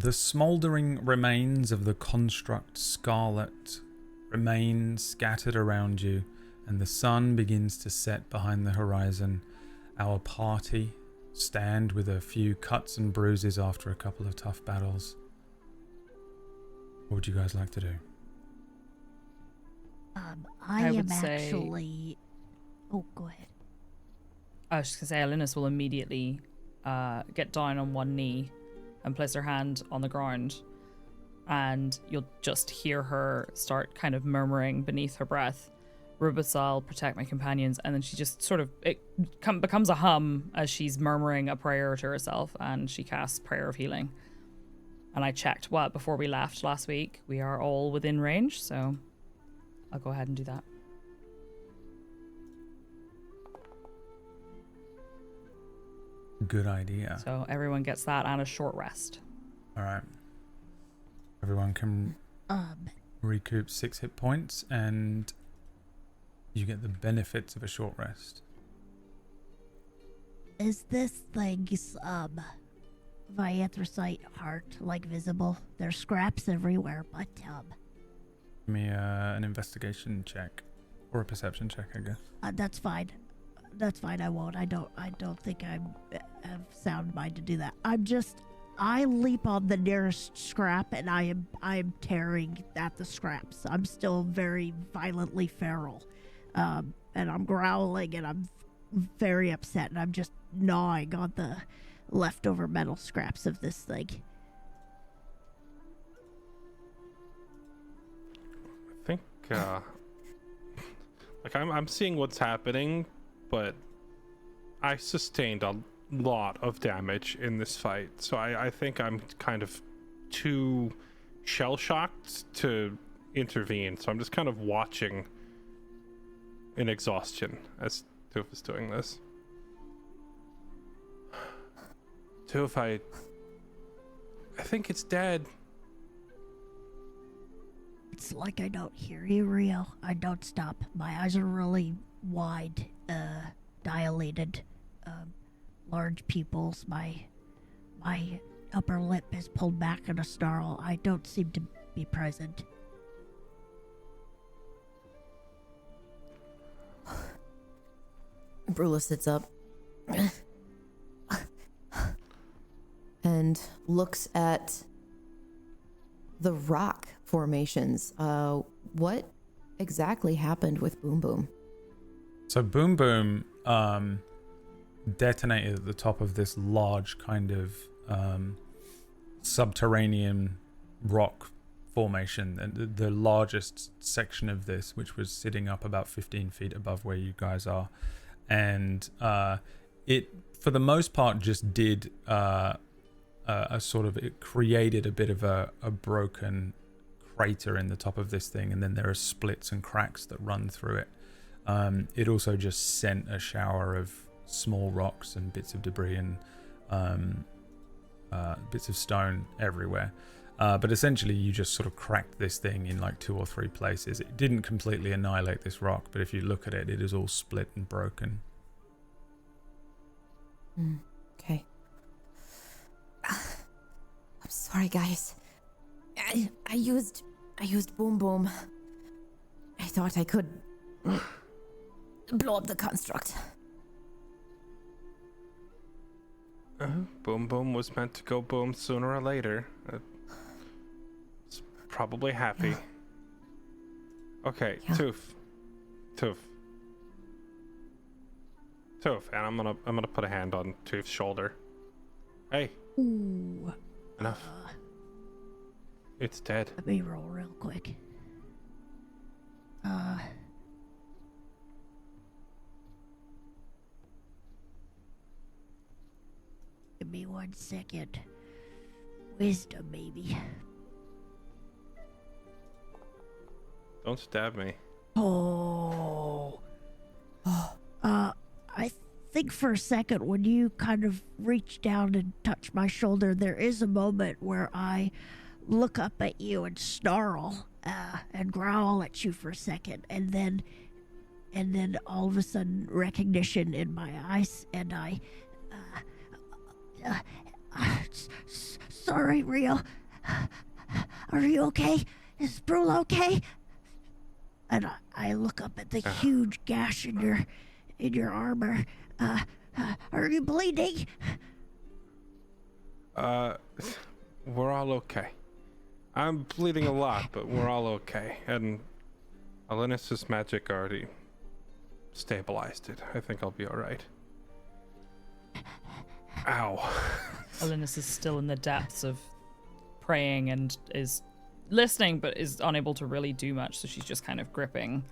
The smouldering remains of the construct Scarlet remain scattered around you, and the sun begins to set behind the horizon. Our party stand with a few cuts and bruises after a couple of tough battles. What would you guys like to do? I would am say- actually... Oh, go ahead. I was just gonna say, Alinus will immediately get down on one knee and place her hand on the ground, and you'll just hear her start kind of murmuring beneath her breath, "Rubicel, protect my companions," and then she just sort of becomes a hum as she's murmuring a prayer to herself, and she casts Prayer of Healing. And I checked before we left last week. We are all within range, so I'll go ahead and do that. Good idea. So everyone gets that and a short rest. All right. Everyone can recoup 6 hit points, and you get the benefits of a short rest. Is this thing's, Vianthracite heart, like, visible? There's scraps everywhere, but, Give me an investigation check. Or a perception check, I guess. that's fine. That's fine, I won't. I don't think I have sound mind to do that. I leap on the nearest scrap, and I am tearing at the scraps. I'm still very violently feral. And I'm growling, and I'm very upset, and I'm just gnawing on the leftover metal scraps of this thing. I think, like, I'm seeing what's happening, but I sustained a lot of damage in this fight, so I think I'm kind of too shell-shocked to intervene, so I'm just kind of watching in exhaustion as Toof is doing this. Toof, I think it's dead. It's like I don't hear you, Rio. I don't stop. My eyes are really wide, dilated, large pupils. My upper lip is pulled back in a snarl. I don't seem to be present. Brula sits up and looks at the rock formations. What exactly happened with Boom Boom? So Boom Boom detonated at the top of this large kind of subterranean rock formation, and the largest section of this, which was sitting up about 15 feet above where you guys are. And it, for the most part, just did a sort of, it created a bit of a broken crater in the top of this thing, and then there are splits and cracks that run through it. It also just sent a shower of small rocks and bits of debris and bits of stone everywhere. But essentially, you just sort of cracked this thing in like 2 or 3 places. It didn't completely annihilate this rock, but if you look at it, it is all split and broken. Okay. I'm sorry, guys. I used Boom Boom. I thought I could blow up the construct. Boom Boom was meant to go boom sooner or later. It's probably happy. Okay, Yeah. Toof, and I'm gonna put a hand on Toof's shoulder. Hey, Ooh. enough. It's dead. Let me roll real quick. Give me 1 second. Wisdom, maybe. Don't stab me. Oh. I think for a second when you kind of reach down and touch my shoulder, there is a moment where I look up at you and snarl and growl at you for a second, and then all of a sudden recognition in my eyes, and I sorry, Rio. Are you okay? Is Brula okay? And I look up at the huge gash in your armor. Are you bleeding? We're all okay. I'm bleeding a lot, but we're all okay. And Alinus's magic already stabilized it. I think I'll be all right. Ow. Alinus is still in the depths of praying and is listening, but is unable to really do much. So she's just kind of gripping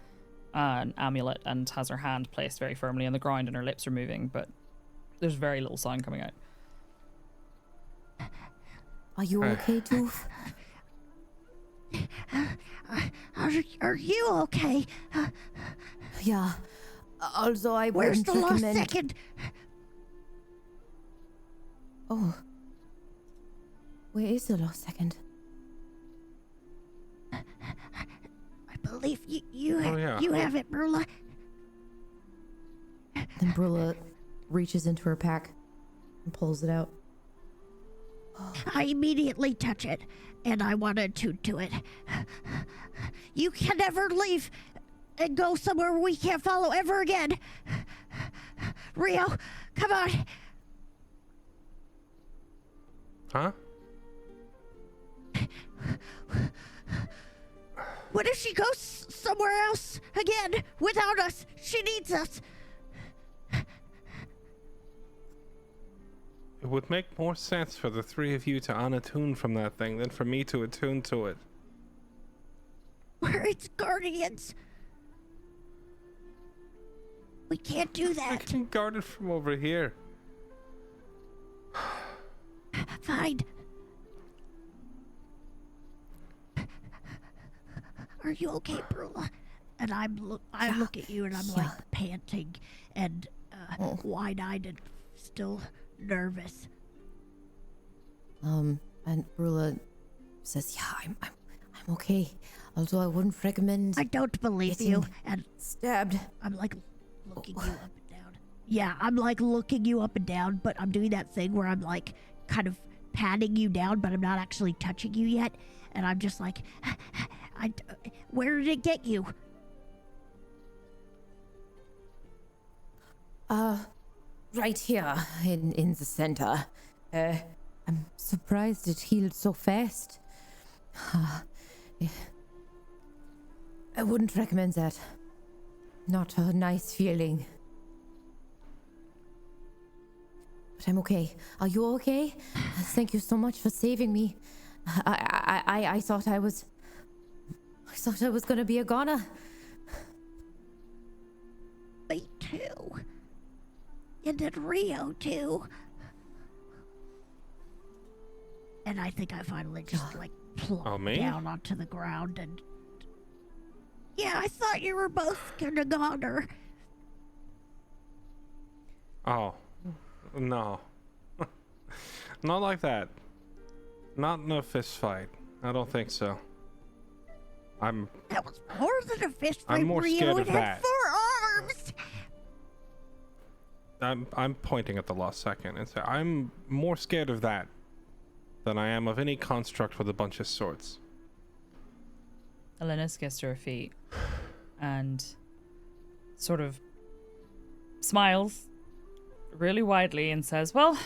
an amulet and has her hand placed very firmly on the ground, and her lips are moving, but there's very little sound coming out. Are you okay, Tooth? Are you okay? Yeah. Also, I Where's wouldn't the lost recommend... second? Oh. Where is the lost second? I believe you have it, Brula. Then Brula reaches into her pack and pulls it out. I immediately touch it, and I want to attune to it. You can never leave and go somewhere we can't follow ever again. Rio, come on. Huh? What if she goes somewhere else again without us? She needs us. It would make more sense for the three of you to unattune from that thing than for me to attune to it. We're its guardians. We can't do I that. can guard it from over here. Fine. Are you okay, Brula? And I look at you and I'm like panting and wide-eyed and still nervous. And Brula says, "Yeah, I'm okay. Although I wouldn't recommend." I don't believe you. getting And stabbed. I'm like looking you up and down. Yeah, I'm like looking you up and down, but I'm doing that thing where I'm like kind of patting you down, but I'm not actually touching you yet. And I'm just like, where did it get you? Right here in the center. I'm surprised it healed so fast. I wouldn't recommend that. Not a nice feeling. But I'm okay. Are you okay? Thank you so much for saving me. I thought I was gonna be a goner. Me too. And then Rio too. And I think I finally just like plumped me? down onto the ground and... Yeah, I thought you were both gonna goner. Oh, no. Not like that. Not in a fist fight. I don't think so. That was more than a fist fight, I'm more Rio. scared It of had that. 4 arms! I'm pointing at the lost second and say I'm more scared of that than I am of any construct with a bunch of swords. Alinus gets to her feet and sort of smiles really widely and says, "Well,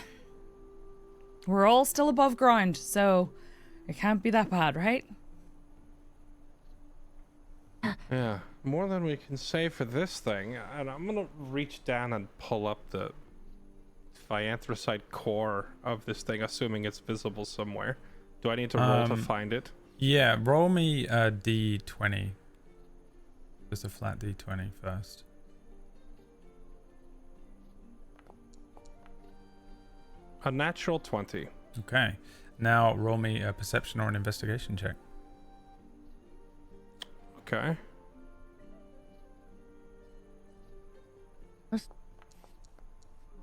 we're all still above ground, so it can't be that bad, right?" Yeah, more than we can say for this thing. And I'm gonna reach down and pull up the anthracite core of this thing, assuming it's visible somewhere. Do I need to roll to find it? Yeah, roll me a d20. Just a flat d20 first. A natural 20. Okay. Now roll me a perception or an investigation check. Okay.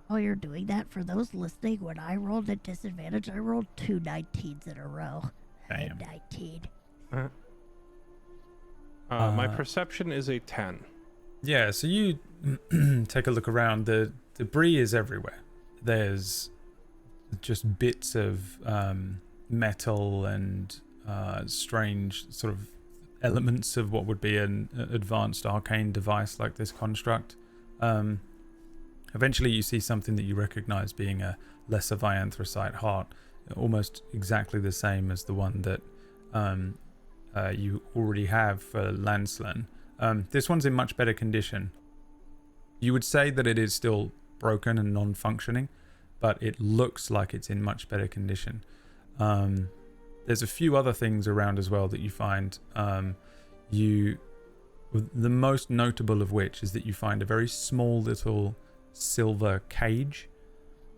While you're doing that, for those listening, when I rolled at disadvantage, I rolled 2 19s in a row. Damn. 19. My perception is a 10. Yeah, so you take a look around. The debris is everywhere. There's just bits of metal and strange sort of elements of what would be an advanced arcane device like this construct. Eventually you see something that you recognize being a lesser vianthrosite heart, almost exactly the same as the one that you already have for Landslen. This one's in much better condition. You would say that it is still broken and non-functioning, but it looks like it's in much better condition. There's a few other things around as well that you find. The most notable of which is that you find a very small little silver cage.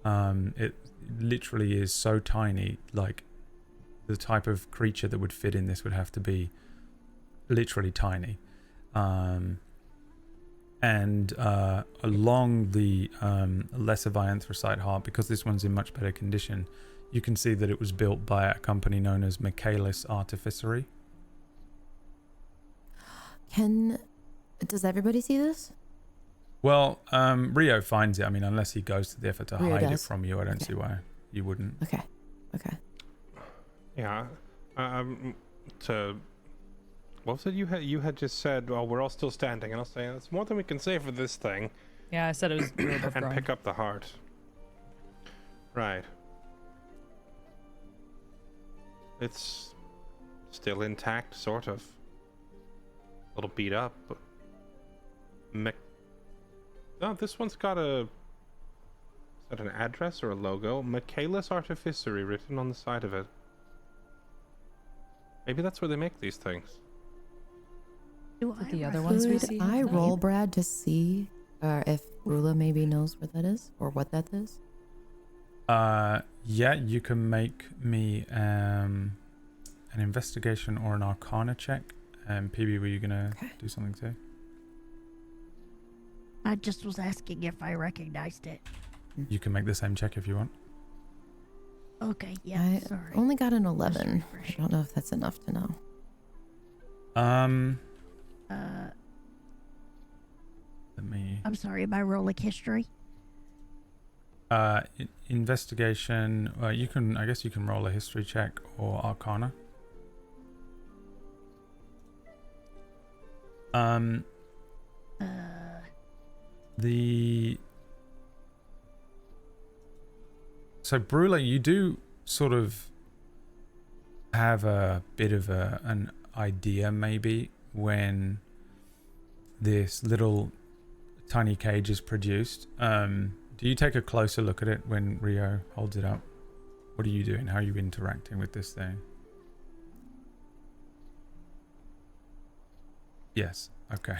It literally is so tiny, like the type of creature that would fit in this would have to be literally tiny. And along the lesser vianthrosite heart, because this one's in much better condition, you can see that it was built by a company known as Michaelis Artificery. Does everybody see this? Well, Rio finds it. I mean, unless he goes to the effort to Rio hide it does. from you, I don't see why you wouldn't. Okay. Yeah. What was it you had just said? Well, we're all still standing, and I was saying that's more than we can say for this thing. Yeah, I said it was above And ground. pick up the heart. Right. It's still intact, sort of. A little beat up, but oh, this one's got a... Is that an address or a logo? Michaelis Artificery written on the side of it. Maybe that's where they make these things. Do Did I the other ones recognize we Could see? I the roll name? Brad to see if Rula maybe knows where that is or what that is? Yeah, you can make me an investigation or an arcana check. PB, were you gonna do something too? I just was asking if I recognized it. You can make the same check if you want. Okay, yeah, I sorry. only got an 11. I refreshing. don't know if that's enough to know. Let me I'm sorry, am I rolling history? investigation. You can, I guess, you can roll a history check or arcana. So Brula, you do sort of have a bit of an idea maybe when this little tiny cage is produced. Do you take a closer look at it when Rio holds it up? What are you doing? How are you interacting with this thing? Yes. Okay.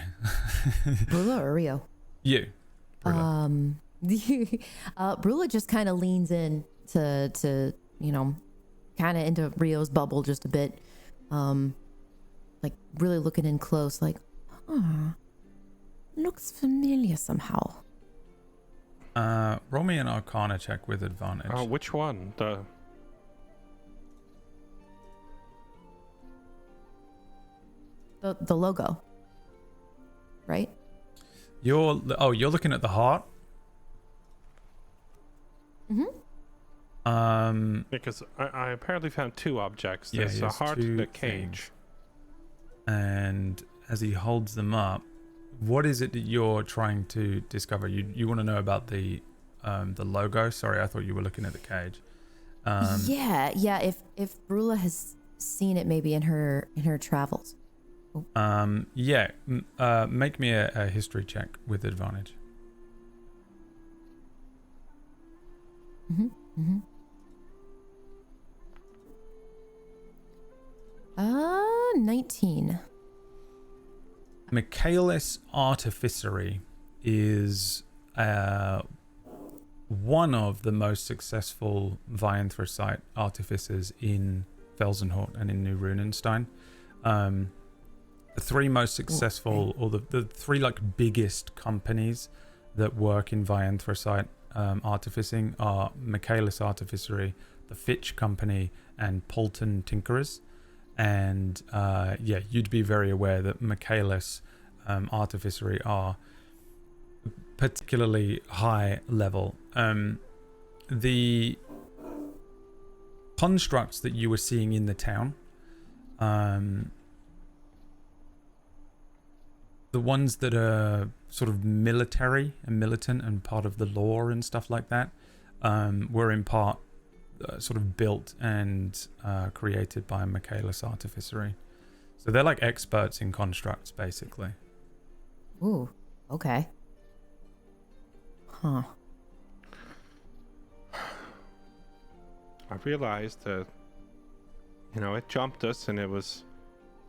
Brula or Rio? You. Brula. Brula just kind of leans in to kind of into Rio's bubble just a bit, like really looking in close, like, looks familiar somehow. Roll me an arcana check with advantage. Oh, which one? The logo, right? You're looking at the heart. Because I apparently found two objects. Yeah, There's a yes, heart two and a cage. And as he holds them up, what is it that you're trying to discover? You want to know about the logo? Sorry, I thought you were looking at the cage. Yeah. If Brula has seen it maybe in her travels. Make me a history check with advantage. 19. Michaelis Artificery is one of the most successful Vianthrosite artificers in Felsenhort and in New Runenstein. The three most successful, or the three like biggest companies that work in Vianthrosite artificing are Michaelis Artificery, the Fitch Company, and Polton Tinkerers. And you'd be very aware that Michaelis Artificery are particularly high level. The constructs that you were seeing in the town, the ones that are sort of military and militant and part of the law and stuff like that, were in part sort of built and created by Michaelis Artificery. So they're like experts in constructs, basically. Ooh, okay. Huh. I realized that, you know, it jumped us and it was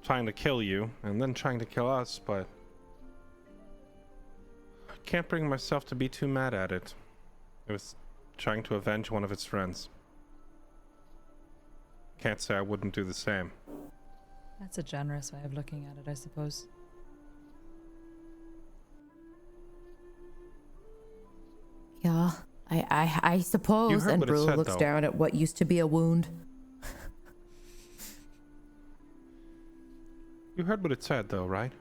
trying to kill you and then trying to kill us, but I can't bring myself to be too mad at it. It was trying to avenge one of its friends. Can't say I wouldn't do the same. That's a generous way of looking at it, I suppose. Yeah, I suppose. heard And what it Brule said, looks though. down at what used to be a wound. You heard what it said, though, right?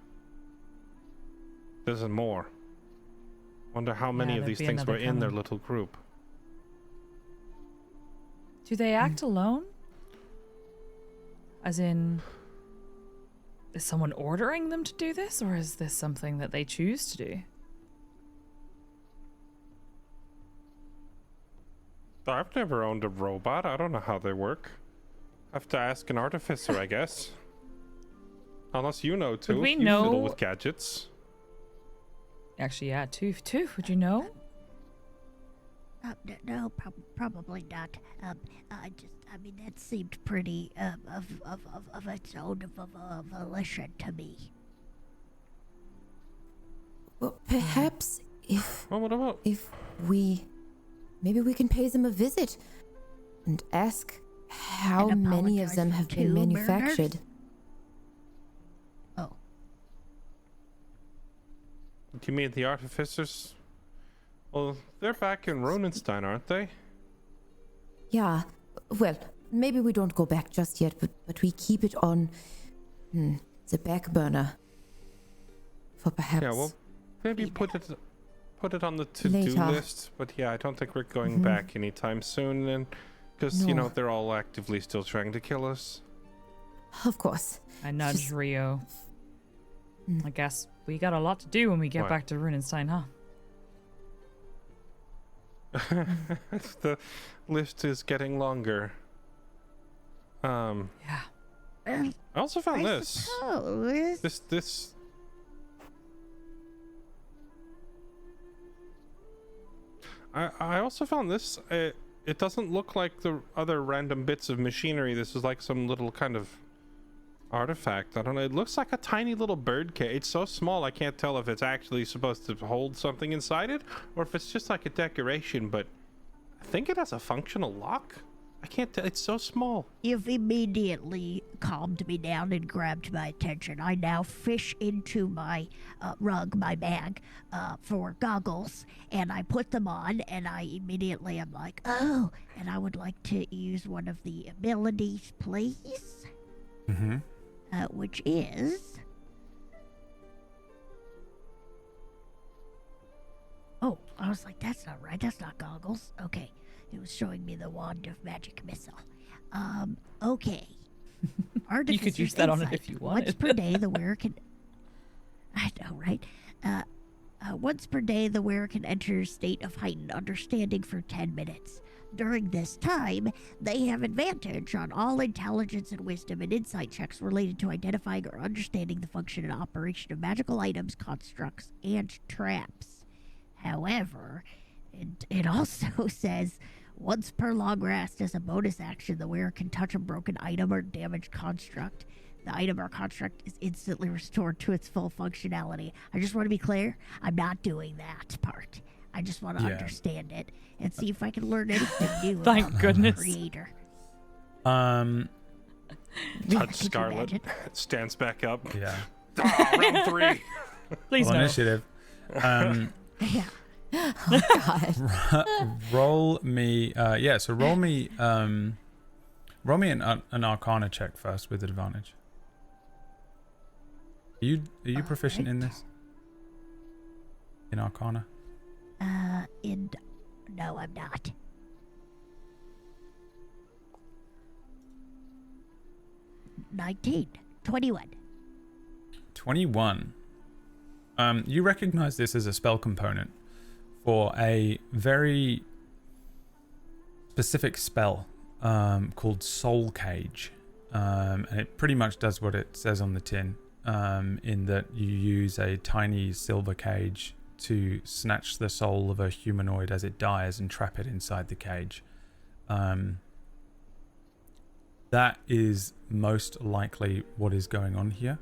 There's more. Wonder how many Yeah, of there'd these be things were another in their coming. little group. Do they act alone? As in, is someone ordering them to do this, or is this something that they choose to do? I've never owned a robot. I don't know how they work. Have to ask an artificer, I guess. Unless you know too. we You fiddle know- with gadgets. Actually, yeah, two. Would you know? No, probably not. I mean, that seemed pretty of its own volition to me. Well, perhaps Well, what about? maybe we can pay them a visit and ask how And many of apologize them for have been 2 manufactured. murders? Oh, You mean the artificers? Well, they're back in Ronenstein, aren't they? Yeah, well, maybe we don't go back just yet, but we keep it on the back burner for perhaps. Yeah, well, maybe put it on the to-do Later. list. But yeah, I don't think we're going back anytime soon, and because you No. know they're all actively still trying to kill us. Of course. I nudge Just- Rio. I guess we got a lot to do when we get What? back to Runenstein, huh? The list is getting longer. Yeah. well, I also found I this. suppose. This. I also found this. It doesn't look like the other random bits of machinery. This is like some little kind of artifact. I don't know. It looks like a tiny little bird cage. It's so small I can't tell if it's actually supposed to hold something inside it or if it's just like a decoration. But I think it has a functional lock. I can't tell. It's so small. You've immediately calmed me down and grabbed my attention. I now fish into my rug, my bag, for goggles, and I put them on, and I immediately am like, oh, and I would like to use one of the abilities, please, Mm-hmm. which is... Oh, I was like, that's not right. That's not goggles. Okay. It was showing me the wand of magic missile. Okay. You could use that on it if you Once wanted. per day, the wearer can... I know, right? Once per day, the wearer can enter a state of heightened understanding for 10 minutes. During this time, they have advantage on all intelligence and wisdom and insight checks related to identifying or understanding the function and operation of magical items, constructs, and traps. However, it also says, once per long rest, as a bonus action, the wearer can touch a broken item or damaged construct. The item or construct is instantly restored to its full functionality. I just want to be clear, I'm not doing that part. I just want to Yeah. understand it and see if I can learn anything new Thank about goodness. the creator. Um, Yeah, Touch could you Scarlet. imagine? Stands back up. yeah. Round 3. Please Well, no. initiative. Yeah. Oh God. Roll me. So roll me. Roll me an Arcana check first with advantage. Are you proficient in this? In Arcana? No, I'm not. 19. 21. 21. You recognize this as a spell component for a very specific spell called Soul Cage. And it pretty much does what it says on the tin, in that you use a tiny silver cage to snatch the soul of a humanoid as it dies and trap it inside the cage. That is most likely what is going on here.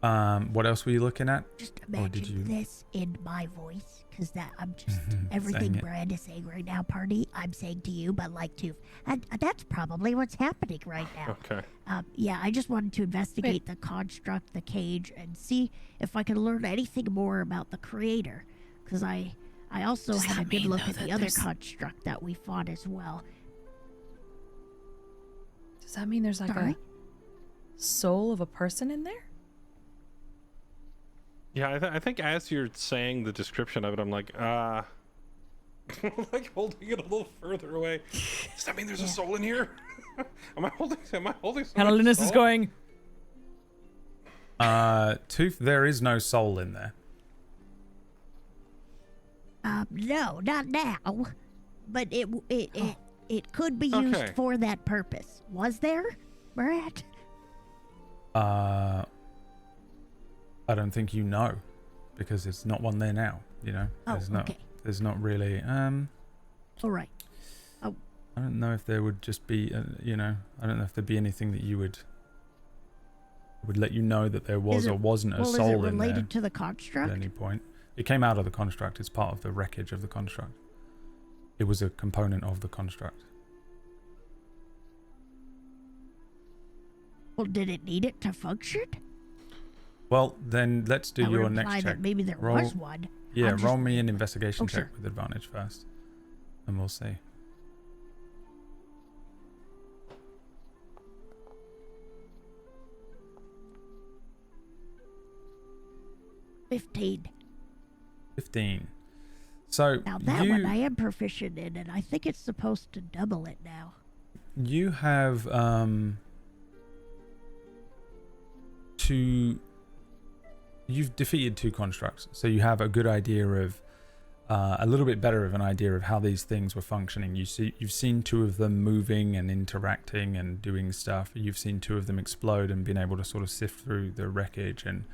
What else were you looking at? Just imagine this in my voice, because that I'm just everything Brad is saying right now, party. I'm saying to you, but like to, and that's probably what's happening right now. Okay. Yeah, I just wanted to investigate the construct, the cage, and see if I can learn anything more about the creator, because I also had a good look at the other construct that we fought as well. Does that mean there's like a soul of a person in there? Yeah, I think as you're saying the description of it, I'm like, like holding it a little further away. Does that mean there's a soul in here? Am I holding And Linus is going, Tooth, there is no soul in there. No, not now. But it could be used for that purpose. Was there, Brad? I don't think you know, because there's not one there now. You know, there's not really. All right. I don't know if there would just be, I don't know if there'd be anything that you would let you know that there was or wasn't a soul in there. Is it related to the construct? At any point, it came out of the construct. It's part of the wreckage of the construct. It was a component of the construct. Well, did it need it to function? Well, then let's do your next check. That maybe there was one. Yeah, roll me an investigation check with advantage first, and we'll see. $15. 15. So now that one I am proficient in, and I think it's supposed to double it now. You have you've defeated 2 constructs, so you have a good idea of a little bit better of an idea of how these things were functioning. You've seen 2 of them moving and interacting and doing stuff. You've seen 2 of them explode and been able to sort of sift through the wreckage and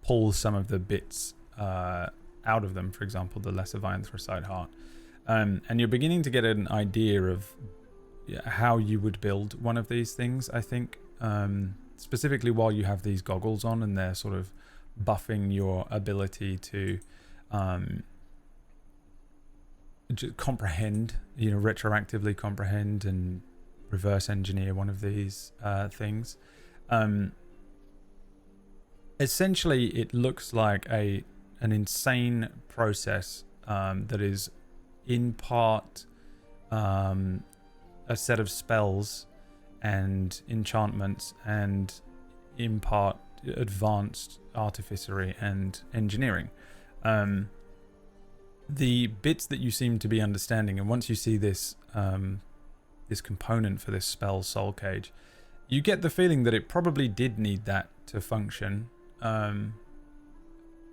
pull some of the bits out of them. For example, the lesser anthracite heart, and you're beginning to get an idea of how you would build one of these things. I think. Specifically while you have these goggles on, and they're sort of buffing your ability to comprehend, retroactively comprehend and reverse engineer one of these things. Essentially, it looks like an insane process that is in part a set of spells and enchantments, and in part advanced artificery and engineering. The bits that you seem to be understanding, and once you see this this component for this spell, Soul Cage, you get the feeling that it probably did need that to function. Or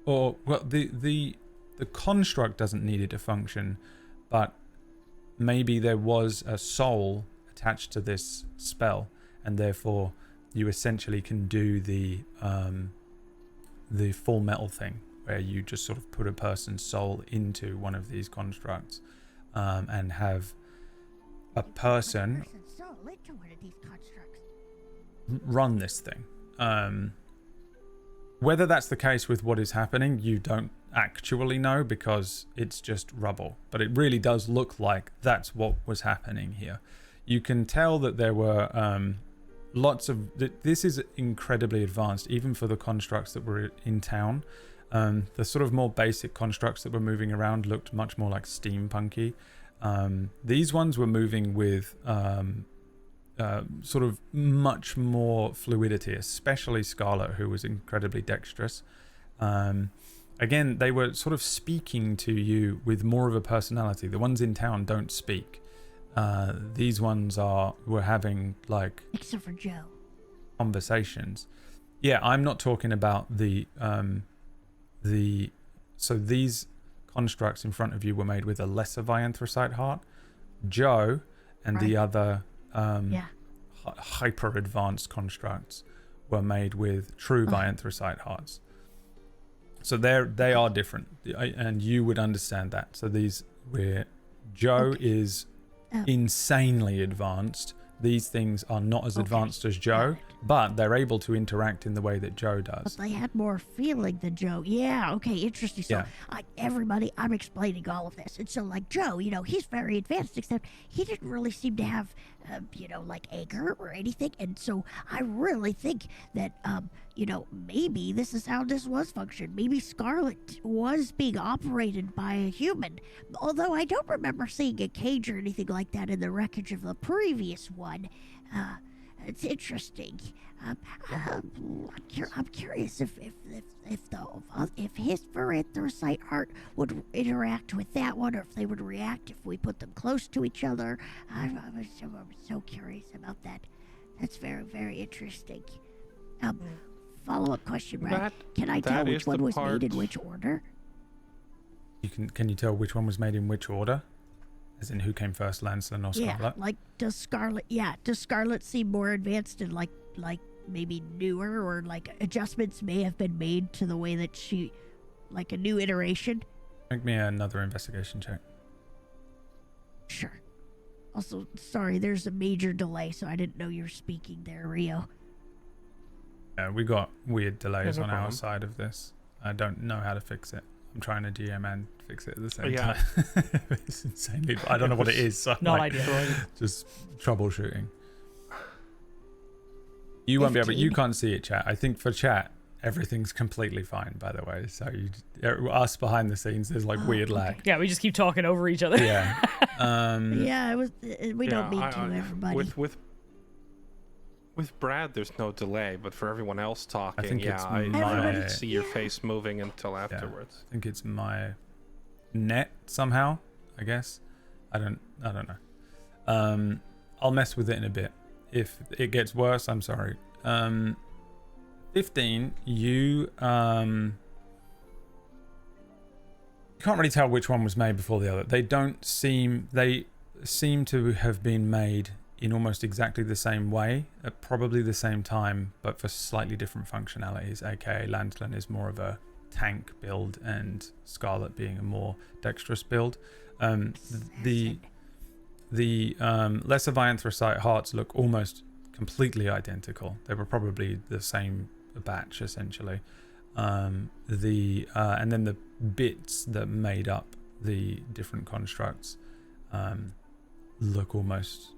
well, the construct doesn't need it to function, but maybe there was a soul attached to this spell, and therefore you essentially can do the full metal thing, where you just sort of put a person's soul into one of these constructs, and have a person run this thing. Whether that's the case with what is happening, you don't actually know, because it's just rubble, but it really does look like that's what was happening here. You can tell that there were lots of... This is incredibly advanced, even for the constructs that were in town. The sort of more basic constructs that were moving around looked much more like steampunky. These ones were moving with sort of much more fluidity, especially Scarlet, who was incredibly dexterous. Again, they were sort of speaking to you with more of a personality. The ones in town don't speak. These ones were having like Except for Joe. conversations. Yeah, I'm not talking about so these constructs in front of you were made with a lesser Vianthrosite heart. Joe and the other hyper advanced constructs were made with true Vianthrosite hearts. So they are different, and you would understand that. So these where Joe is insanely advanced. These things are not as advanced as Joe, but they're able to interact in the way that Joe does. But they had more feeling than Joe. Yeah, okay, interesting. So, I'm explaining all of this. And so, like, Joe, he's very advanced, except he didn't really seem to have, like anger or anything. And so I really think that, maybe this is how this was functioned. Maybe Scarlet was being operated by a human. Although I don't remember seeing a cage or anything like that in the wreckage of the previous one. It's interesting. I'm curious if his Vianthrosite heart would interact with that one, or if they would react if we put them close to each other. I'm so curious about that. That's very, very interesting. Follow-up question, Brad. Can I tell which one was made in which order? Can you tell which one was made in which order? As in who came first, Lancelin or Scarlet? Yeah, like does Scarlet seem more advanced and like maybe newer, or like adjustments may have been made to the way that she, like a new iteration? Make me another investigation check. Sure. Also, sorry, there's a major delay, so I didn't know you were speaking there, Rio. Yeah, we got weird delays no on our problem. side of this. I don't know how to fix it. I'm trying to DM and fix it at the same Yeah. time. It's insanely. I don't know what it is. So I'm Not like, ideal. just troubleshooting. You won't be able. 15. You can't see it, chat. I think for chat, everything's completely fine. By the way, so us behind the scenes, there's like weird lag. Yeah, we just keep talking over each other. Yeah. Yeah, we don't mean to, everybody. With Brad, there's no delay, but for everyone else talking, think it's I my- didn't see your face moving until afterwards. I think it's my net somehow. I guess. I don't know. I'll mess with it in a bit. If it gets worse, I'm sorry. 15. You can't really tell which one was made before the other. They seem to have been made in almost exactly the same way at probably the same time, but for slightly different functionalities. AKA Lancelin is more of a tank build, and Scarlet being a more dexterous build. The lesser Vianthrosite hearts look almost completely identical. They were probably the same batch essentially. And then the bits that made up the different constructs look almost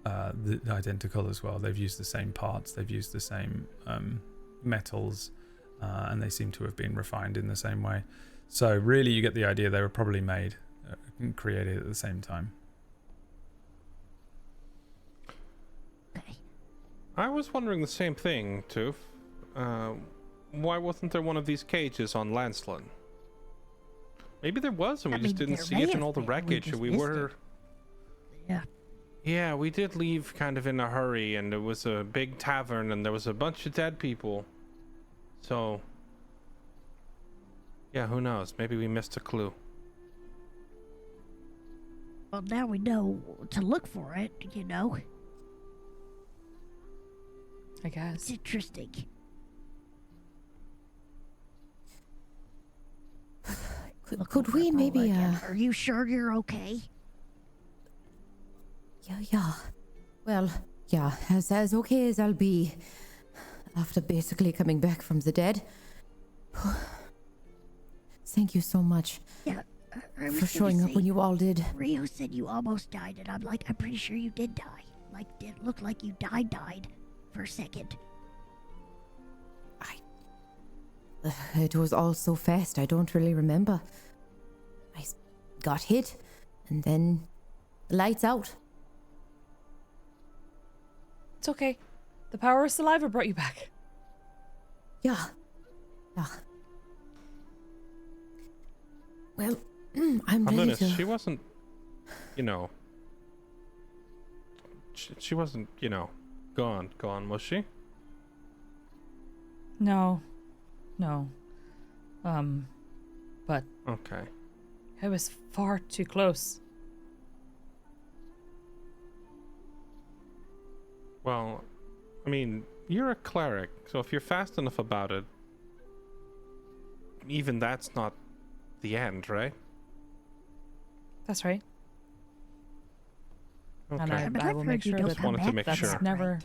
identical as well. They've used the same parts, they've used the same metals, and they seem to have been refined in the same way. So really you get the idea they were probably made and created at the same time. I was wondering the same thing, Toof. Why wasn't there one of these cages on Lancelin? Maybe there was, and we just didn't see it in all the wreckage. We were. Yeah. Yeah, we did leave kind of in a hurry, and it was a big tavern, and there was a bunch of dead people. So, yeah, who knows? Maybe we missed a clue. Well, now we know to look for it, I guess. It's interesting. Could we maybe Are you sure you're okay? Yeah. Well, yeah, as okay as I'll be after basically coming back from the dead. Thank you so much for showing up when you all did. Rio said you almost died, and I'm pretty sure you did die. Like, it looked like you died for a second. It was all so fast, I don't really remember. I got hit, and then the lights out. It's okay. The power of saliva brought you back. Yeah. Well, I'm ready Linus, to... she wasn't, She wasn't, gone, was she? No. But Okay. it was far too close. Well, I mean, you're a cleric, so if you're fast enough about it, even that's not the end, right? That's right. Okay. And Yeah, but I I've will heard make you sure don't that Just wanted to come make back sure. that's from that, never right?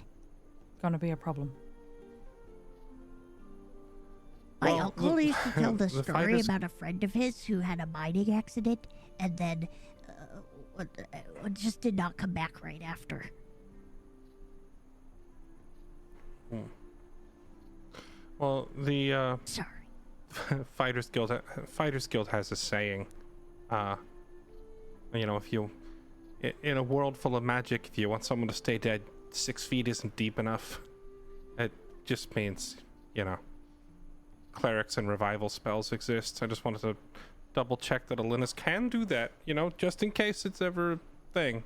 gonna be a problem. My Well, uncle used to tell the the story fighters- about a friend of his who had a mining accident and then just did not come back right after. Well, the Sorry. Fighters Guild has a saying. If you in a world full of magic, if you want someone to stay dead, 6 feet isn't deep enough. It just means, clerics and revival spells exist. I just wanted to double check that Alinus can do that, just in case it's ever a thing.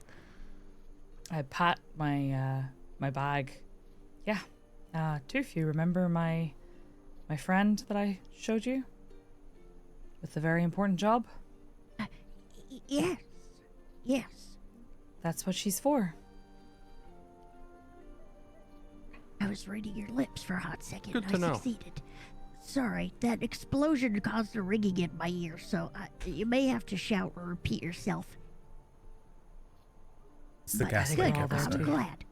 I pat my my bag. Yeah. Tooth, you remember my friend that I showed you? With the very important job? Yes. Yes. That's what she's for. I was reading your lips for a hot second. Good and to I know. succeeded. Sorry, that explosion caused a ringing in my ear, so you may have to shout or repeat yourself. It's the But gas think good, we're all there I'm too. glad.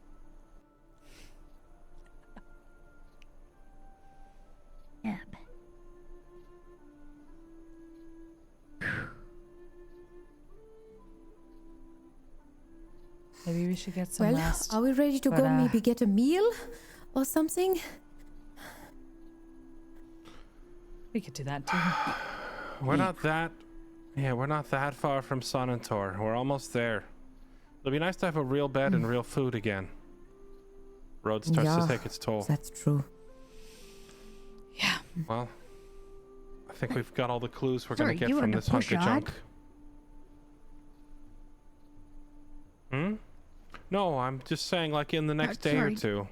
Maybe we should get some Well, rest. are we ready to But, go maybe get a meal or something? We could do that too. We're not that far from Sonnentor. We're almost there. It'll be nice to have a real bed and real food again. Road starts Yeah. to take its toll. That's true. Yeah. Well, I think we've got all the clues we're Sorry, gonna get you from wanna this hunk push of on? junk. No, I'm just saying, like, in the next day or sorry. two,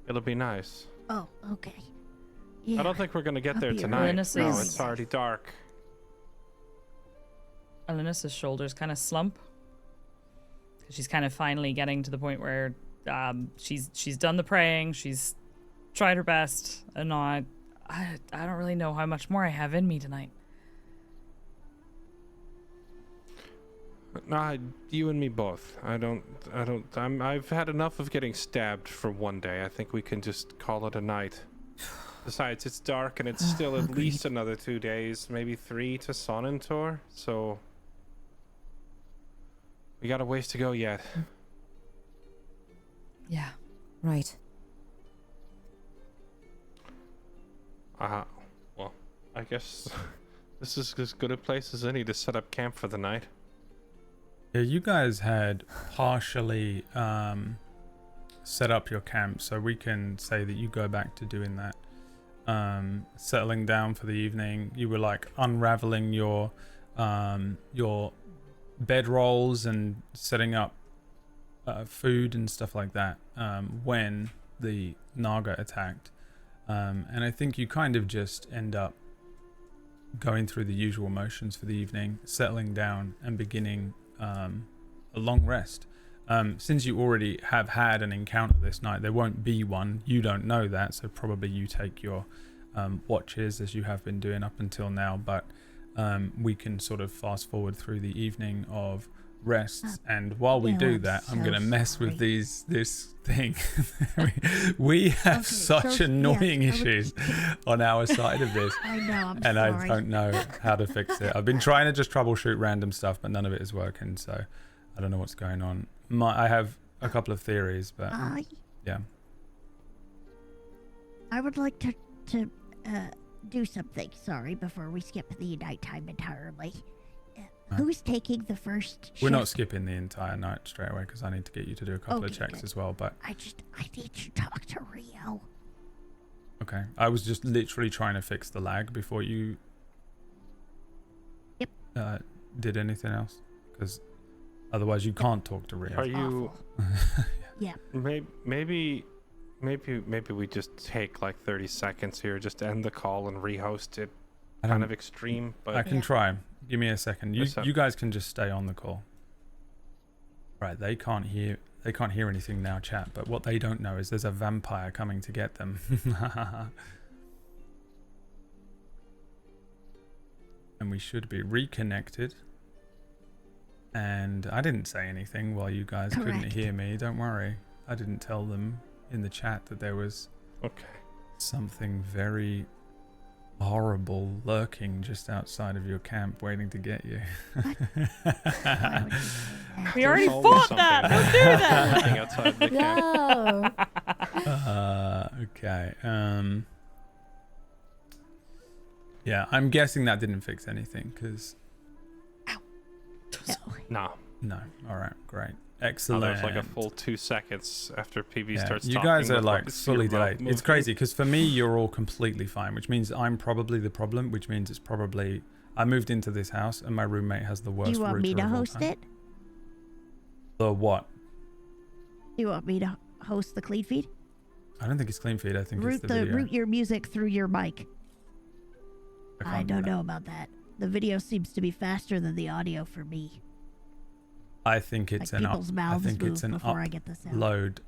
it'll be nice. Oh, okay. Yeah. I don't think we're gonna get I'll there be tonight. Linus No, is- it's already dark. Alinus's shoulders kind of slump. She's kind of finally getting to the point where she's done the praying, she's tried her best, and now I don't really know how much more I have in me tonight. Nah, you and me both. I've had enough of getting stabbed for one day. I think we can just call it a night. Besides, it's dark and it's still at Agreed. least another 2 days, maybe 3 to Sonnentor, so we got a ways to go yet. Yeah. Right. Well, I guess this is as good a place as any to set up camp for the night. Yeah, you guys had partially set up your camp, so we can say that you go back to doing that. Settling down for the evening, you were like unraveling your bedrolls and setting up food and stuff like that when the Naga attacked. And I think you kind of just end up going through the usual motions for the evening, settling down and beginning a long rest. Since you already have had an encounter this night, there won't be one. You don't know that, so probably you take your watches as you have been doing up until now, but we can sort of fast forward through the evening of rests, and while we Bill, do I'm that, I'm so gonna mess with sorry. this thing. we have Okay, such so, annoying yes, I would- issues on our side of this. I know, I'm And sorry. I don't know how to fix it. I've been trying to just troubleshoot random stuff, but none of it is working, so I don't know what's going on. I have a couple of theories, but yeah. I would like to do something, sorry, before we skip the nighttime entirely. Who's taking the first We're not shift? skipping the entire night straight away because I need to get you to do a couple of Okay, checks good. as well, but I need to talk to Rio. okay. I was just literally trying to fix the lag before you Yep. did anything else, because Otherwise, you can't talk to Rio. Are you? Yeah. Maybe we just take like 30 seconds here, just end the call and rehost it. Kind of extreme, but I can try. Give me a second. You Yes, sir. you guys can just stay on the call. Right, they can't hear anything now, chat, but what they don't know is there's a vampire coming to get them. And we should be reconnected. And I didn't say anything while you guys couldn't Correct. hear me. Don't worry. I didn't tell them in the chat that there was okay. something very horrible lurking just outside of your camp waiting to get you. Why would you say that? We already There's always fought that. something Don't do that. lurking outside the camp. No. Okay. Yeah, I'm guessing that didn't fix anything because No. no. All right, great, Oh, excellent. there's like a full 2 seconds after PB Yeah, starts you talking. guys are with, like this your fully mouth delayed. It's moving. crazy because for me you're all completely fine, which means I'm probably the problem. Which means it's probably I moved into this house and my roommate has the worst. Do you want me router to of all host time. it? The what? Do you want me to host the clean feed? I don't think it's clean feed. I think it's the video. Route your music through your mic. I can't do don't that. know about that. The video seems to be faster than the audio for me. I think Like it's an people's I mouths think move it's an before I get the sound. upload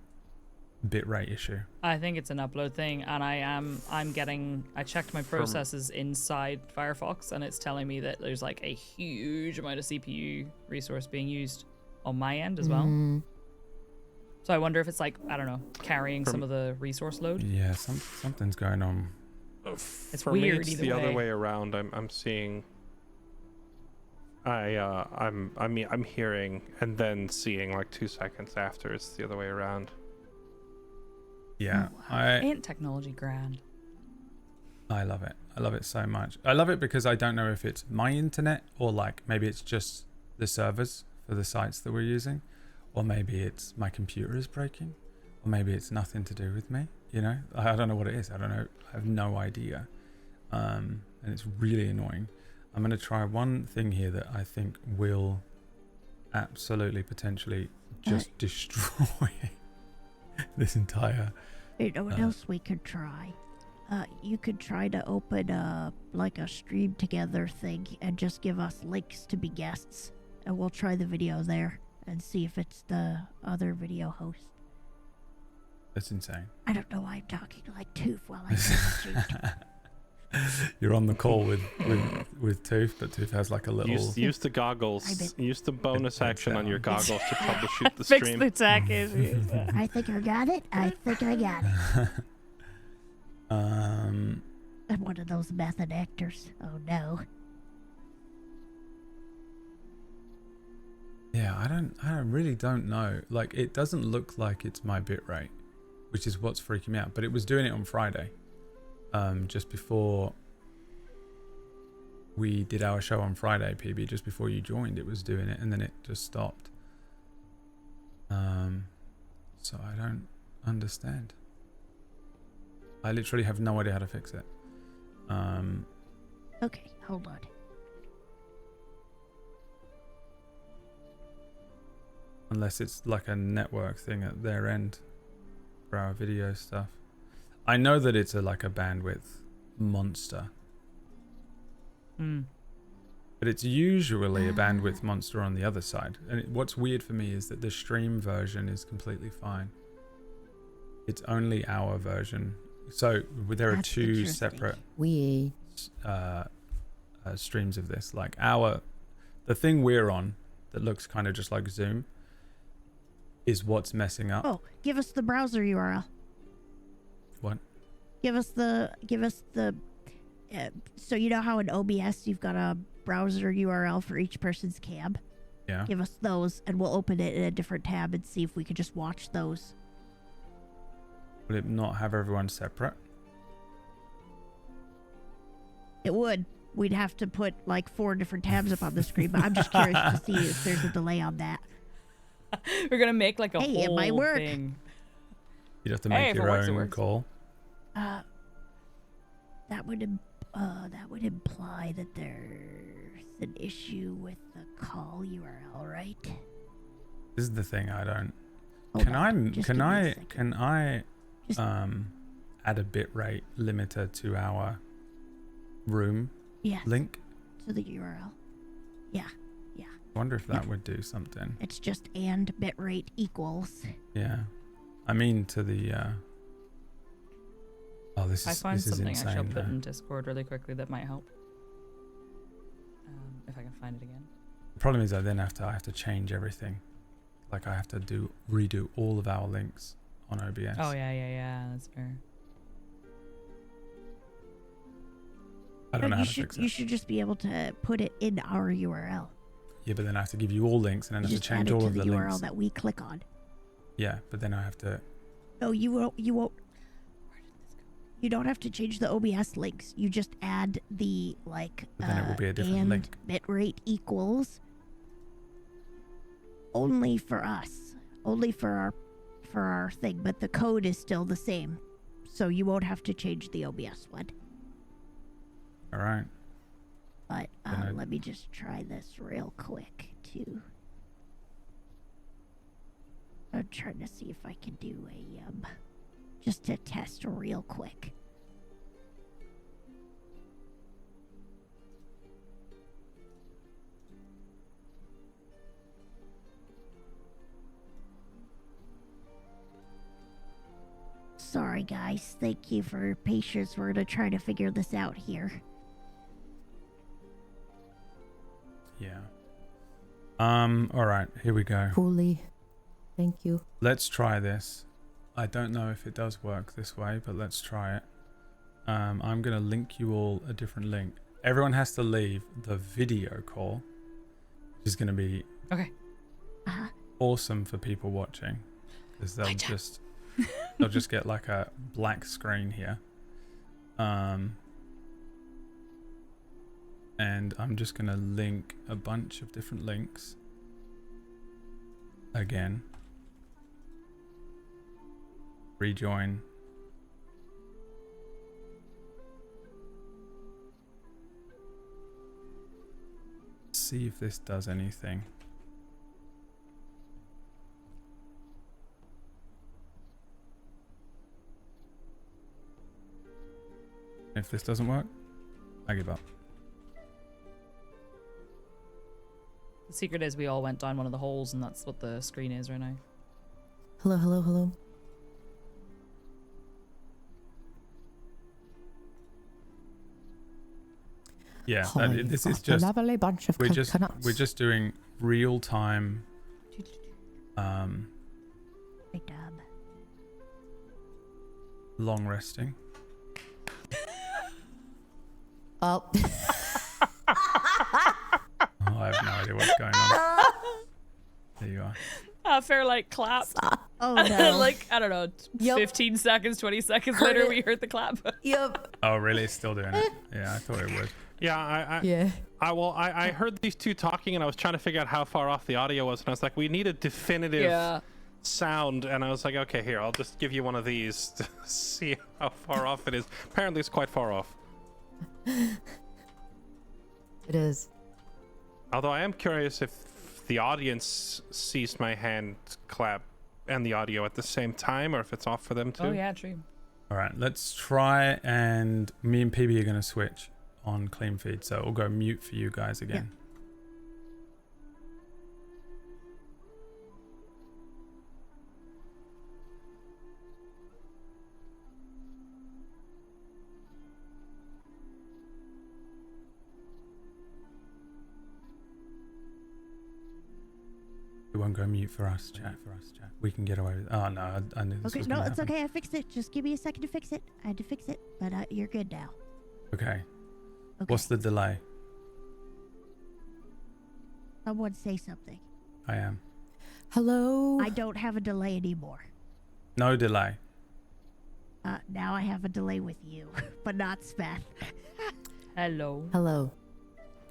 bitrate issue. I think it's an upload thing, and I checked my processes inside Firefox, and it's telling me that there's like a huge amount of CPU resource being used on my end as well. Mm. So I wonder if it's like, I don't know, carrying some of the resource load. Yeah, something's going on. It's For weird me, it's either the way. other way around. I'm seeing. I'm hearing and then seeing like 2 seconds after. It's the other way around. Yeah, Oh, Ain't technology grand? I love it. I love it so much. I love it because I don't know if it's my internet or like maybe it's just the servers for the sites that we're using, or maybe it's my computer is breaking, or maybe it's nothing to do with me. You know, I don't know what it is. I don't know. I have no idea. And it's really annoying. I'm going to try one thing here that I think will absolutely potentially just destroy this entire. You know what else we could try? You could try to open like a stream together thing and just give us links to be guests, and we'll try the video there and see if it's the other video host. That's insane. I don't know why I'm talking like Tooth while I'm watching. You're on the call with Tooth, but Tooth has like a little. Use the goggles. Use the bonus Heads action on your down. goggles to troubleshoot the Fix stream. the tech issues. I think I got it. I think I got it. I'm one of those method actors. Oh no. Yeah, I really don't know. Like, it doesn't look like it's my bitrate, which is what's freaking me out. But it was doing it on Friday, just before we did our show on Friday, PB. Just before you joined, it was doing it, and then it just stopped. So I don't understand. I literally have no idea how to fix it. Okay, hold on. Unless it's like a network thing at their end for our video stuff. I know that it's like a bandwidth monster. But it's usually a bandwidth monster on the other side. And what's weird for me is that the stream version is completely fine. It's only our version. So there are That's two interesting. separate We streams of this. Like the thing we're on that looks kind of just like Zoom is what's messing up. Oh, give us the browser URL. What? Give us the so you know how in OBS you've got a browser URL for each person's cam? Yeah. Give us those and we'll open it in a different tab and see if we could just watch those. Would it not have everyone separate? It would. We'd have to put like 4 different tabs up on the screen, but I'm just curious to see if there's a delay on that. We're gonna make like a Hey, whole it might work. thing. You'd have to Hey, make if it your works, it own works. call. That would imply that there's an issue with the call URL, right? This is the thing I don't. Hold Can on, just give me a second. can I Just- add a bitrate limiter to our room Yes. link? To the URL. Yeah. I wonder if that would do something. It's just and bitrate equals. Yeah. I mean to the oh, this I is find this is something actually I'll insane put though. in Discord really quickly that might help. If I can find it again. The problem is I have to change everything. Like I have to redo all of our links on OBS. Oh yeah, that's fair. I don't know how you to should fix you it. should just be able to put it in our URL. Yeah, but then I have to give you all links and then I You have to just add change it all to of the the URL links. that we click on. Yeah, but then I have to. No, you won't. You don't have to change the OBS links. You just add the like But then it will be a different and link. bitrate equals only for us, only for our thing, but the code is still the same, so you won't have to change the OBS one. All right. But Then I- let me just try this real quick too. I'm trying to see if I can do a just to test real quick. Sorry guys, thank you for your patience. We're gonna try to figure this out here. Yeah. All right. Here we go. Fully. Thank you. Let's try this. I don't know if it does work this way, but let's try it. I'm gonna link you all a different link. Everyone has to leave the video call, which is gonna be Okay. awesome for people watching, because they'll just get like a black screen here. And I'm just gonna link a bunch of different links again. Rejoin. See if this does anything. If this doesn't work, I give up. The secret is we all went down one of the holes, and that's what the screen is right now. Hello, hello, hello. Yeah, Oh, this you've is got a just lovely bunch of we're coconuts. just doing real time Great job. long resting. Oh. Oh, I have no idea what's going on. There you are. Fairlight clapped. Oh no. Like, I don't know, Yep. 15 seconds, 20 seconds Heard later, it. we heard the clap. Yep. Oh, really? It's still doing it. Yeah, I thought it would. Yeah, Yeah. I heard these two talking, and I was trying to figure out how far off the audio was, and I was like, we need a definitive Yeah. sound, and I was like, okay, here, I'll just give you one of these to see how far off it is. Apparently, it's quite far off. It is. Although I am curious if the audience sees my hand clap and the audio at the same time, or if it's off for them too. Oh, yeah, true. All right, let's try, and me and PB are going to switch on clean feed, so it'll go mute for you guys again. It won't go mute for us, chat. We can get away with it. Oh, no, I knew this Okay, was no, gonna it's happen. okay. I fixed it. Just give me a second to fix it. I had to fix it, but you're good now. Okay. Okay. What's the delay? Someone say something. I am. Hello. I don't have a delay anymore. No delay. Now I have a delay with you, but not Speth. Hello. Hello.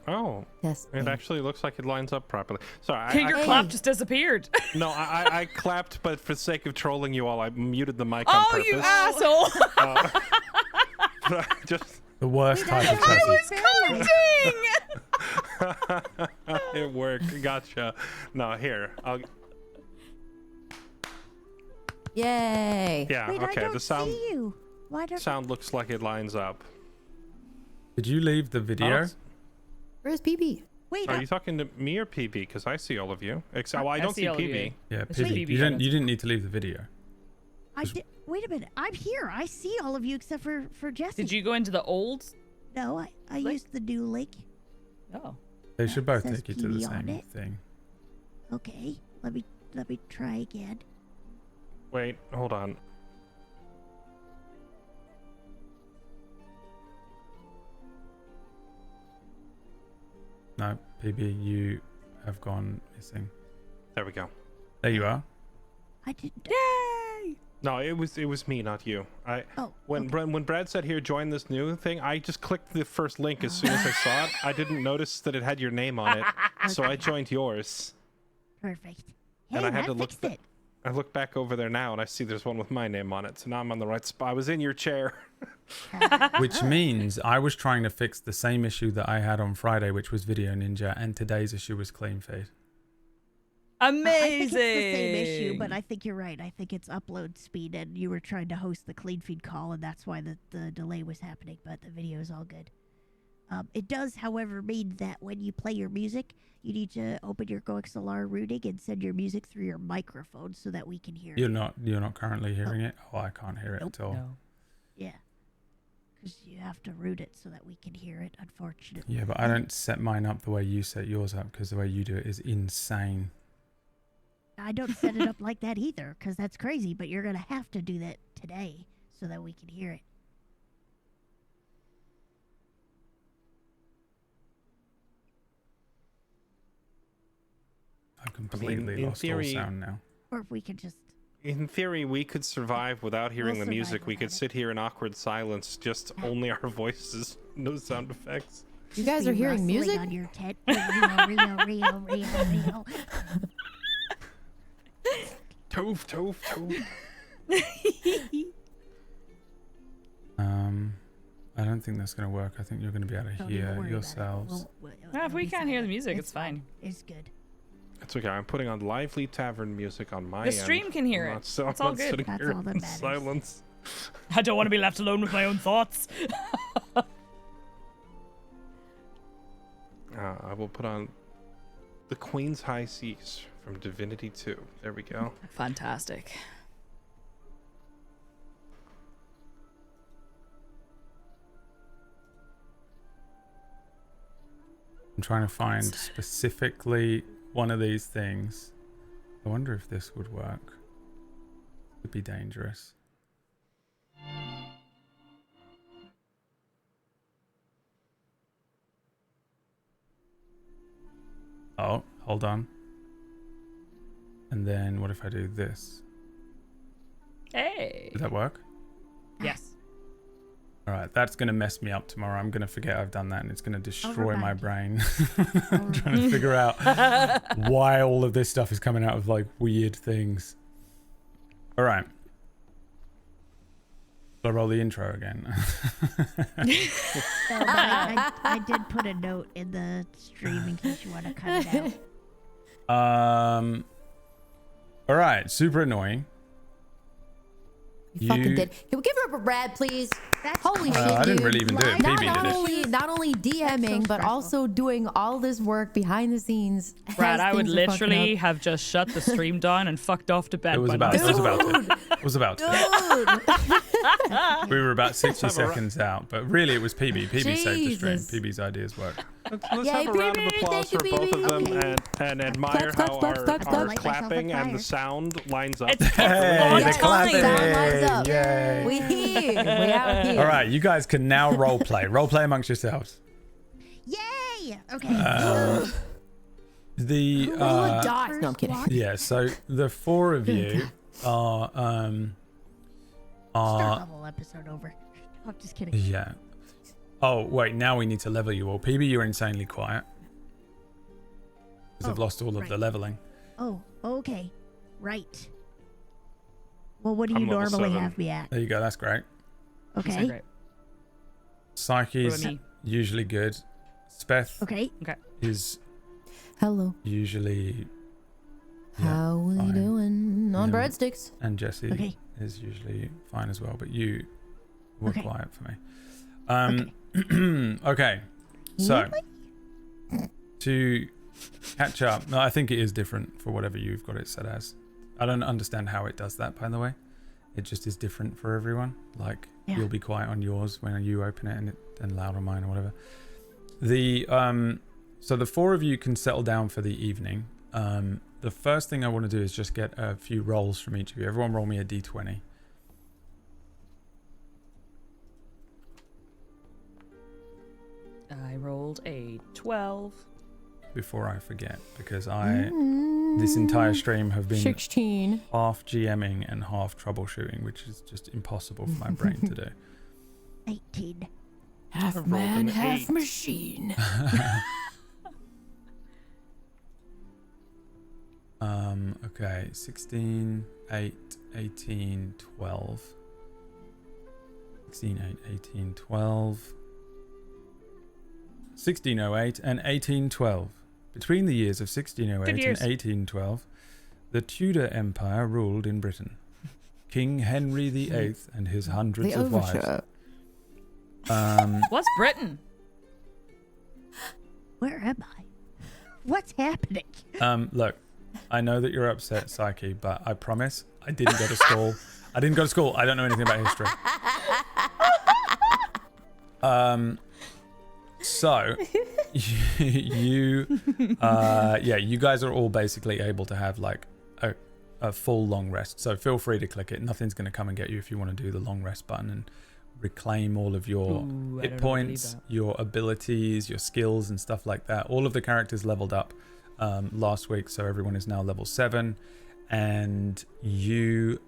Oh, Yes. it actually looks like it lines up properly. Sorry, Hey, your Hey. clap just disappeared. no, I clapped, but for the sake of trolling you all, I muted the mic on Oh, purpose. you asshole. Just The worst type of I person. was counting. it worked. Gotcha. No, here. Yay! Yeah, Wait, okay. I don't The sound see you. Why don't sound looks like it lines up. Did you leave the video? Alex, Where's PB? wait? are you talking to me or PB? Because I see all of you. Except, well, I don't see all of PB. you. Yeah, It's just PB. PB, You yeah, didn't need to leave the video. Wait a minute. I'm here. I see all of you except for Jesse. Did you go into the old? No, I used the new link. Oh. They should both says take you to the PB on same it. thing. Okay, let me try again. Wait, hold on. No, PB, you have gone missing. There we go. There you are. I didn't. Yay! No, it was me, not you. Oh, When okay. when Brad said here, join this new thing, I just clicked the first link as soon as I saw it. I didn't notice that it had your name on it, so I joined yours. Perfect. Hey, And I had to look fixed it. I look back over there now and I see there's one with my name on it, so now I'm on the right spot. I was in your chair. Which means I was trying to fix the same issue that I had on Friday, which was Video Ninja, and today's issue was Clean Feed. Amazing. I think it's the same issue, but I think you're right. I think it's upload speed, and you were trying to host the clean feed call, and that's why the delay was happening. But the video is all good. It does, however, mean that when you play your music, you need to open your GoXLR routing and send your music through your microphone so that we can hear You're it. not currently hearing it. Oh, I can't hear it Nope. at all. No. Yeah, because you have to route it so that we can hear it. Unfortunately. Yeah, but I don't set mine up the way you set yours up, because the way you do it is insane. I don't set it up like that either, because that's crazy. But you're gonna have to do that today so that we can hear it. I've completely in lost theory- all sound now. Or if we could just. In theory, we could survive without hearing We'll the music. survive We could without it. sit here in awkward silence, just only our voices, no sound effects. You just guys be are hearing rustling music? on your tent. Rio. Toof, toof, toof. I don't think that's going to work. I think you're going to be able to Don't even hear worry about it. yourselves. No, if we can't hear the music, it's fine. It's good. It's okay. I'm putting on lively tavern music on my The end. stream can hear I'm it. not- so It's I'm all not good. sitting That's here all that in matters. silence. I don't want to be left alone with my own thoughts. I will put on the Queen's High Seas from Divinity 2. There we go. Fantastic. I'm trying to find specifically one of these things. I wonder if this would work. Could be dangerous. Oh, hold on. And then what if I do this? Hey. Does that work? Yes. All right, that's going to mess me up tomorrow. I'm going to forget I've done that, and it's going to destroy my brain. I'm trying to figure out why all of this stuff is coming out of like weird things. All right. I'll roll the intro again. No, but I did put a note in the stream in case you want to cut it out. All right, super annoying. You fucking did. Can we give her a Brad, please? That's Holy cool. shit, I didn't dude. really even do it. Not PB did it. Not only DMing, but stressful. also doing all this work behind the scenes. Brad, as I would things are fucking literally up. have just shut the stream down and fucked off to bed. It was by about. now. It was about to. It was about to. Dude. We were about 60 have a seconds out, but really it was PB. PB saved the stream. Jesus. PB's ideas work. Let's Yay, have a round of PB, applause thank for you, both of them PB. and admire Clap, how clap, our, clap, clap, our clap. clapping and the Fire. sound lines up. It's Hey, on the time. clapping. Sound lines up. Yay. We here. We out here. All right, you guys can now role play. Role play amongst yourselves. Yay! Okay. The Who would die? No, I'm kidding. yeah. So the four of you are Start level episode over. I'm just kidding. yeah. Oh wait, now we need to level you all. PB, you're insanely quiet because I've Oh, lost all of the right. leveling. Oh, okay. Right. Well, what do I'm you level normally 7. have me at? There you go. That's great. That's Okay. great. Psyche's What about me? usually good. Speth Okay. is Hello. usually How we fine. doing? Non breadsticks. And Jesse Okay. is usually fine as well, but you were Okay. quiet for me. Okay. So, to catch up, no, I think it is different for whatever you've got it set as. I don't understand how it does that, by the way. It just is different for everyone. Like, Yeah. you'll be quiet on yours when you open it and loud on mine or whatever. So the four of you can settle down for the evening. The first thing I want to do is just get a few rolls from each of you. Everyone roll me a d20. I rolled a 12. Before I forget, because this entire stream have been 16. half GMing and half troubleshooting, which is just impossible for my brain to do. 18. Half rolled man, an half 8. machine. Okay, 16, 8, 18, 12. 16, 8, 18, 12. 1608 and 1812. Between the years of 1608 Good and years. 1812, the Tudor Empire ruled in Britain. King Henry VIII and his hundreds The of wives. overture. What's Britain? Where am I? What's happening? Look, I know that you're upset, Psyche, but I promise I didn't go to school. I didn't go to school. I don't know anything about history. So you guys are all basically able to have like a full long rest. So feel free to click it. Nothing's going to come and get you if you want to do the long rest button and reclaim all of your Ooh, I hit don't points, believe that. your abilities, your skills and stuff like that. All of the characters leveled up last week, so everyone is now level 7, and you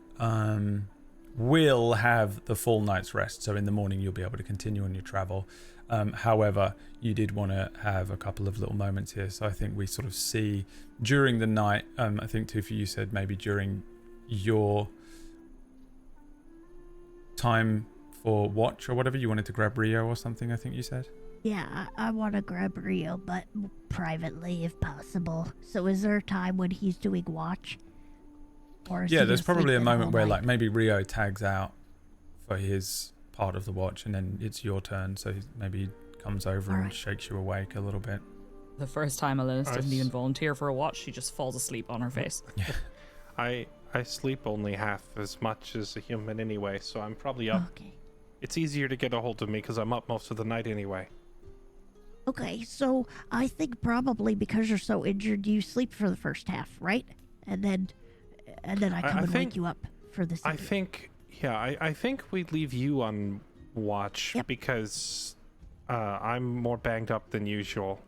will have the full night's rest. So in the morning you'll be able to continue on your travel. However, you did want to have a couple of little moments here. So I think we sort of see during the night, I think Tufi, you said maybe during your time for watch or whatever, you wanted to grab Rio or something, I think you said. Yeah, I want to grab Rio, but privately if possible. So is there a time when he's doing watch? Or is Yeah, he there's gonna probably sleep a in moment all where night? like maybe Rio tags out for his part of the watch and then it's your turn. So maybe he comes over and Alright. shakes you awake a little bit. The first time Alyssa doesn't Nice. even volunteer for a watch, she just falls asleep on her face. I sleep only half as much as a human anyway, so I'm probably up. Okay. It's easier to get a hold of me because I'm up most of the night anyway. Okay, so I think probably because you're so injured, you sleep for the first half, right? And then I come I and think- wake you up for the I second. think, I think we'd leave you on watch Yep. because I'm more banged up than usual.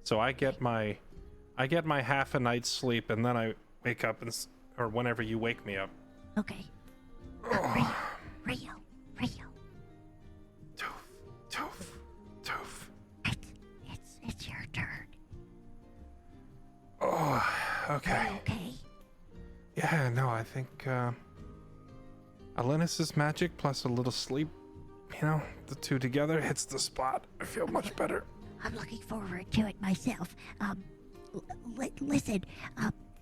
So I get my half a night's sleep and then I wake up or whenever you wake me up. Okay. Rio. Toof. It's your turn. Oh, okay. Okay. Yeah, no, I think Alennis's magic plus a little sleep, the two together hits the spot. I feel much better. I'm looking forward to it myself. Listen.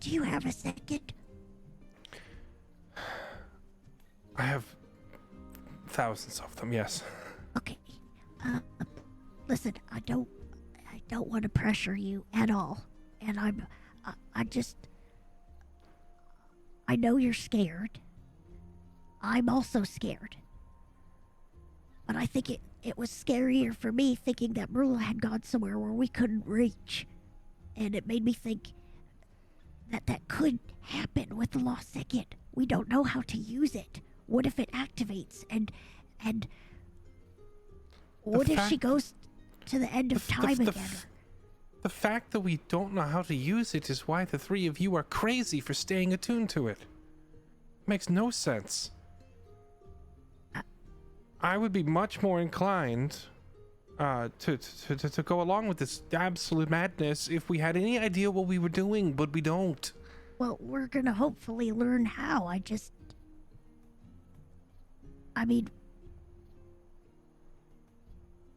Do you have a second? I have thousands of them, yes. Okay. Listen, I don't want to pressure you at all, and I know you're scared. I'm also scared. But I think it was scarier for me thinking that Brula had gone somewhere where we couldn't reach. And it made me think that could happen with the Lost Second. We don't know how to use it. What if it activates and what if she fact- goes to the end of time again? The fact that we don't know how to use it is why the three of you are crazy for staying attuned to it. Makes no sense. I would be much more inclined to go along with this absolute madness if we had any idea what we were doing, but we don't. Well, we're gonna hopefully learn how. I mean,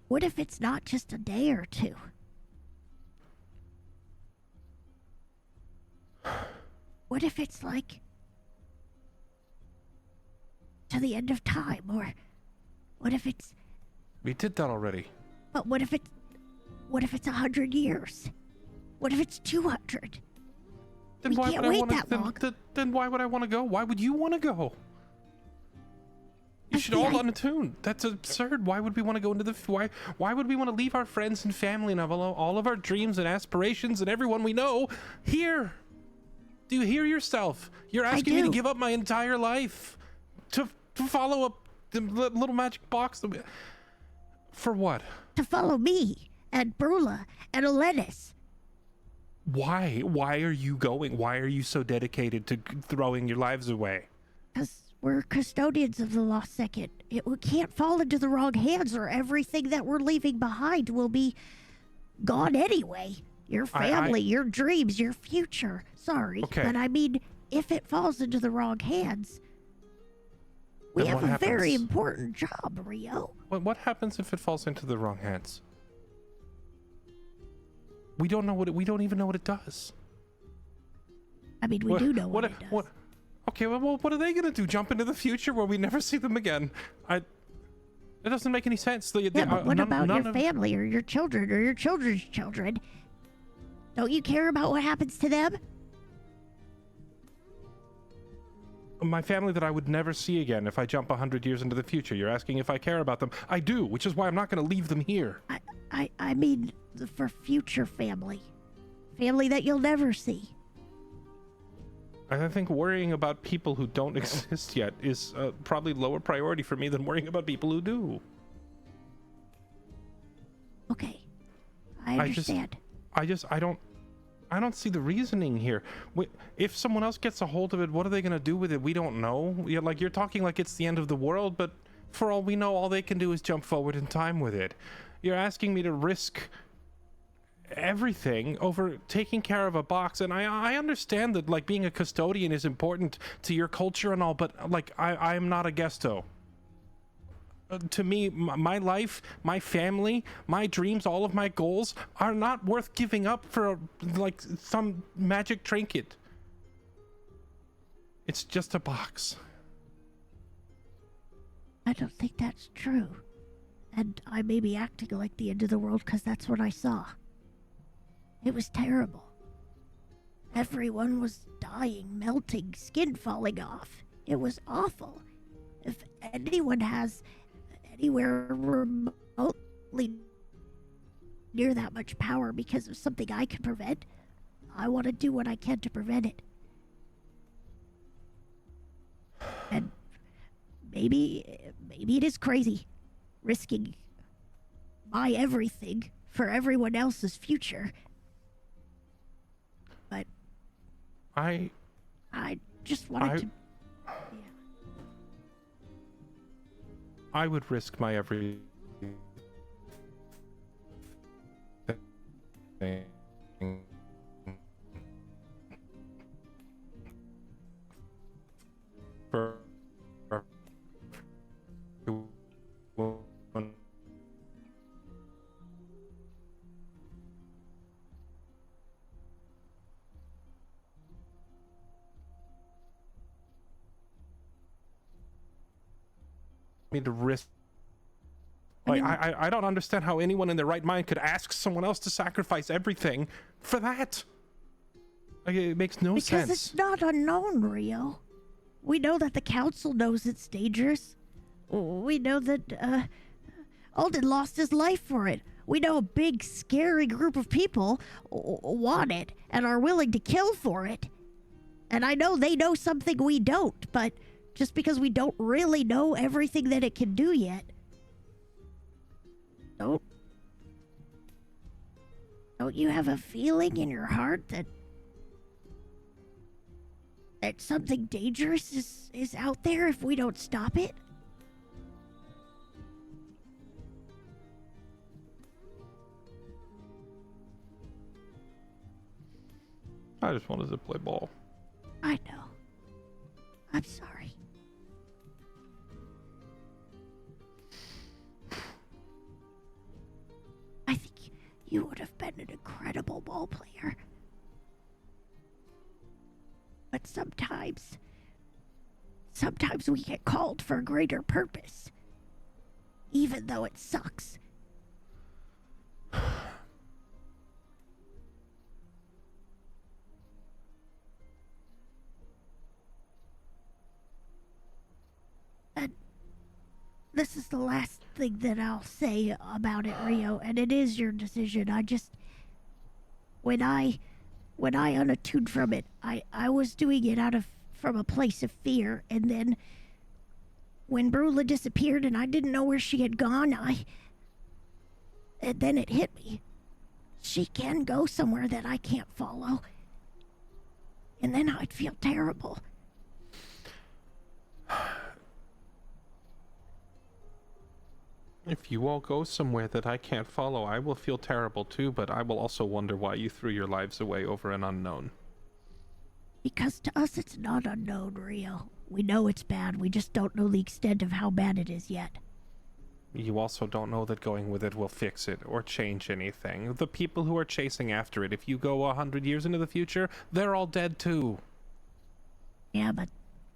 what if it's not just a day or two? What if it's like to the end of time? Or what if it's... We did that already. But what if it's 100 years? What if it's 200? Then We why can't would I wait want that to? long. Then why would I want to go? Why would you want to go? You should see, all I- unattune. That's absurd. Why would we want to go into the why would we want to leave our friends and family and all of our dreams and aspirations and everyone we know here? Do you hear yourself? You're asking me to do. give up my entire life to follow up the little magic box. For what? To follow me and Brula and Elenis. Why? Why are you going? Why are you so dedicated to throwing your lives away? Because we're custodians of the lost second. We can't fall into the wrong hands, or everything that we're leaving behind will be gone anyway. Your family, your dreams, your future. Sorry, Okay. but I mean, if it falls into the wrong hands, we Then have what a very happens? important job, Rio. What happens if it falls into the wrong hands? We don't know we don't even know what it does. I mean, we do know what it does. Okay, well, what are they gonna do? Jump into the future where we never see them again? It doesn't make any sense. Yeah, but what about your family or your children or your children's children? Don't you care about what happens to them? My family that I would never see again if I jump 100 years into the future. You're asking if I care about them. I do, which is why I'm not gonna leave them here. I mean, for future family. Family that you'll never see. I think worrying about people who don't exist yet is probably lower priority for me than worrying about people who do. Okay. I understand. I don't see the reasoning here. If someone else gets a hold of it, what are they going to do with it? We don't know. You're talking like it's the end of the world, but for all we know, all they can do is jump forward in time with it. You're asking me to risk everything over taking care of a box, and I understand that, like, being a custodian is important to your culture and all, but like I am not a guesto. To me, my life, my family, my dreams, all of my goals are not worth giving up for like some magic trinket. It's just a box. I don't think that's true. And I may be acting like the end of the world because that's what I saw. It was terrible. Everyone was dying, melting, skin falling off. It was awful. If anyone has anywhere remotely near that much power because of something I can prevent, I want to do what I can to prevent it. And maybe it is crazy, risking my everything for everyone else's future. But I just wanted to... I would risk my every for me to risk. Like, I don't understand how anyone in their right mind could ask someone else to sacrifice everything for that. Like, it makes no sense. Because it's not unknown, Rio. We know that the council knows it's dangerous. We know that Alden lost his life for it. We know a big, scary group of people want it and are willing to kill for it. And I know they know something we don't, but just because we don't really know everything that it can do yet, don't you have a feeling in your heart that something dangerous is out there if we don't stop it? I just wanted to play ball. I know. I'm sorry. I think you would have been an incredible ball player. But sometimes sometimes we get called for a greater purpose, even though it sucks. And this is the last thing that I'll say about it, Rio, and it is your decision. I just, when I unattuned from it, I was doing it from a place of fear, and then when Brula disappeared and I didn't know where she had gone, and then it hit me. She can go somewhere that I can't follow, and then I'd feel terrible. If you all go somewhere that I can't follow, I will feel terrible too, but I will also wonder why you threw your lives away over an unknown. Because to us it's not unknown, Rio. We know it's bad, we just don't know the extent of how bad it is yet. You also don't know that going with it will fix it or change anything. The people who are chasing after it, if you go 100 years into the future, they're all dead too. Yeah, but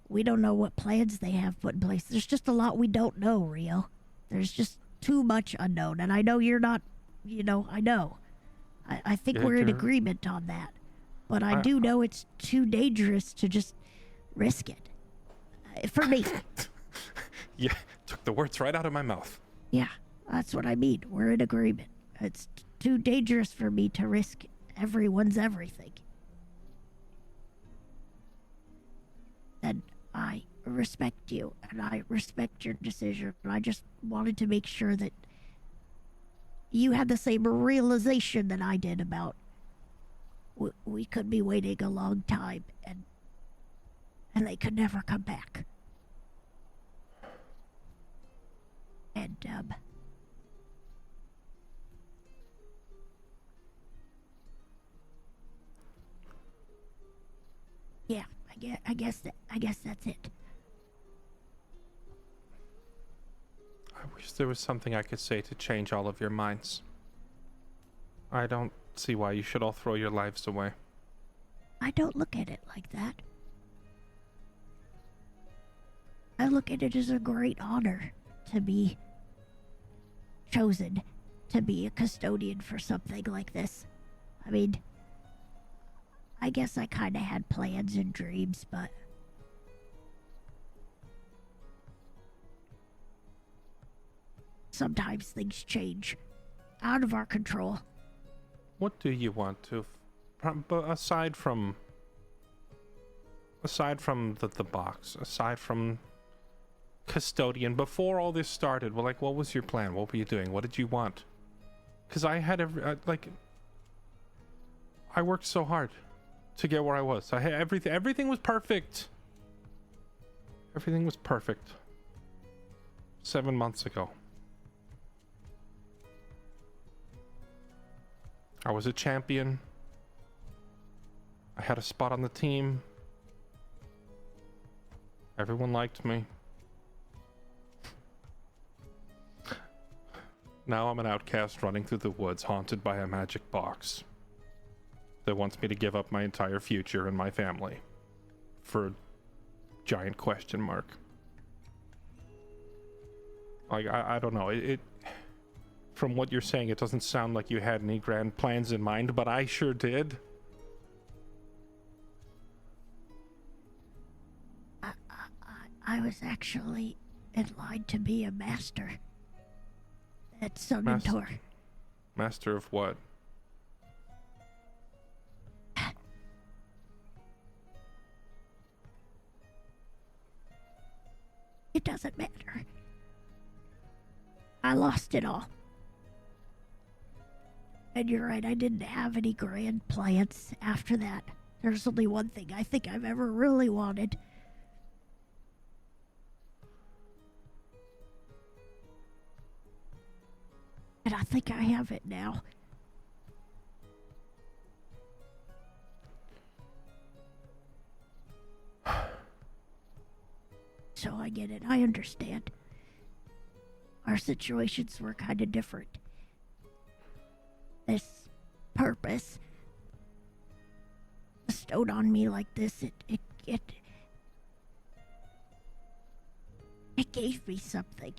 we don't know what plans they have put in place. There's just a lot we don't know, Rio. There's just too much unknown, and I know you're not, I know. I think we're in agreement on that. But I do know it's too dangerous to just risk it. For me. Yeah, took the words right out of my mouth. Yeah, that's what I mean. We're in agreement. It's too dangerous for me to risk everyone's everything. And I respect you, and I respect your decision. I just wanted to make sure that you had the same realization that I did about we could be waiting a long time, and they could never come back. And yeah, I guess that's it. I wish there was something I could say to change all of your minds. I don't see why you should all throw your lives away. I don't look at it like that. I look at it as a great honor to be chosen to be a custodian for something like this. I mean, I guess I kind of had plans and dreams, but sometimes things change out of our control. What do you want to, aside from the box, aside from custodian, before all this started, well, like, what was your plan? What were you doing? What did you want? Because I had I worked so hard to get where I was. I had everything was perfect. Everything was perfect 7 months ago. I was a champion. I had a spot on the team. Everyone liked me. Now I'm an outcast running through the woods, haunted by a magic box that wants me to give up my entire future and my family for a giant question mark. Like, I don't know. It from what you're saying, it doesn't sound like you had any grand plans in mind, but I sure did. I was actually in line to be a master at Sonnentor. Master of what? It doesn't matter. I lost it all. And you're right, I didn't have any grand plans after that. There's only one thing I think I've ever really wanted. And I think I have it now. So I get it. I understand. Our situations were kind of different. This purpose bestowed on me like this, it It gave me something.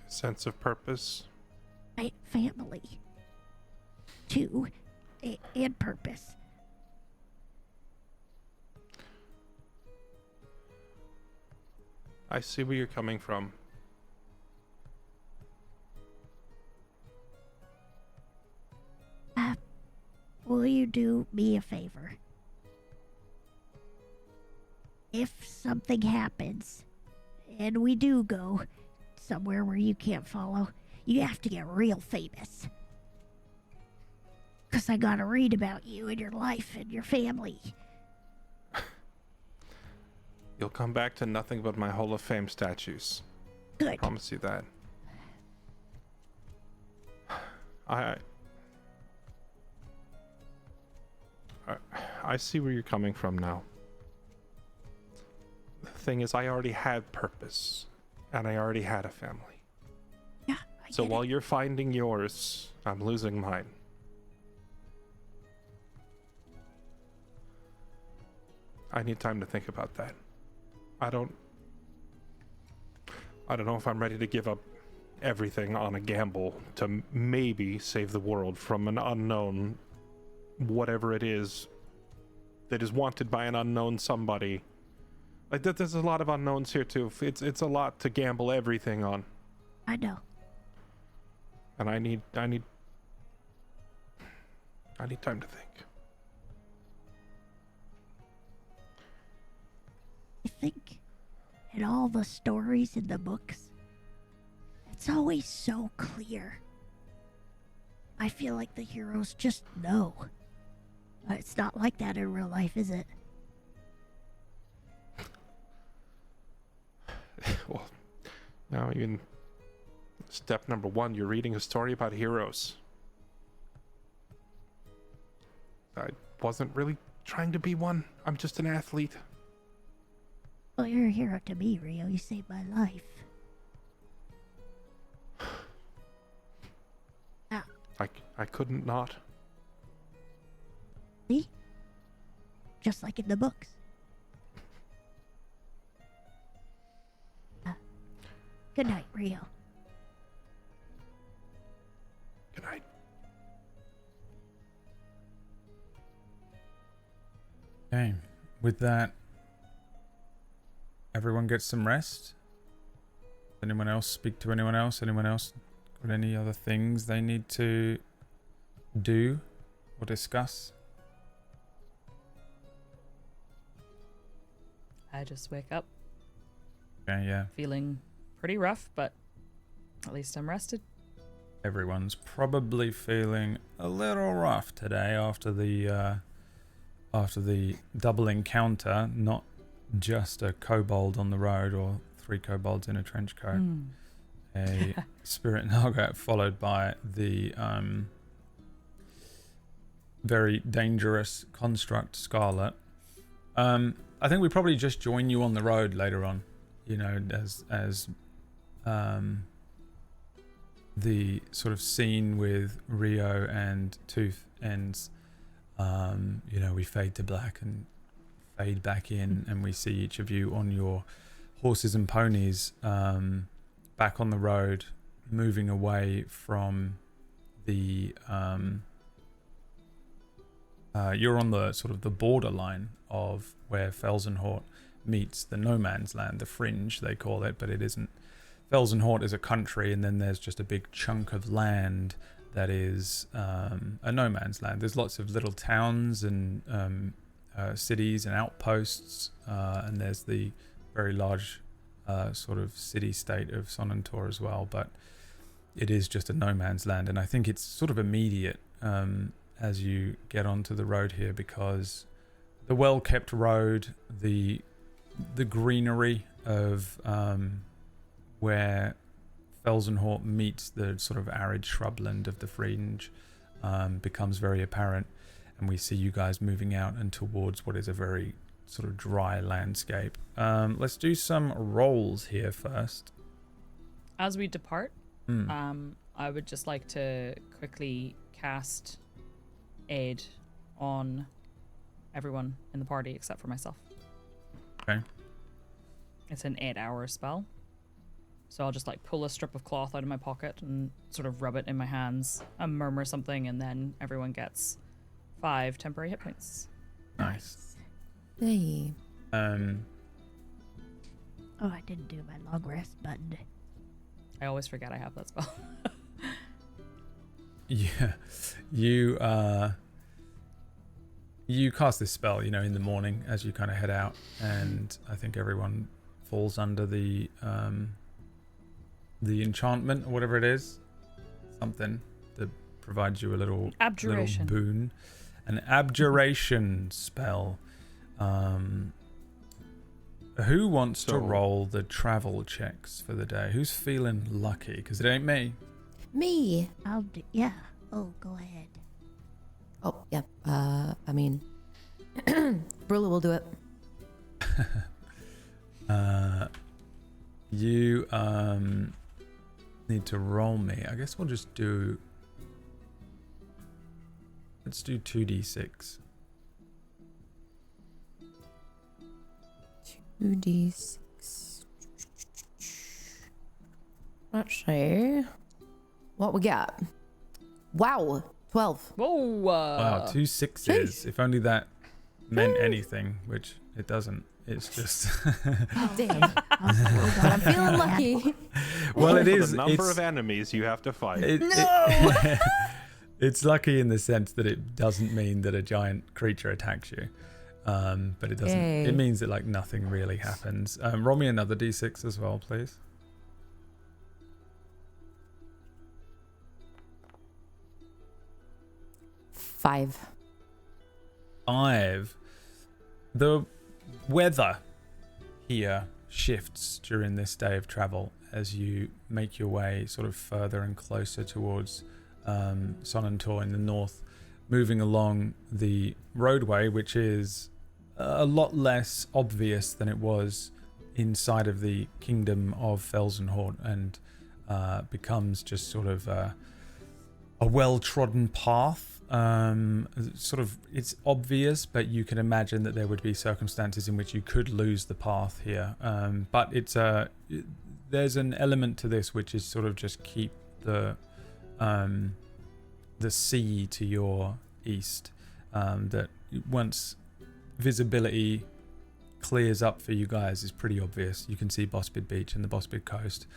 Sense of purpose. Family. Too. And purpose. I see where you're coming from. Will you do me a favor? If something happens, and we do go somewhere where you can't follow, you have to get real famous. 'Cause I gotta read about you and your life and your family. You'll come back to nothing but my Hall of Fame statues. I Good. promise you that. I see where you're coming from now. The thing is, I already had purpose, and I already had a family. Yeah, So get while it. you're finding yours, I'm losing mine. I need time to think about that. I don't know if I'm ready to give up everything on a gamble to maybe save the world from an unknown, whatever it is, that is wanted by an unknown somebody. Like there's a lot of unknowns here too. It's a lot to gamble everything on. I know. And I need time to think. I think in all the stories in the books, it's always so clear. I feel like the heroes just know. It's not like that in real life, is it? Well, now even step number 1, you're reading a story about heroes. I wasn't really trying to be one. I'm just an athlete. Well, you're a hero to me, Rio. You saved my life. I couldn't not. See? Just like in the books. Good night, Rio. Good night. Okay, with that, everyone gets some rest. Anyone else speak to anyone else? Anyone else got any other things they need to do or discuss? I just wake up Okay, yeah. feeling pretty rough, but at least I'm rested. Everyone's probably feeling a little rough today after the double encounter, not just a kobold on the road or 3 kobolds in a trench coat. A spirit Naga followed by the very dangerous construct Scarlet. I think we probably just join you on the road later on, you know, as the sort of scene with Rio and Tooth ends. You know, we fade to black and fade back in, and we see each of you on your horses and ponies, back on the road, moving away from the you're on the sort of the borderline of where Felsenhort meets the no man's land, the fringe they call it, but it isn't. Felsenhort is a country, and then there's just a big chunk of land that is a no man's land. There's lots of little towns and cities and outposts, and there's the very large sort of city-state of Sonnentor as well, but it is just a no man's land, and I think it's sort of immediate as you get onto the road here, because the well-kept road, the greenery of where Felsenhort meets the sort of arid shrubland of the fringe becomes very apparent, and we see you guys moving out and towards what is a very sort of dry landscape. Let's do some rolls here first. As we depart, I would just like to quickly cast aid on everyone in the party except for myself. Okay. It's an 8-hour spell. So I'll just like pull a strip of cloth out of my pocket and sort of rub it in my hands and murmur something, and then everyone gets 5 temporary hit points. Nice. Hey. Oh, I didn't do my long rest button. I always forget I have that spell. Yeah. You cast this spell, in the morning as you kind of head out, and I think everyone falls under the enchantment or whatever it is. Something that provides you a little Abjuration. boon. An abjuration spell. Who wants to roll the travel checks for the day? Who's feeling lucky? Because it ain't me. Me. I'll do. Yeah. Oh, go ahead. Oh, yeah. I mean, Brula will do it. You need to roll me. I guess we'll just do. Let's do 2d6. 2d6. Let's see what we got. Wow, 12. Whoa! Wow, 2 6s. If only that meant anything, which it doesn't. It's just. Damn. But I'm feeling lucky. Well, it For is. the number It's, of enemies you have to fight. it's lucky in the sense that it doesn't mean that a giant creature attacks you. But it doesn't. Yay. It means that like nothing really happens. Roll me another d6 as well, please. 5. 5. The weather here shifts during this day of travel as you make your way sort of further and closer towards Sonnentor in the north, moving along the roadway, which is a lot less obvious than it was inside of the kingdom of Felsenhort, and becomes just sort of a well-trodden path. Sort of, it's obvious, but you can imagine that there would be circumstances in which you could lose the path here. But there's an element to this which is sort of just keep the sea to your east. That once visibility clears up for you guys is pretty obvious. You can see Bospid Beach and the Bospid coast.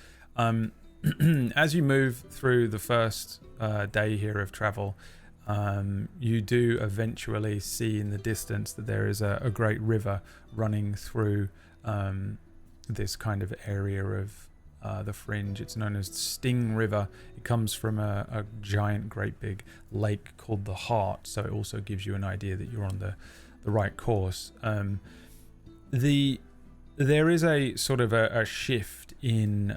As you move through the first day here of travel, you do eventually see in the distance that there is a great river running through this kind of area of the fringe. It's known as Sting River. It comes from a giant, great big lake called the Heart, so it also gives you an idea that you're on the right course. There is a sort of a shift in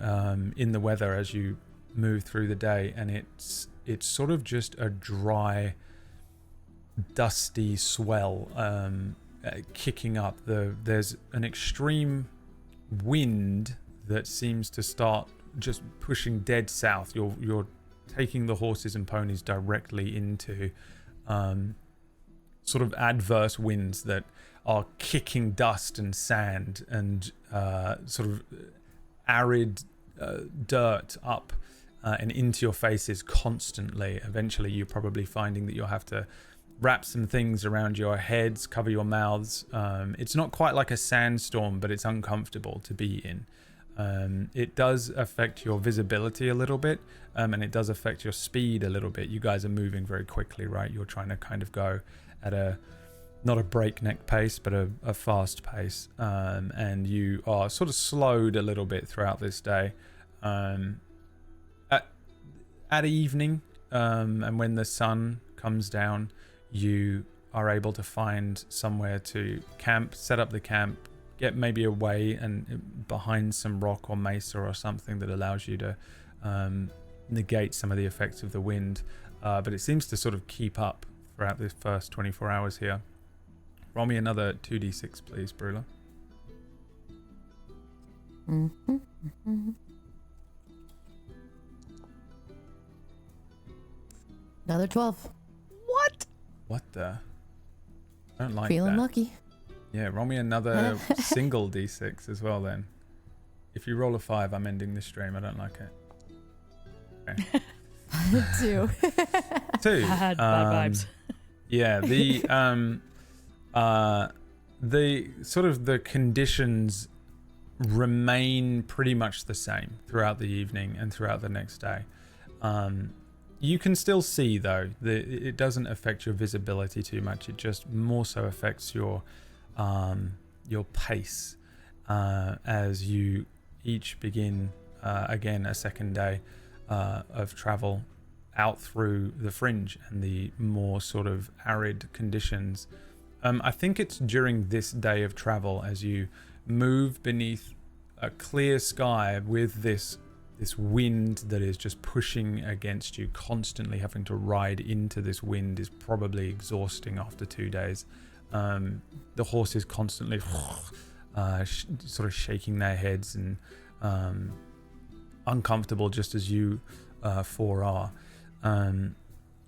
the weather as you move through the day, and it's sort of just a dry, dusty swell kicking up. There's an extreme wind that seems to start just pushing dead south. You're taking the horses and ponies directly into sort of adverse winds that are kicking dust and sand and sort of arid dirt up and into your faces constantly. Eventually you're probably finding that you'll have to wrap some things around your heads, cover your mouths. It's not quite like a sandstorm, but it's uncomfortable to be in. It does affect your visibility a little bit, and it does affect your speed a little bit. You guys are moving very quickly, right? You're trying to kind of go at not a breakneck pace, but a fast pace. And you are sort of slowed a little bit throughout this day. At evening, and when the sun comes down, you are able to find somewhere to camp, set up the camp, get maybe away and behind some rock or mesa or something that allows you to negate some of the effects of the wind. But it seems to sort of keep up throughout the first 24 hours here. Roll me another 2d6, please, Brula. Another 12. What? What the? I don't like Feeling that. lucky. Yeah, roll me another single d6 as well then. If you roll a 5, I'm ending the stream. I don't like it. Okay. 2. 2. Bad vibes. Yeah, the sort of the conditions remain pretty much the same throughout the evening and throughout the next day. You can still see though, it doesn't affect your visibility too much. It just more so affects your pace as you each begin again a second day of travel out through the fringe and the more sort of arid conditions. I think it's during this day of travel as you move beneath a clear sky with this wind that is just pushing against you, constantly having to ride into this wind is probably exhausting after 2 days. The horses constantly sort of shaking their heads and uncomfortable just as you 4 are.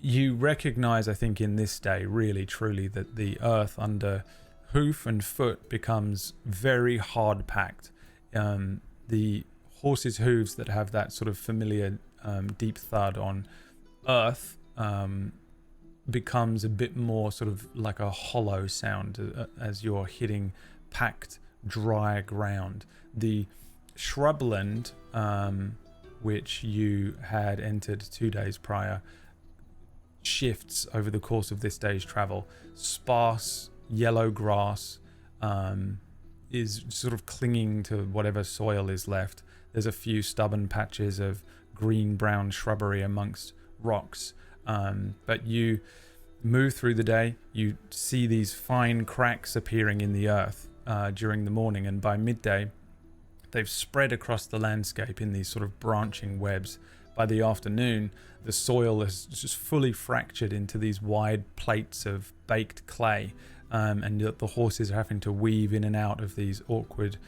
You recognize, I think, in this day, really, truly, that the earth under hoof and foot becomes very hard packed. The horse's hooves that have that sort of familiar deep thud on earth becomes a bit more sort of like a hollow sound as you're hitting packed, dry ground. The shrubland, which you had entered 2 days prior, shifts over the course of this day's travel. Sparse yellow grass is sort of clinging to whatever soil is left. There's a few stubborn patches of green-brown shrubbery amongst rocks, but you move through the day. You see these fine cracks appearing in the earth during the morning, and by midday they've spread across the landscape in these sort of branching webs. By the afternoon, the soil is just fully fractured into these wide plates of baked clay, and the horses are having to weave in and out of these awkward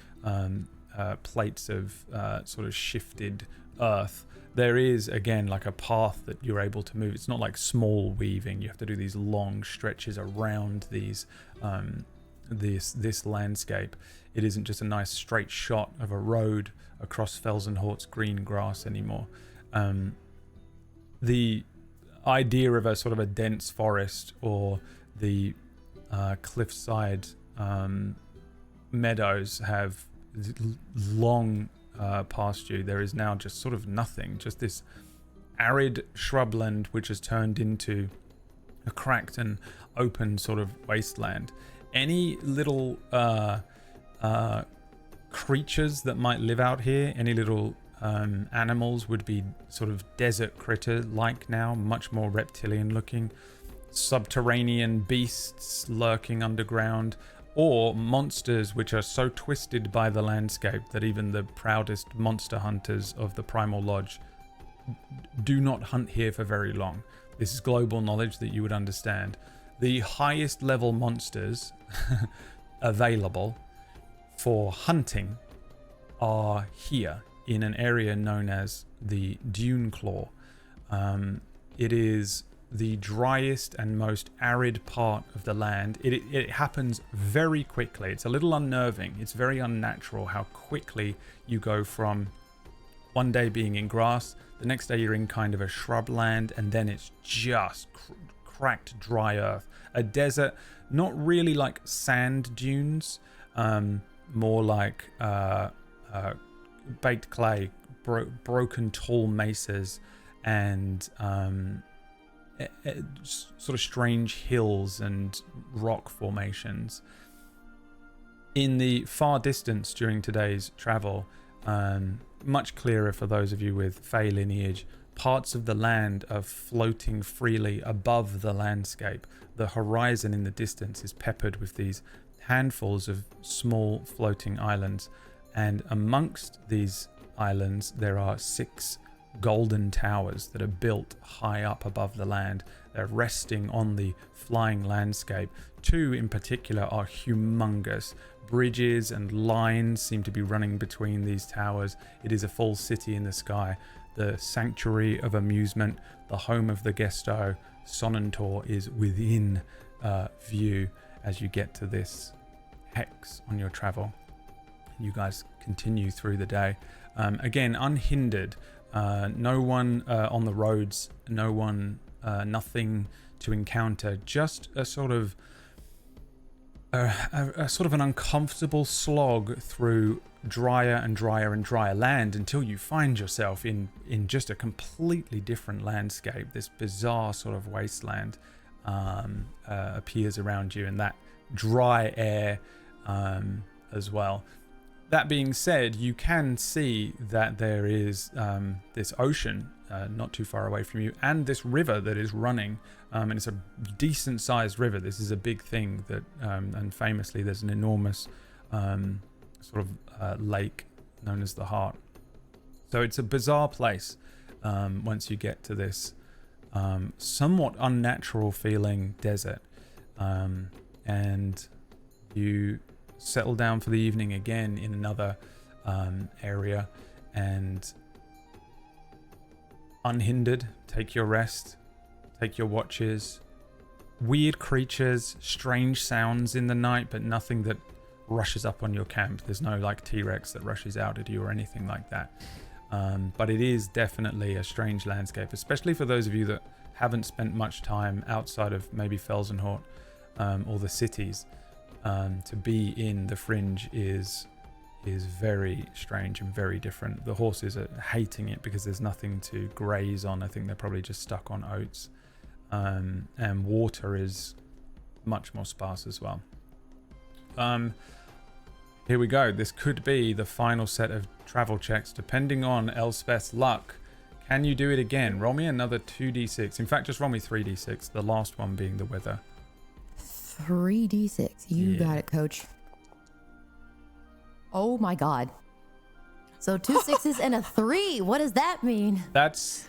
plates of sort of shifted earth. There is, again, like a path that you're able to move. It's not like small weaving. You have to do these long stretches around these this landscape. It isn't just a nice straight shot of a road across Felsenhort's green grass anymore. The idea of a sort of a dense forest or the cliffside meadows have long past you. There is now just sort of nothing, just this arid shrubland which has turned into a cracked and open sort of wasteland. Any little creatures that might live out here, any little animals would be sort of desert critter like now, much more reptilian looking. Subterranean beasts lurking underground, or monsters which are so twisted by the landscape that even the proudest monster hunters of the Primal Lodge do not hunt here for very long. This is global knowledge that you would understand. The highest level monsters available for hunting are here in an area known as the Dune Claw. It is the driest and most arid part of the land. It happens very quickly. It's a little unnerving. It's very unnatural how quickly you go from one day being in grass, the next day you're in kind of a shrubland, and then it's just cracked dry earth. A desert, not really like sand dunes, more like baked clay, broken tall mesas, and sort of strange hills and rock formations. In the far distance during today's travel, much clearer for those of you with Fey lineage, parts of the land are floating freely above the landscape. The horizon in the distance is peppered with these handfuls of small floating islands, and amongst these islands there are 6 golden towers that are built high up above the land. They're resting on the flying landscape. 2 in particular are humongous. Bridges and lines seem to be running between these towers. It is a full city in the sky. The sanctuary of amusement, the home of the Gesto, Sonnentor, is within view as you get to this hex on your travel. You guys continue through the day. Again, unhindered. No one on the roads, nothing to encounter. Just a sort of an uncomfortable slog through drier and drier and drier land until you find yourself in just a completely different landscape. This bizarre sort of wasteland appears around you, and that dry air as well. That being said, you can see that there is this ocean not too far away from you, and this river that is running, and it's a decent sized river. This is a big thing that, and famously there's an enormous sort of lake known as the Heart. So it's a bizarre place once you get to this somewhat unnatural feeling desert, and you settle down for the evening again in another area, and unhindered, take your rest, take your watches. Weird creatures, strange sounds in the night, but nothing that rushes up on your camp. There's no like T-Rex that rushes out at you or anything like that. But it is definitely a strange landscape, especially for those of you that haven't spent much time outside of maybe Felsenhort or the cities. To be in the Fringe is very strange and very different. The horses are hating it because there's nothing to graze on. I think they're probably just stuck on oats. And water is much more sparse as well. Here we go. This could be the final set of travel checks, depending on Elspeth's luck. Can you do it again? Roll me another 2d6. In fact, just roll me 3d6, the last one being the weather. 3d6. You got it, coach. Oh my god. So 2 6s and a 3. What does that mean? That's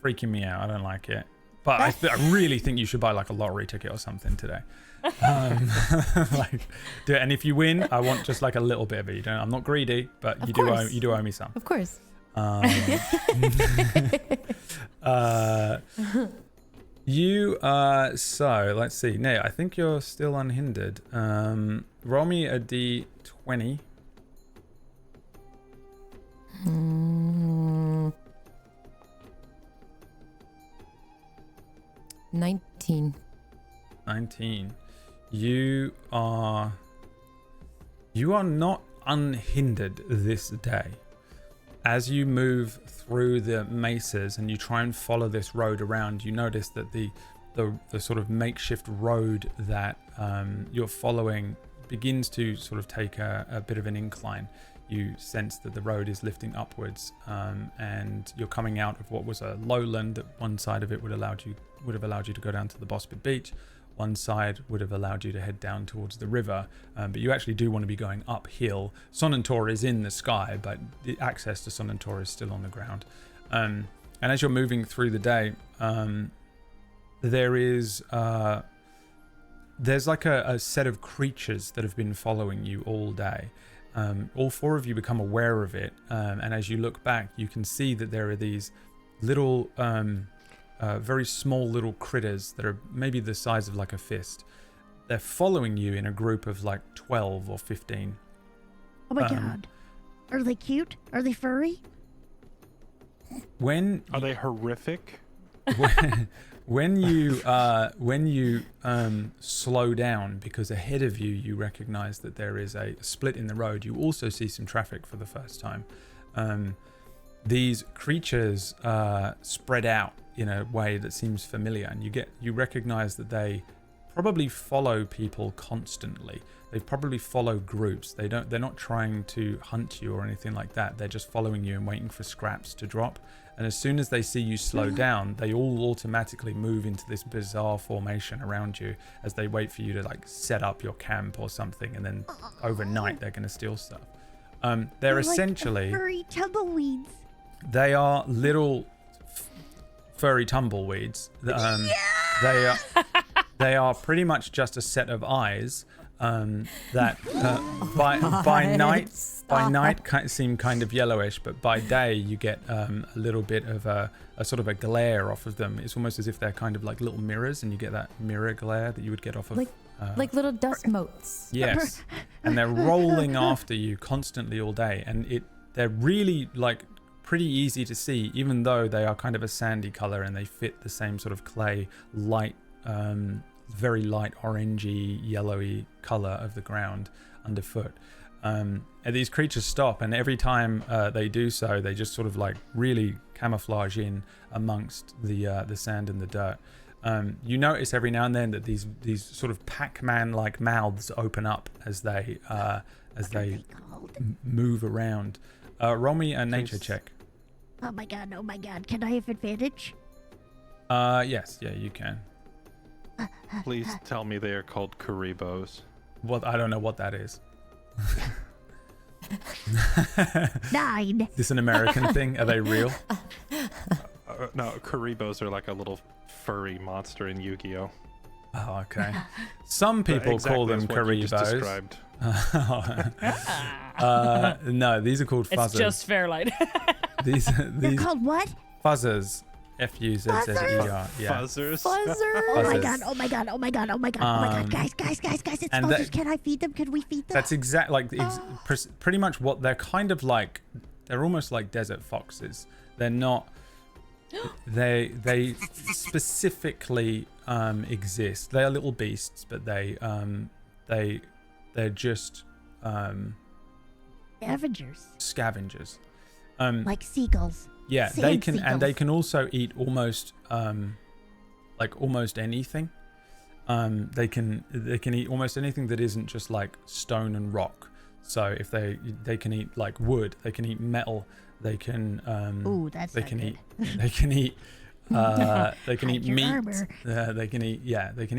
freaking me out. I don't like it. But I really think you should buy like a lottery ticket or something today. Like, do it. And if you win, I want just like a little bit of it. I'm not greedy, but you do owe me some. Of course. So let's see. No, I think you're still unhindered. Roll me a d20. 19. 19. You are not unhindered this day. As you move through the mesas and you try and follow this road around, you notice that the sort of makeshift road that you're following begins to sort of take a bit of an incline. You sense that the road is lifting upwards, and you're coming out of what was a lowland. That one side of it would have allowed you to go down to the Bospid Beach. One side would have allowed you to head down towards the river, but you actually do want to be going uphill. Sonnentor is in the sky, but the access to Sonnentor is still on the ground. And as you're moving through the day, there's like a set of creatures that have been following you all day. All 4 of you become aware of it, and as you look back, you can see that there are these little very small little critters that are maybe the size of like a fist. They're following you in a group of like 12 or 15. Oh my god. Are they cute? Are they furry? Are they horrific? When you slow down, because ahead of you, you recognize that there is a split in the road. You also see some traffic for the first time. These creatures spread out in a way that seems familiar, and you recognize that they probably follow people constantly. They probably follow groups. They're not trying to hunt you or anything like that. They're just following you and waiting for scraps to drop. And as soon as they see you slow down, they all automatically move into this bizarre formation around you as they wait for you to like set up your camp or something, and then overnight they're going to steal stuff. They're essentially like furry tumbleweeds. They are little furry tumbleweeds. They are pretty much just a set of eyes that by night seem kind of yellowish, but by day you get a little bit of a sort of a glare off of them. It's almost as if they're kind of like little mirrors, and you get that mirror glare that you would get off of like little dust motes. Yes, and they're rolling after you constantly all day, and they're really like pretty easy to see, even though they are kind of a sandy color and they fit the same sort of clay light, very light orangey yellowy color of the ground underfoot. And these creatures stop, and every time they do so, they just sort of like really camouflage in amongst the sand and the dirt. You notice every now and then that these sort of Pac-Man like mouths open up as they move around. Roll me a nature check. Oh my god, can I have advantage? Yes, yeah, you can. Please tell me they are called Karibos. What? I don't know what that is. 9. Is this an American thing? Are they real? No, Karibos are like a little furry monster in Yu-Gi-Oh. Oh, okay. Some people call them Karibos. No, these are called Fuzzers. It's just Fairlight. They're called what? Fuzzers. F-U-Z-Z-E-R. Yeah. Fuzzers. Fuzzers. Oh my god, guys, it's Fuzzers. Can I feed them? Can we feed them? That's pretty much what they're kind of like. They're almost like desert foxes. They're not. They specifically exist. They are little beasts, but they're just scavengers. Like seagulls. Yeah, Sand they can, seagulls. and they can also eat almost anything. They can eat almost anything that isn't just like stone and rock. So if they can eat like wood, they can eat metal, they can Ooh, that's they not can good. eat they can eat they can eat Your meat. armor. They can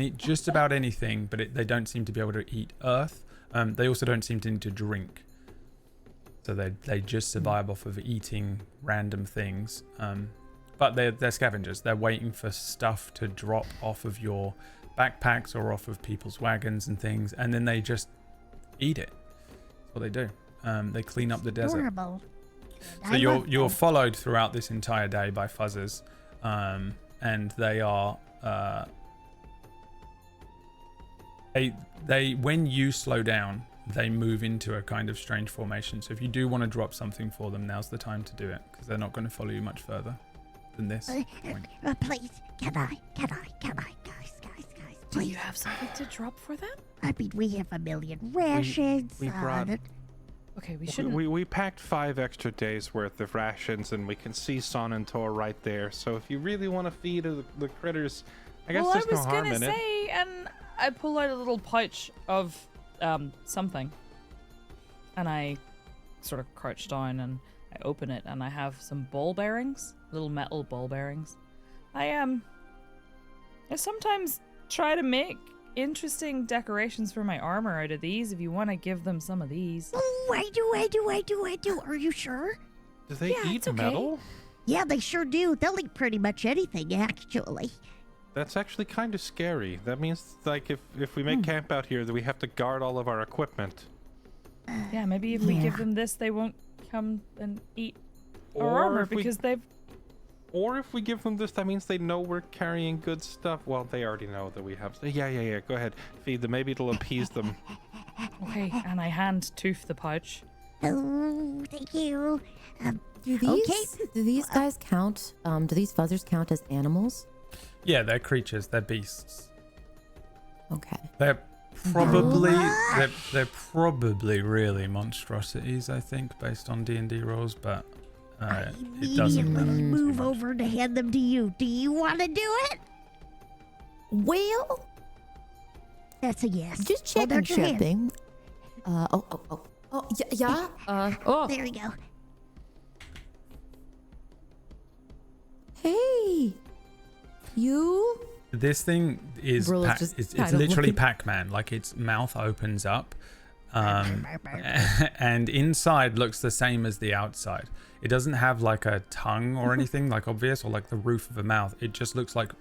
eat just about anything, but they don't seem to be able to eat earth. They also don't seem to need to drink. So they just survive off of eating random things. But they're scavengers. They're waiting for stuff to drop off of your backpacks or off of people's wagons and things, and then they just eat it. That's what they do. They clean up the desert. Adorable. So you're followed throughout this entire day by Fuzzers, and they are they when you slow down, they move into a kind of strange formation. So if you do want to drop something for them, now's the time to do it, because they're not going to follow you much further than this point. Please, can I, guys, Do please. you have something to drop for them? I mean, we have a million rations. we brought- Okay, we shouldn't. We packed 5 extra days worth of rations, and we can see Sonnentor right there. So if you really want to feed the critters, I guess well, there's I was no harm gonna in it. say, and I pull out a little pouch of something, and I sort of crouch down and I open it, and I have some ball bearings, little metal ball bearings. I sometimes try to make interesting decorations for my armor out of these. If you want to give them some of these. Oh, I do. Are you sure? Do they Yeah, eat it's okay. metal? Yeah, they sure do. They'll eat pretty much anything, actually. That's actually kind of scary. That means, like, if we make camp out here, that we have to guard all of our equipment. Yeah, maybe if we give Yeah. them this, they won't come and eat our Or armor if we- because they've. Or if we give them this, that means they know we're carrying good stuff. Well, they already know that we have. Yeah. Go ahead, feed them. Maybe it'll appease them. Okay, and I hand Tooth the pouch. Oh, thank you. Do these guys count? Do these Fuzzers count as animals? Yeah, they're creatures. They're beasts. Okay. They're probably really monstrosities, I think, based on D&D rules, but I it doesn't matter immediately too move much. over to hand them to you. Do you want to do it? Well, That's a yes. just Hold checking out your hand. something. Yeah. Oh, There we go. hey, you. This thing is Brilla's just it's kind of literally looking- Pac-Man. Like, its mouth opens up, and inside looks the same as the outside. It doesn't have like a tongue or anything like obvious, or like the roof of a mouth. It just looks like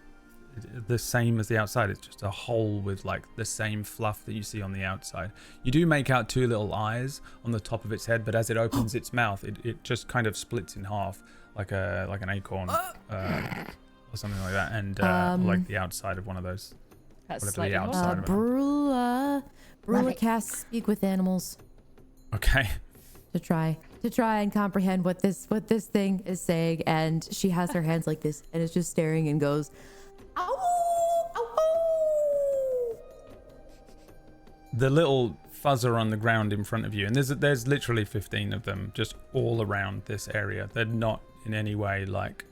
the same as the outside. It's just a hole with like the same fluff that you see on the outside. You do make out two little eyes on the top of its head, but as it opens its mouth, it just kind of splits in half like an acorn or something like that, and like the outside of one of those. That's Whatever slightly the more. outside of it. Brula casts speak with animals Okay. to try and comprehend what this thing is saying, and she has her hands like this and is just staring and goes, ow, ow, ow. The little fuzzer on the ground in front of you, and there's literally 15 of them just all around this area. They're not in any way like,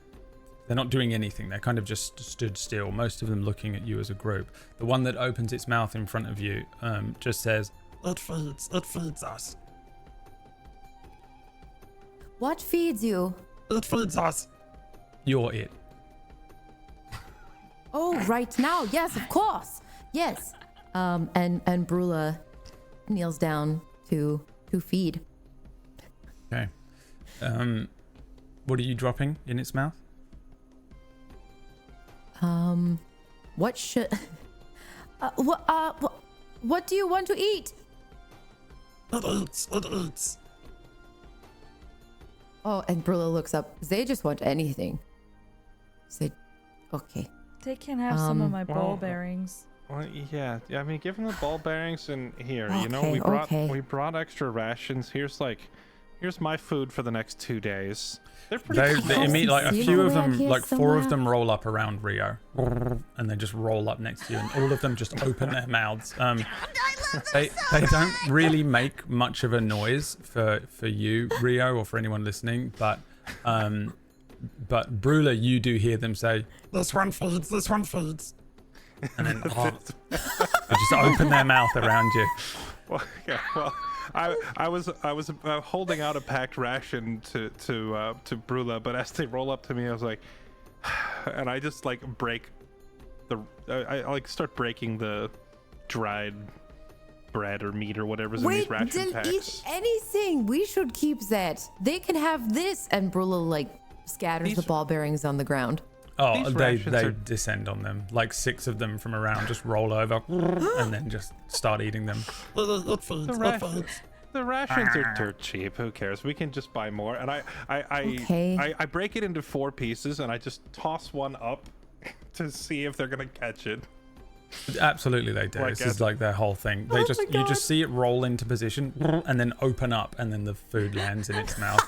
they're not doing anything. They're kind of just stood still, most of them looking at you as a group. The one that opens its mouth in front of you just says, it feeds us. What feeds you? It feeds us. You're it. Oh, right now. Yes, of course. Yes. And Brula kneels down to feed. Okay. What are you dropping in its mouth? What should what do you want to eat? It eats. Oh, and Brula looks up. They just want anything. Say, okay. They can have some of my ball well, bearings. Well, yeah. I mean, give them the ball bearings, and here, Okay, we brought extra rations. Here's my food for the next 2 days. They're pretty. They meet like a You few know of around them, here like 4 somewhere? of them roll up around Rio, and they just roll up next to you, and all of them just open their mouths. They don't really make much of a noise for you, Rio, or for anyone listening, but Brula, you do hear them say, "This one feeds, this one feeds," and then they just open their mouth around you. Well, yeah, well, I was holding out a packed ration to Brula, but as they roll up to me, I was like, and I just like break I like start breaking the dried bread or meat or whatever's in these ration they'll packs. eat anything. We should keep that. They can have this. And Brula like scatters the ball bearings on the ground. Oh, These they rations are- descend on them. Like 6 of them from around just roll over and then just start eating them. The rations are dirt cheap. Who cares? We can just buy more. And I break it into 4 pieces, and I just toss one up to see if they're gonna catch it. Absolutely, they do. Like This is like their whole thing. They you just see it roll into position and then open up, and then the food lands in its mouth,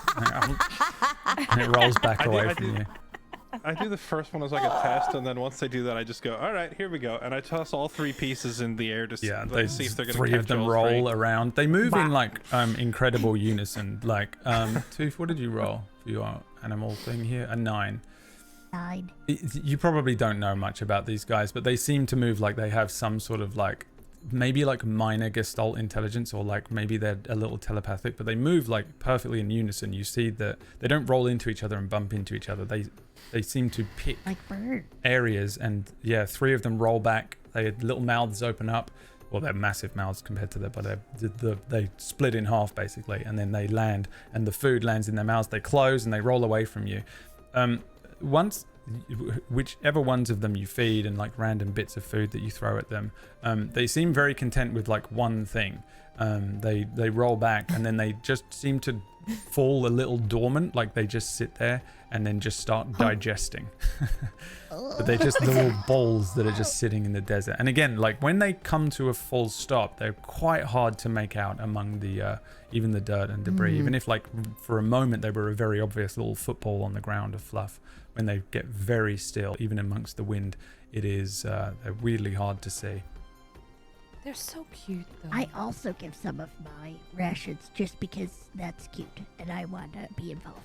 and it rolls back away from you. I do the first one as like a test, and then once they do that, I just go, all right, here we go, and I toss all 3 pieces in the air to see if they're gonna 3 catch of them all roll 3. around. They move in like incredible unison. Like Tooth, what did you roll for your animal thing here? A 9. 9. You probably don't know much about these guys, but they seem to move like they have some sort of like maybe like minor gestalt intelligence, or like maybe they're a little telepathic, but they move like perfectly in unison. You see that they don't roll into each other and bump into each other. They seem to pick Like bird. areas, and yeah, 3 of them roll back. They had little mouths open up. Well, they're massive mouths compared to that, but they split in half basically, and then they land, and the food lands in their mouths. They close and they roll away from you. Once, whichever ones of them you feed, and like random bits of food that you throw at them, they seem very content with like one thing. They roll back, and then they just seem to fall a little dormant, like they just sit there and then just start digesting. But they're just little balls that are just sitting in the desert. And again, like when they come to a full stop, they're quite hard to make out among the even the dirt and debris. Even if like for a moment they were a very obvious little football on the ground of fluff, when they get very still, even amongst the wind, it is they're weirdly hard to see. They're so cute, though. I also give some of my rations just because that's cute and I want to be involved.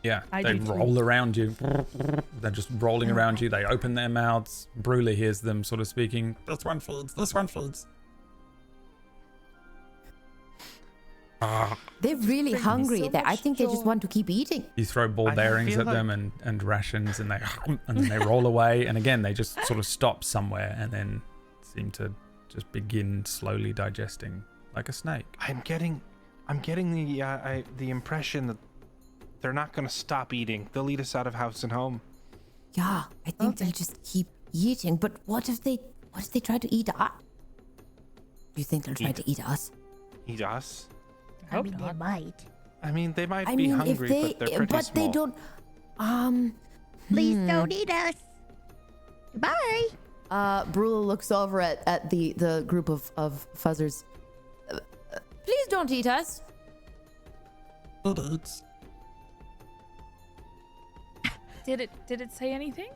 Yeah, I they do too. roll around you. They're just rolling around you. They open their mouths. Brula hears them sort of speaking. This one feeds. This one feeds. They're really hungry. so I much think they just joy. want to keep eating. You throw ball I bearings feel at them and rations, and then they roll away. And again, they just sort of stop somewhere and then seem to just begin slowly digesting like a snake. I'm getting the impression that they're not gonna stop eating. They'll eat us out of house and home. Yeah, I think they'll just keep eating, but what if they try to eat us? Do you think they'll try to eat us? Eat us? I hope they not. might. I mean, they might I be mean, hungry, but they're pretty but small. they don't. Please don't eat us. Goodbye. Brula looks over at the group of fuzzers. Please don't eat us. Did it say anything?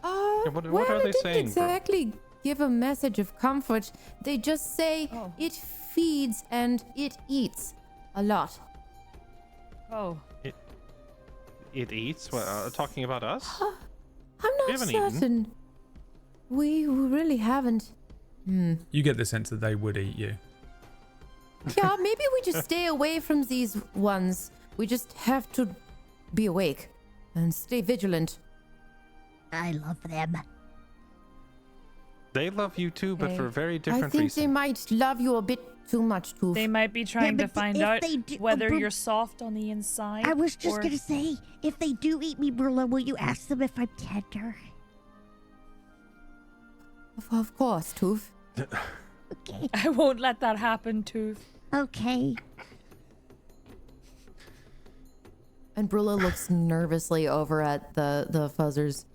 what well, are they it didn't saying, bro? exactly give a message of comfort. They just say it feeds and it eats a lot. Oh. It eats? What, talking about us? I'm not haven't eaten. certain. We really haven't. You get the sense that they would eat you. Yeah, maybe we just stay away from these ones. We just have to be awake and stay vigilant. I love them. They love you too, but Okay. for very I different think reasons. they might love you a bit too much, Toof. They might be trying to but find if out they do- whether but- you're soft on the inside. I was just or- gonna say, if they do eat me, Brula, will you ask them if I'm tender? Of course, Toof. Okay. I won't let that happen, Tooth. Okay. And Brula looks nervously over at the fuzzers.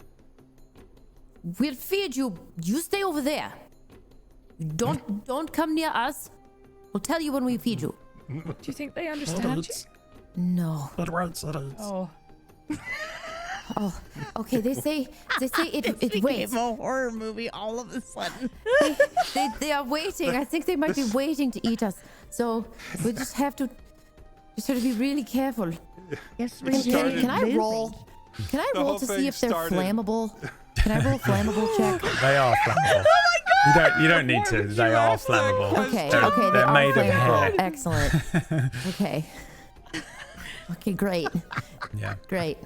We'll feed you. You stay over there. Don't come near us. We'll tell you when we feed you. Do you think they understand you? No. Oh. Oh, okay. They say it Became waits. a horror movie all of a sudden. They are waiting. I think they might be waiting to eat us. So we just have to be really careful. Yes, Can I roll? Can I The roll whole to see thing if they're started- flammable? Can I roll flammable check? They are flammable. You don't need to. They are flammable. Okay, They're, okay, they they're are made of flammable. hair. Excellent. Okay. Okay, great. Yeah. Great.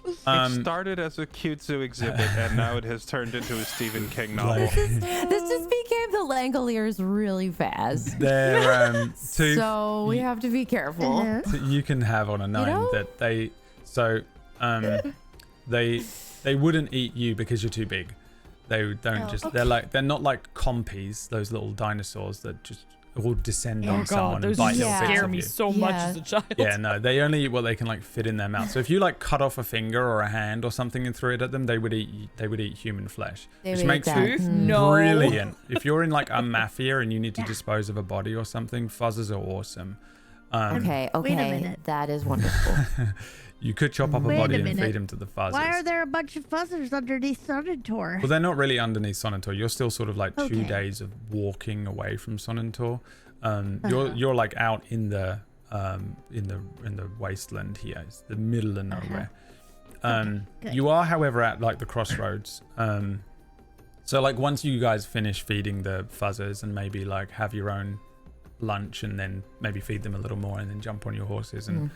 It started as a cute zoo exhibit, and now it has turned into a Stephen King novel. This just became the Langoliers really fast. They're two. So we have to be careful. You can have on a 9 know? that they they wouldn't eat you because you're too big. They don't they're not like compies, those little dinosaurs that just all descend on Oh someone god, and those bite used to little bits scare of me you. so much Yeah. as a child. Yeah, no, they only eat what they can like fit in their mouth. So if you like cut off a finger or a hand or something and threw it at them, they would eat human flesh, They which would eat makes that. it No. brilliant. If you're in like a mafia and you need to dispose of a body or something, fuzzers are awesome. Okay, Wait a okay. minute. That is wonderful. You could chop up a Wait a body and minute. feed them to the fuzzers. Why are there a bunch of fuzzers underneath Sonnentor? Well, they're not really underneath Sonnentor. You're still sort of like 2 Okay. days of walking away from Sonnentor. Uh-huh. You're like out in the wasteland here. It's the middle of nowhere. good. You are, however, at like the crossroads. So like once you guys finish feeding the fuzzers and maybe like have your own lunch and then maybe feed them a little more and then jump on your horses and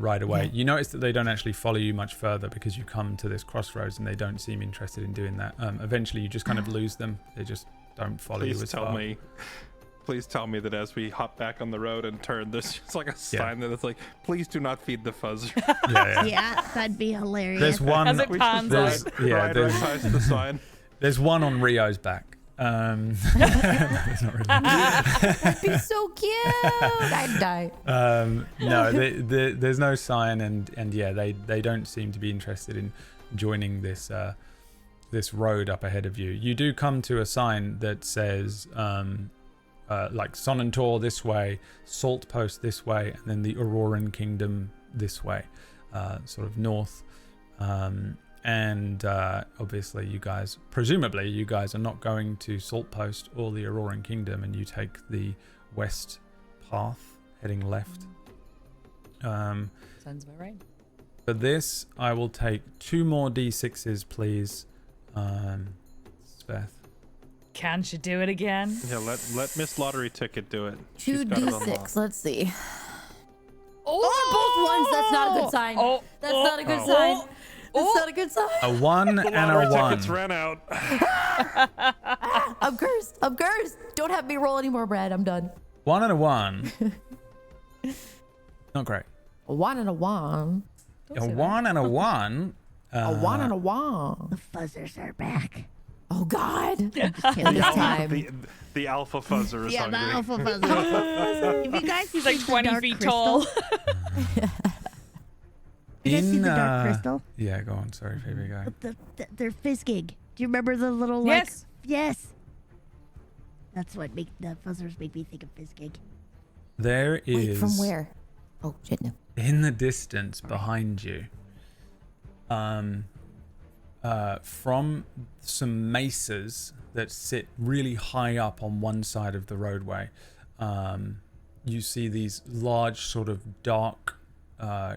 ride away. Yeah. You notice that they don't actually follow you much further because you come to this crossroads and they don't seem interested in doing that. Eventually you just kind of lose them. They just don't follow you as far. Please tell me that as we hop back on the road and turn, there's just like a sign that it's like, please do not feed the fuzzer. Yeah. Yeah, that'd be hilarious. There's one. As it pans there's, out. yeah, right there's, past the sign. there's one on Rio's back. There's not really. That'd be so cute. I'd die. No, there's no sign, and yeah, they don't seem to be interested in joining this this road up ahead of you. You do come to a sign that says like Sonnentor this way, Salt Post this way, and then the Auroran Kingdom this way, sort of north. And obviously you guys, presumably you guys are not going to Salt Post or the Auroran Kingdom, and you take the west path heading left. Sounds about right. For this, I will take 2 more D6s, please. Speth. Can't you do it again? Yeah, let Miss Lottery Ticket do it. She's 2 got it on D6. lock. Let's see. Oh, both ones. That's not a good sign. Oh, That's not a good sign. That's not a good sign. A 1 and Lottery a 1. tickets ran out. I'm cursed. I'm cursed. Don't have me roll anymore, Brad. I'm done. 1 and a 1. Not great. A 1 and a 1. Don't A say that. 1 and a 1. A 1 and a 1. The fuzzers are back. Oh God. I'm just kidding. This time. The alpha fuzzer is Yeah, the hungry. alpha fuzzer. If you guys He's see like the 20 dark feet crystal, tall. You guys see the dark crystal? Yeah, go on. Sorry, Phoebe, go. They're fizzing. Do you remember the little like? Yes. Yes. That's what make the fuzzers make me think of fizzing. There is... Wait, from where? Oh shit, no. in the distance behind you, from some mesas that sit really high up on one side of the roadway, you see these large sort of dark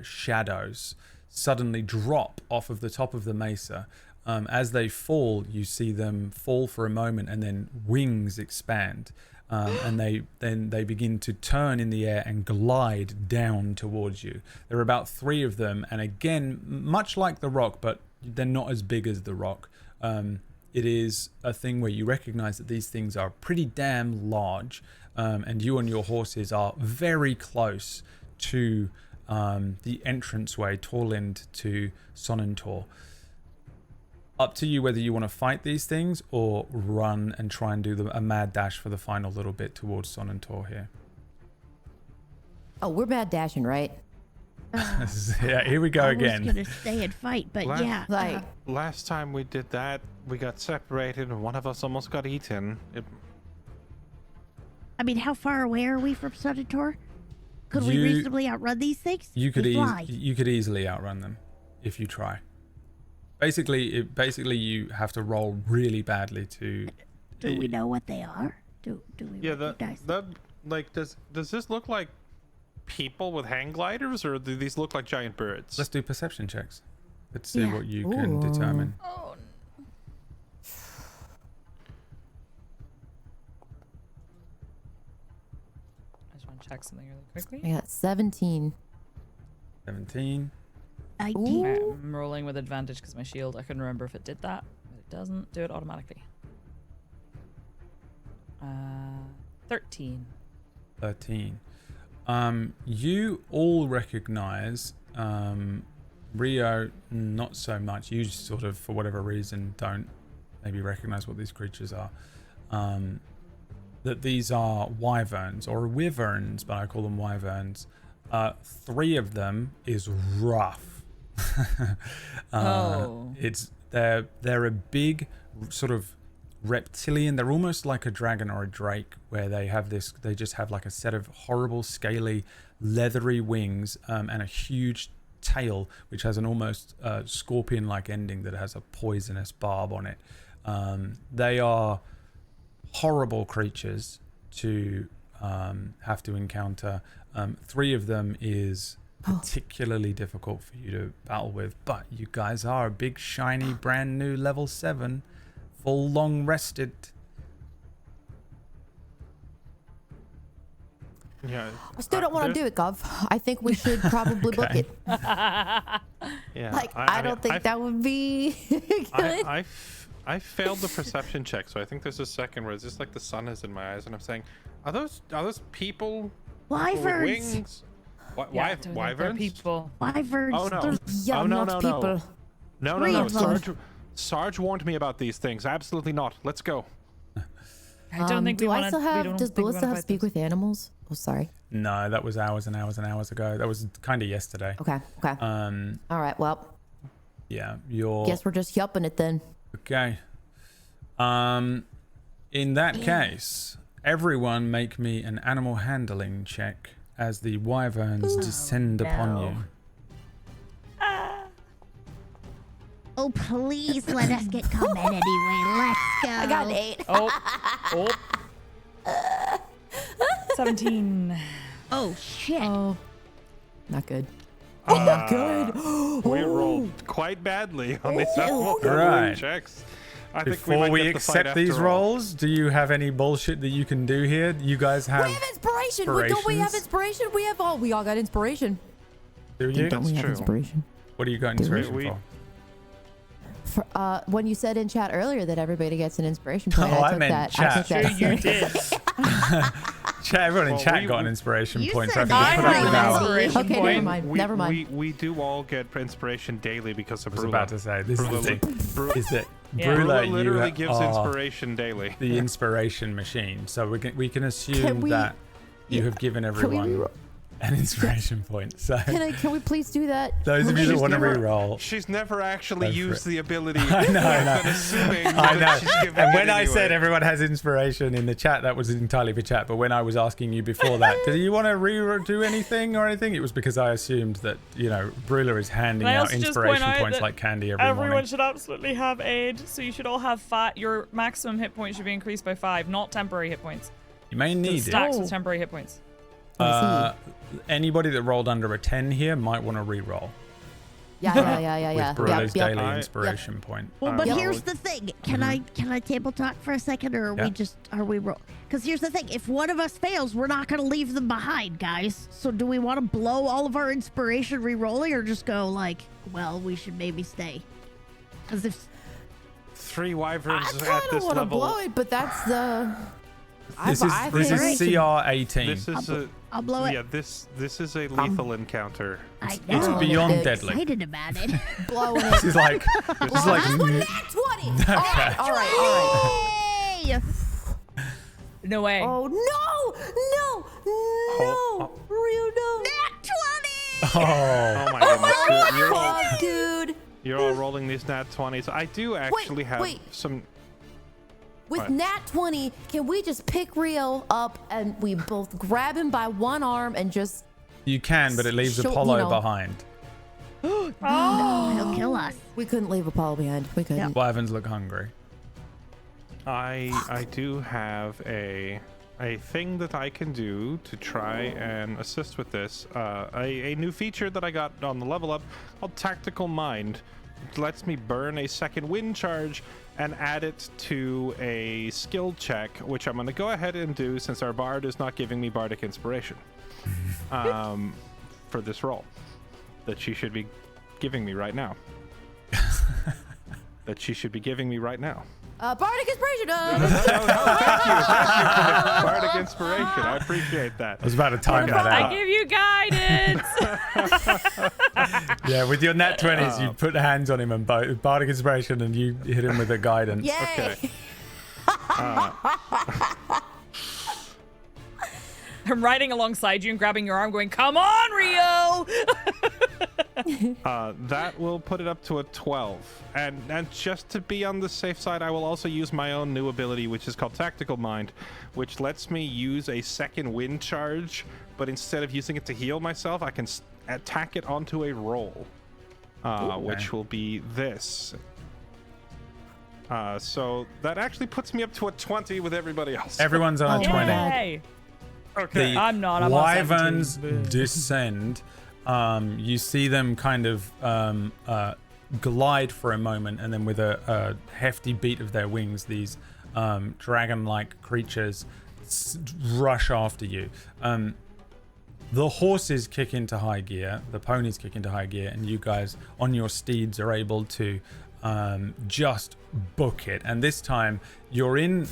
shadows suddenly drop off of the top of the mesa. As they fall, you see them fall for a moment and then wings expand. And they begin to turn in the air and glide down towards you. There are about 3 of them, and again, much like the rock, but they're not as big as the rock. It is a thing where you recognize that these things are pretty damn large, and you and your horses are very close to the entranceway, Torlind to Sonnentor. Up to you whether you want to fight these things or run and try and do a mad dash for the final little bit towards Sonnentor here. Oh, we're bad dashing, right? Yeah, here we go again. I was gonna stay and fight, but yeah. Like, Last time we did that, we got separated and one of us almost got eaten. I mean, how far away are we from Sonnentor? Could we You- reasonably outrun these things? You could They fly. you could easily outrun them if you try. Basically, you have to roll really badly to. Do we know what they are? Do we Yeah, recognize? that like does this look like people with hang gliders, or do these look like giant birds? Let's do perception checks. Let's see Yeah. what you can Ooh. determine. Oh, I just want to check something really quickly. I got 17. 17. 19. Okay, I'm rolling with advantage because my shield. I couldn't remember if it did that, but it doesn't do it automatically. 13. 13. You all recognize Rio, not so much. You just sort of, for whatever reason, don't maybe recognize what these creatures are. That these are wyverns or wyverns, but I call them wyverns. 3 of them is rough. Oh. They're a big sort of reptilian. They're almost like a dragon or a drake, where they just have like a set of horrible scaly leathery wings and a huge tail which has an almost scorpion like ending that has a poisonous barb on it. They are horrible creatures to have to encounter. 3 of them is particularly difficult for you to battle with, but you guys are a big shiny brand new level 7 full long rested. Yeah. I still don't want to do it, Gov. I think we should probably book it. Yeah. Like, I don't think that would be good. I failed the perception check, so I think there's a second where it's just like the sun is in my eyes, and I'm saying, are those people with Wyverns. wings? Yeah, I don't think they're Wyverns? people. Wyverns. Oh no! They're- Yeah, oh, no, not no, no. people. No, no, 3 no! of them. Sarge warned me about these things. Absolutely not. Let's go. I don't think we do I want still have? Does Bula still have to speak with animals? Oh, sorry. No, that was hours and hours and hours ago. That was kind of yesterday. Okay. Okay. All right. Well, Yeah, you're guess we're just yupping it then. okay. In that case, everyone make me an animal handling check as the wyverns descend upon no. you. Oh, please let us get coming anyway. Let's go. I got an 8. Oh. 17. Oh, shit. Oh, not good. Not good. We rolled quite badly on these animal Right. checks. I Before might we get the fight accept these after all. rolls, do you have any bullshit that you can do here? You guys have. We have inspiration. Don't we have inspirations? inspiration? We all got inspiration. Do you? Don't we have true. inspiration? What do you got inspiration we- for? For, when you said in chat earlier that everybody gets an inspiration point, Oh, I took meant that. chat. I took that. You did. Everyone in Well, chat got an inspiration You point, so I said can just I put have up an with that. inspiration Okay, point. never mind. Never mind. We do all get inspiration daily because of I was Brula. about to say, this is the thing, is that Yeah. Brula, Brula you literally gives are inspiration daily. the inspiration machine. So we can assume Can we- that you have given Can we everyone reroll? an inspiration point. So Can we please do that? those of you that She's want to never- reroll, She's never actually Go for used it. the ability. I know, I know. But assuming I that she's know. giving And it when I anyway. said everyone has inspiration in the chat, that was entirely for chat. But when I was asking you before that, do you want to do anything or anything? It was because I assumed that, Brula is handing Can I out also just inspiration point out points that like candy every Everyone morning. should absolutely have aid, so you should all have your maximum hit points should be increased by 5, not temporary hit points. You may So need it. stacks Oh. with temporary hit points. Anybody that rolled under a 10 here might want to re-roll Yeah. with Brula's Yep. daily I- inspiration point. Well, but Yep. here's the thing. Can I table talk for a second, or are we roll? Because here's the thing. If one of us fails, we're not going to leave them behind, guys. So do we want to blow all of our inspiration re-rolling, or just go like, well, we should maybe stay? Because if 3 I wyverns kind at of this want to level. blow it, but that's the. This is CR 18. This is a I'll blow it. yeah. This is a lethal encounter. I It's know. beyond I'm deadly. Excited about it. blowing This it. is like That's one nat 20. All right. Hey! No way. Oh no! Oh, Rio, no! Nat 20! oh. Oh my goodness! You're all, Oh, dude. you're all rolling these nat 20s. I do actually have wait. some. With What? nat 20, can we just pick Rio up and we both grab him by one arm and just. You can, but it leaves Show- Apollo you know. behind. No, he'll kill us. We couldn't leave Apollo behind. We couldn't. Wyverns look hungry. I do have a thing that I can do to try and assist with this. A new feature that I got on the level up called Tactical Mind. It lets me burn a second wind charge and add it to a skill check, which I'm going to go ahead and do since our bard is not giving me bardic inspiration for this roll that she should be giving me right now. That she should be giving me right now. Bardic Inspiration! Thank you for bardic inspiration. I appreciate that. I was about to time that I out. give you guidance. Yeah, with your nat 20s, you put hands on him and bardic inspiration, and you hit him with a guidance. Yay! Okay. I'm riding alongside you and grabbing your arm, going, "Come on, Rio!" That will put it up to a 12. And just to be on the safe side, I will also use my own new ability, which is called Tactical Mind, which lets me use a second wind charge, but instead of using it to heal myself, I can attack it onto a roll, which will be this. So that actually puts me up to a 20 with everybody else. Everyone's on a 20. Yay. Okay. The I'm not. I'm on wyverns 17. descend. You see them kind of glide for a moment, and then with a hefty beat of their wings, these dragon-like creatures rush after you. The horses kick into high gear, the ponies kick into high gear, and you guys on your steeds are able to just book it. And this time you're in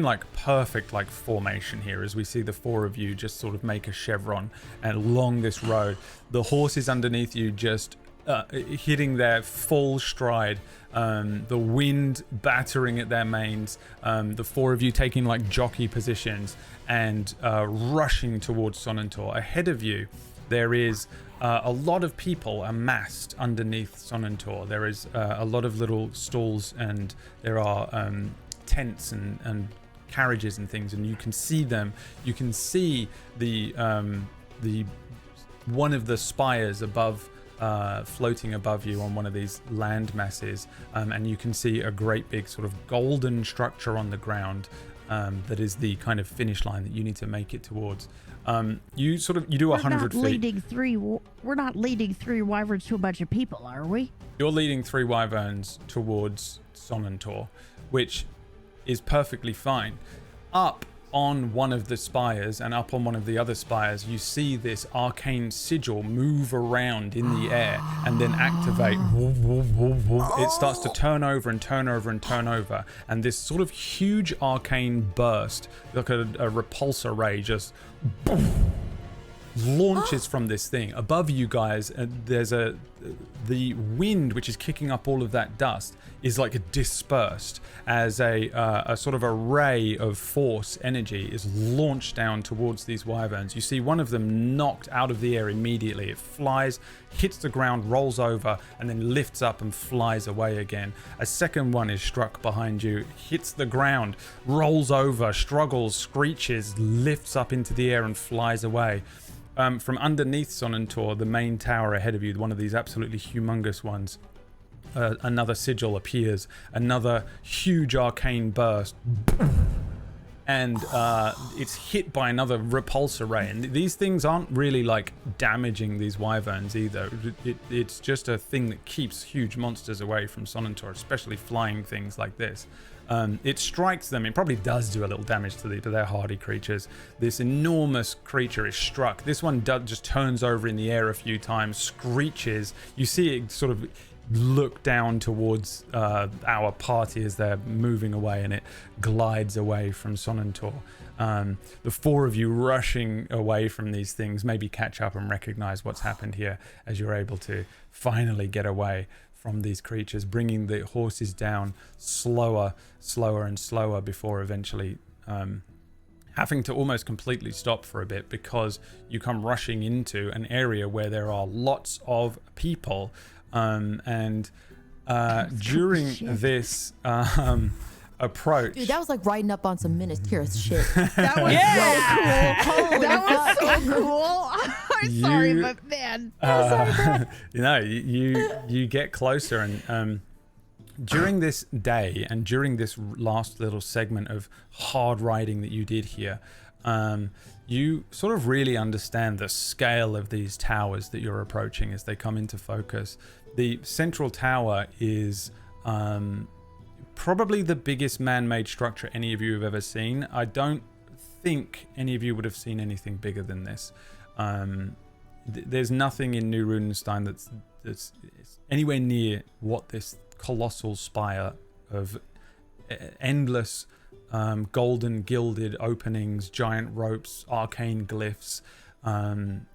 like perfect like formation here, as we see the four of you just sort of make a chevron and along this road. The horses underneath you just hitting their full stride, the wind battering at their manes, the four of you taking like jockey positions and rushing towards Sonnentor. Ahead of you there is a lot of people amassed underneath Sonnentor. There is a lot of little stalls, and there are tents and carriages and things, and you can see them. You can see the one of the spires above, floating above you on one of these land masses, and you can see a great big sort of golden structure on the ground that is the kind of finish line that you need to make it towards. You do 100 feet. We're not leading three wyverns to a bunch of people, are we? You're leading 3 wyverns towards Sonnentor, which is perfectly fine. Up on one of the spires and up on one of the other spires, you see this arcane sigil move around in the air and then activate. It starts to turn over and turn over and turn over, and this sort of huge arcane burst, like a repulsor ray, just launches from this thing above you guys. There's the wind which is kicking up all of that dust is like dispersed as a sort of a ray of force energy is launched down towards these wyverns. You see one of them knocked out of the air immediately. It flies, hits the ground, rolls over, and then lifts up and flies away again. A second one is struck behind you, hits the ground, rolls over, struggles, screeches, lifts up into the air and flies away. From underneath Sonnentor, the main tower ahead of you, one of these absolutely humongous ones, another sigil appears, another huge arcane burst, and it's hit by another repulsor ray. And these things aren't really like damaging these wyverns either. It's just a thing that keeps huge monsters away from Sonnentor, especially flying things like this. It strikes them. It probably does do a little damage to their hardy creatures. This enormous creature is struck. This one just turns over in the air a few times, screeches. You see it sort of look down towards our party as they're moving away, and it glides away from Sonnentor. The four of you rushing away from these things maybe catch up and recognize what's happened here as you're able to finally get away from these creatures, bringing the horses down slower and slower before eventually having to almost completely stop for a bit, because you come rushing into an area where there are lots of people, and during this approach. Dude, that was like riding up on some Minas Tirith shit. That was so cool. Holy that was so cool. I'm sorry, but man. You get closer, and during this day and during this last little segment of hard riding that you did here, you sort of really understand the scale of these towers that you're approaching as they come into focus. The central tower is probably the biggest man-made structure any of you have ever seen. I don't think any of you would have seen anything bigger than this. There's nothing in New Runenstein that's anywhere near what this colossal spire of endless golden gilded openings, giant ropes, arcane glyphs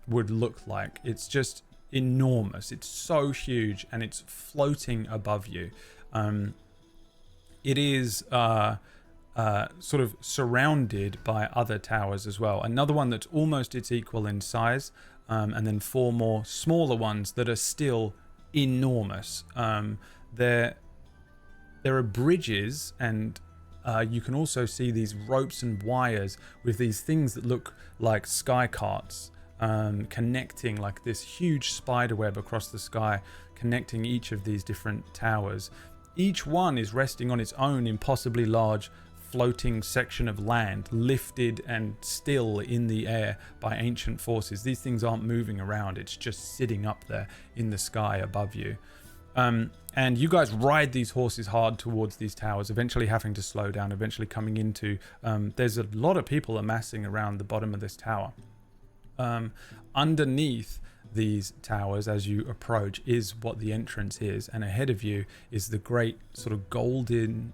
would look like. It's just enormous. It's so huge, and it's floating above you. It is sort of surrounded by other towers as well. Another one that's almost its equal in size, and then four more smaller ones that are still enormous. There are bridges, and you can also see these ropes and wires with these things that look like sky carts, connecting like this huge spider web across the sky, connecting each of these different towers. Each one is resting on its own impossibly large floating section of land, lifted and still in the air by ancient forces. These things aren't moving around. It's just sitting up there in the sky above you. And you guys ride these horses hard towards these towers, eventually having to slow down, eventually coming into... there's a lot of people amassing around the bottom of this tower. Underneath these towers, as you approach, is what the entrance is, and ahead of you is the great sort of golden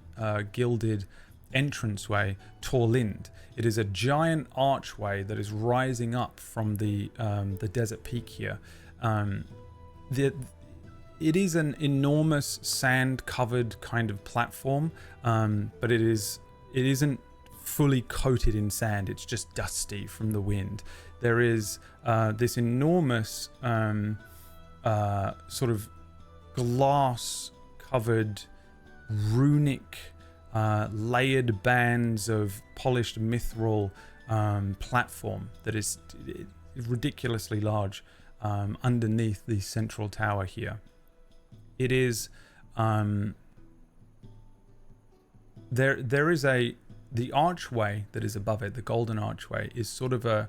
gilded entranceway, Torlind. It is a giant archway that is rising up from the desert peak here. It is an enormous sand-covered kind of platform, but it isn't fully coated in sand. It's just dusty from the wind. There is this enormous sort of glass-covered runic layered bands of polished mithril platform that is ridiculously large underneath the central tower here. It is there is the archway that is above it, the golden archway, is sort of an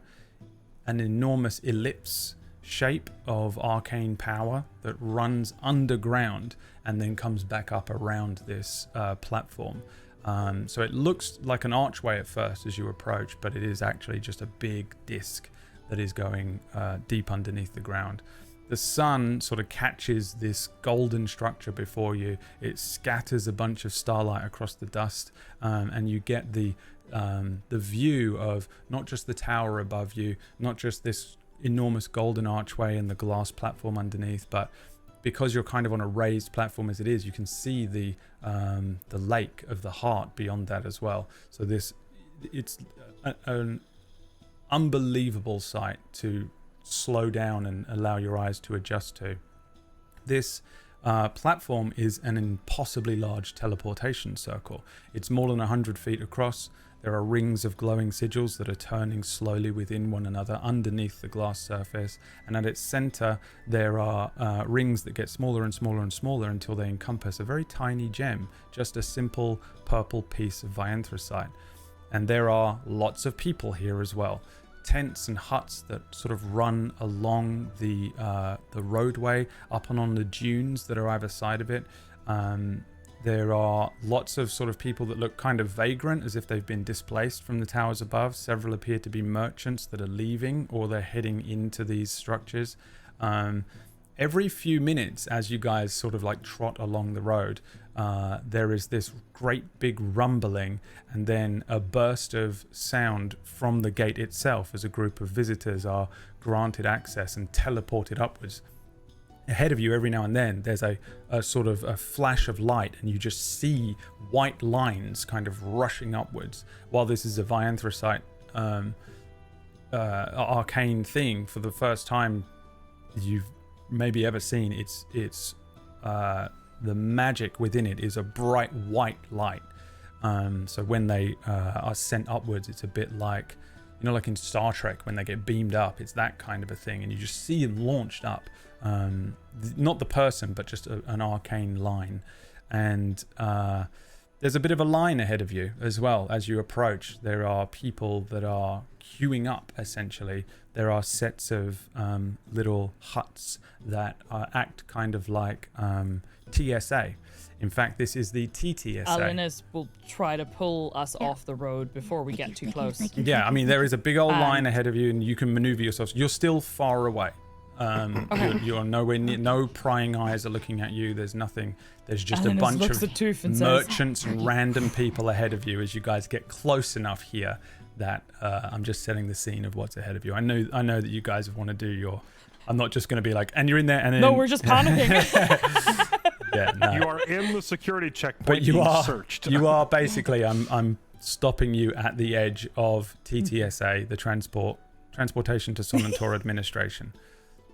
enormous ellipse shape of arcane power that runs underground and then comes back up around this platform. So it looks like an archway at first as you approach, but it is actually just a big disc that is going deep underneath the ground. The sun sort of catches this golden structure before you. It scatters a bunch of starlight across the dust, and you get the view of not just the tower above you, not just this enormous golden archway and the glass platform underneath, but because you're kind of on a raised platform as it is, you can see the lake of the heart beyond that as well. So it's an unbelievable sight to slow down and allow your eyes to adjust to. This platform is an impossibly large teleportation circle. It's more than 100 feet across. There are rings of glowing sigils that are turning slowly within one another underneath the glass surface, and at its center there are rings that get smaller and smaller and smaller until they encompass a very tiny gem, just a simple purple piece of vianthracite. And there are lots of people here as well. Tents and huts that sort of run along the roadway up and on the dunes that are either side of it. There are lots of sort of people that look kind of vagrant, as if they've been displaced from the towers above. Several appear to be merchants that are leaving, or they're heading into these structures. Every few minutes, as you guys sort of like trot along the road, there is this great big rumbling, and then a burst of sound from the gate itself as a group of visitors are granted access and teleported upwards. Ahead of you, every now and then, there's a sort of a flash of light, and you just see white lines kind of rushing upwards. While this is a vianthracite arcane thing, for the first time you've maybe ever seen, it's the magic within it is a bright white light. So when they are sent upwards, it's a bit like, you know, like in Star Trek when they get beamed up. It's that kind of a thing, and you just see them launched up. Not the person, but just an arcane line. And there's a bit of a line ahead of you as well. As you approach, there are people that are queuing up, essentially. There are sets of little huts that act kind of like TSA. In fact, this is the TTSA. Alinas will try to pull us off the road before we get too close. Yeah, I mean, there is a big old line ahead of you, and you can maneuver yourself. You're still far away. You're nowhere near. No prying eyes are looking at you. There's nothing. There's just a bunch of merchants and random people ahead of you as you guys get close enough here that I'm just setting the scene of what's ahead of you. I know that you guys want to do your. I'm not just going to be like, and you're in there, and then. No, we're just panicking. Yeah, no. You are in the security checkpoint. But you being are searched. You are basically. I'm stopping you at the edge of TTSA, the Transportation to Sonnentor Administration.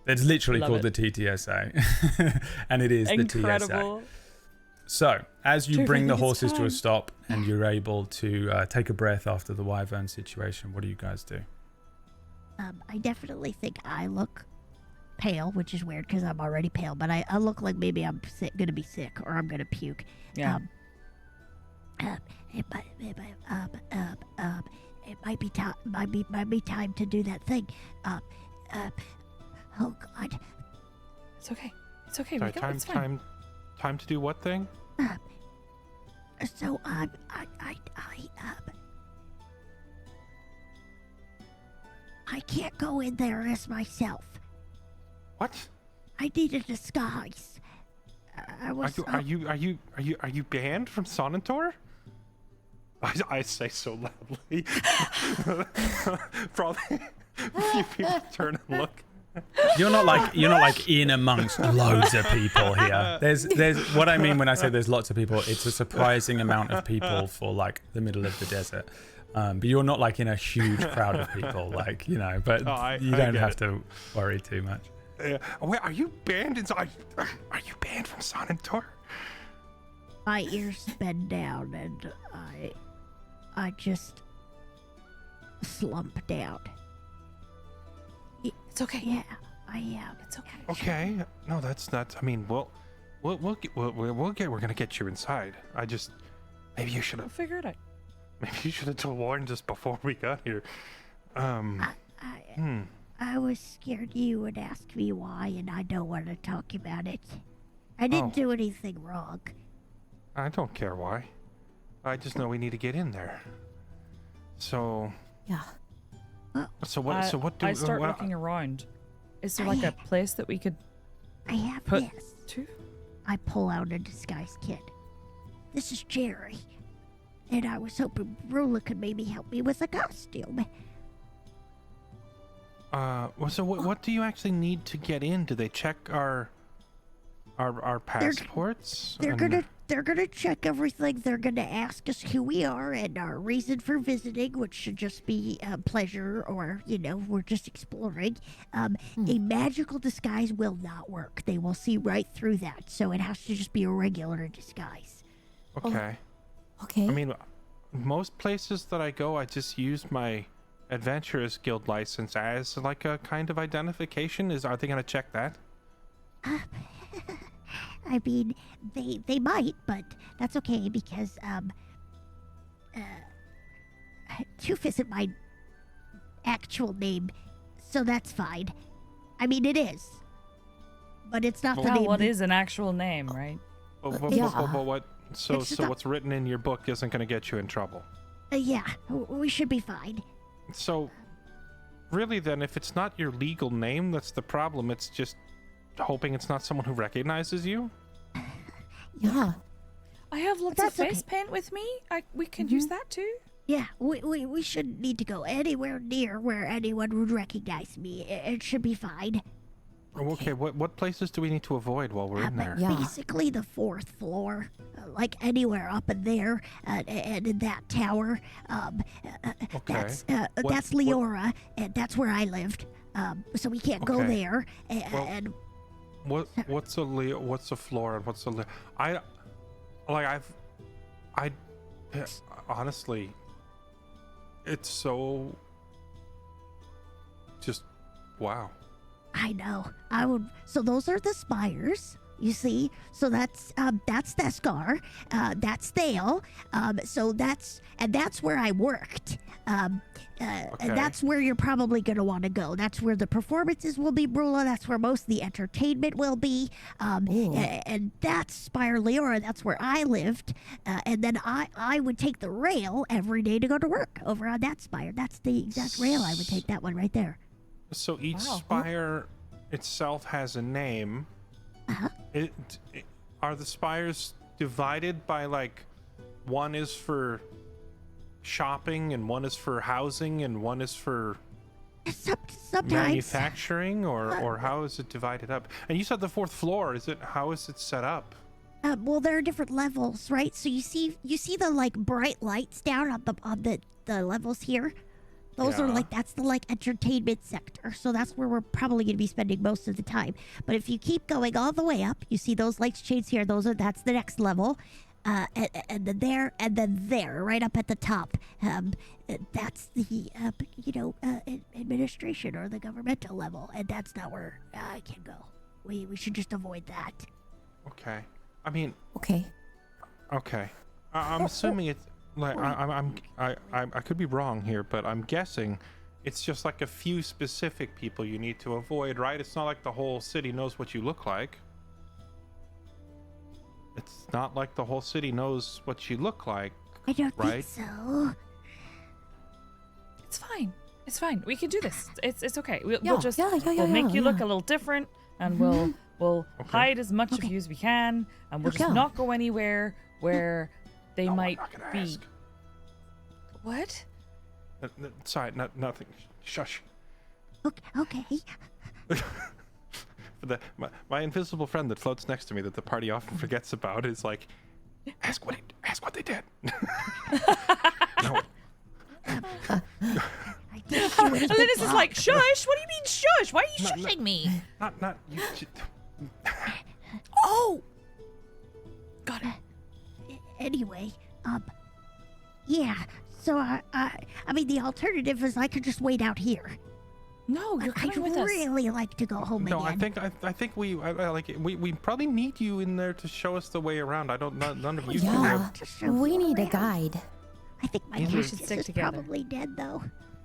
It's literally called the TTSA, and it is Incredible. the TSA. So, as you bring the horses to a stop and you're able to take a breath after the wyvern situation, what do you guys do? I definitely think I look pale, which is weird because I'm already pale, but I look like maybe I'm gonna be sick or I'm gonna puke. Yeah. It might be time to do that thing. Oh God. It's okay. It's okay. Sorry, time to do what thing? So I can't go in there as myself. What? I need a disguise. Are you banned from Sonnentor? I say so loudly. Probably a few people turn and look. You're not like in amongst loads of people here. There's what I mean when I say there's lots of people. It's a surprising amount of people for like the middle of the desert. But you're not like in a huge crowd of people, like, you know. But you don't have to worry too much. Wait, are you banned? Are you banned from Sonnentor? My ears bend down and I just slump down. It's okay. Yeah, I am. It's okay. Okay. No, that's not. I mean, we're gonna get you inside. Maybe you should We'll have. figure it out. Maybe you should have warned us before we got here. I was scared you would ask me why, and I don't want to talk about it. I didn't do anything wrong. I don't care why. I just know we need to get in there. So Yeah. what do I start what, looking around. Is there like a place that we could I have put this. to? I pull out a disguise kit. This is Jerry. And I was hoping Brula could maybe help me with a costume. So what do you actually need to get in? Do they check our passports? They're gonna check everything. They're gonna ask us who we are and our reason for visiting, which should just be pleasure, or we're just exploring. A magical disguise will not work. They will see right through that. So it has to just be a regular disguise. Okay. Okay. I mean, most places that I go, I just use my Adventurers Guild license as like a kind of identification. Are they gonna check that? I mean, they might, but that's okay because Toof isn't my actual name, so that's fine. I mean, it is, but it's not the Well, name. what is an actual name, right? But what? So It's just not- what's written in your book isn't gonna get you in trouble. Yeah, we should be fine. So, really, then, if it's not your legal name, that's the problem. It's just hoping it's not someone who recognizes you. Yeah. I have lots of That's face okay. paint with me. We can use that too. Yeah, we shouldn't need to go anywhere near where anyone would recognize me. It should be fine. Okay, what places do we need to avoid while we're in But there? Yeah. basically the 4th floor, like anywhere up in there, and in that tower. Okay. That's Leora, and that's where I lived. So we can't go Okay. there. Well- And What's a floor and what's a honestly, it's so just wow. I know. I would. So those are the spires. You see. So that's Theskar. That's Thale. So that's where I worked. And that's where you're probably gonna want to go. That's where the performances will be, Brula. That's where most of the entertainment will be. And that's Spire Leora. That's where I lived. And then I would take the rail every day to go to work over on that spire. That's the exact rail I would take. That one right there. So each Wow. spire itself has a name. Uh-huh. Are the spires divided by like one is for shopping and one is for housing and one is for Sometimes. manufacturing, or how is it divided up? And you said the 4th floor. How is it set up? Well, there are different levels, right? So you see the like bright lights down on the levels here. Those are Yeah. that's the like entertainment sector. So that's where we're probably going to be spending most of the time. But if you keep going all the way up, you see those lights change here. That's the next level. And then there, right up at the top. That's the administration or the governmental level, and that's not where I can go. We should just avoid that. Okay. I mean, Okay. okay. I'm assuming it's like I could be wrong here, but I'm guessing it's just like a few specific people you need to avoid, right? It's not like the whole city knows what you look like. It's not like the whole city knows what you look like. I don't Right. think so. It's fine. It's fine. We can do this. It's okay. We'll Yeah, just yeah, we'll make you look yeah. a little different, and we'll Okay. hide as much of Okay. you as we can, and we'll just Okay. not go anywhere where they No, I'm might not gonna be. ask. What? Sorry, nothing. Shush. Okay. My invisible friend that floats next to me that the party often forgets about is like, ask what they did. No. I think she was Linus is like, shush! What do you mean, shush? Why are you No, shushing me? Not you. Oh! Got it. Anyway, yeah. So I mean, the alternative is I could just wait out here. No, you're I'd coming with us. really like to go home No, again. I think we probably need you in there to show us the way around. None of you can Yeah. have. To show We you need a around. guide. I think my Yeah, we cactus should stick is together. probably dead though.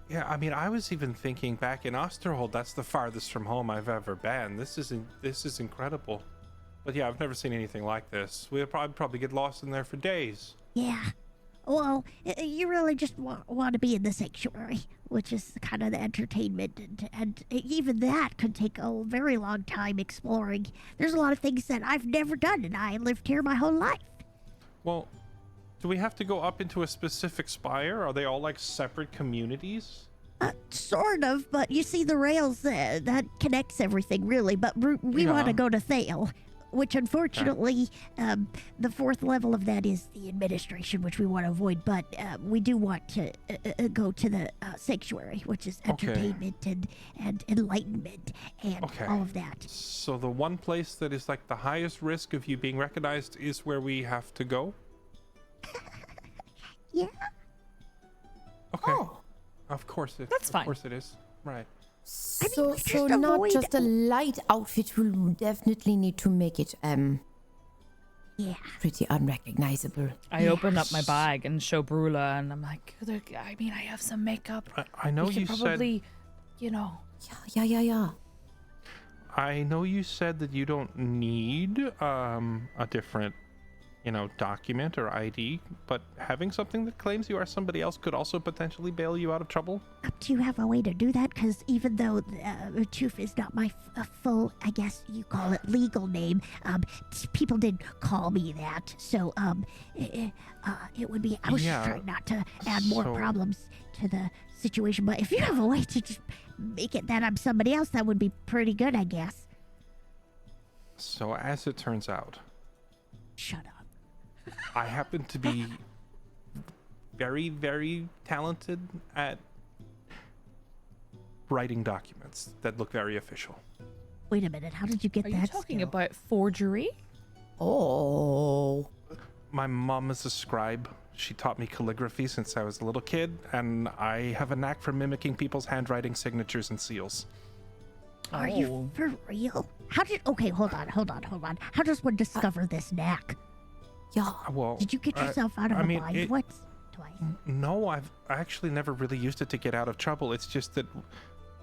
Yeah, I mean, I was even thinking back in Osterhold, that's the farthest from home I've ever been. This is incredible. But yeah, I've never seen anything like this. We'll probably get lost in there for days. Yeah. Well, you really just want to be in the sanctuary, which is kind of the entertainment, and even that could take a very long time exploring. There's a lot of things that I've never done, and I lived here my whole life. Well, do we have to go up into a specific spire? Are they all like separate communities? Sort of, but you see the rails that connects everything, really. But we want to go to Thale, which unfortunately, the fourth level of that is the administration, which we want to avoid. But we do want to go to the sanctuary, which is entertainment and enlightenment and all of that. So the one place that is like the highest risk of you being recognized is where we have to go? Yeah. Okay. Oh. Of course it. That's fine. Of course it is. Right. So, we just so not avoid- just a light outfit will definitely need to make it Yeah. pretty unrecognizable. I open up my bag and show Brula, and I'm like, I mean, I have some makeup. I know We you could said. probably, you know. Yeah. I know you said that you don't need a different, document or ID, but having something that claims you are somebody else could also potentially bail you out of trouble. Do you have a way to do that? Because even though Toof is not my full, I guess you call it legal name, people did call me that. So it would be. I was just trying not to add more problems to the situation. But if you have a way to just make it that I'm somebody else, that would be pretty good, I guess. So as it turns out, Shut up. I happen to be very, very talented at writing documents that look very official. Wait a minute. How did you get Are that? you talking skill? about forgery? Oh. My mom is a scribe. She taught me calligraphy since I was a little kid, and I have a knack for mimicking people's handwriting, signatures, and seals. Are you for real? How did? Okay, hold on. How does one discover this knack? Yeah. Well, Did you get yourself out of a bind once? Twice? No, I actually never really used it to get out of trouble. It's just that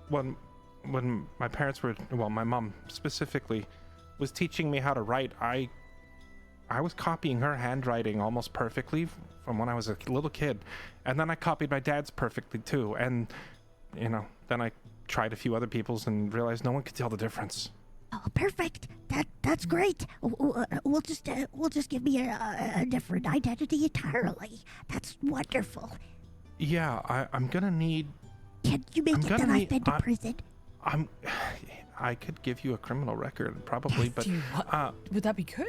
when my parents were, my mom specifically, was teaching me how to write, I was copying her handwriting almost perfectly from when I was a little kid, and then I copied my dad's perfectly too, and then I tried a few other people's and realized no one could tell the difference. Oh, perfect. That's great. We'll just give me a different identity entirely. That's wonderful. Yeah, I'm gonna need. Can you make it that I've been to prison? I could give you a criminal record probably, but Would that be good?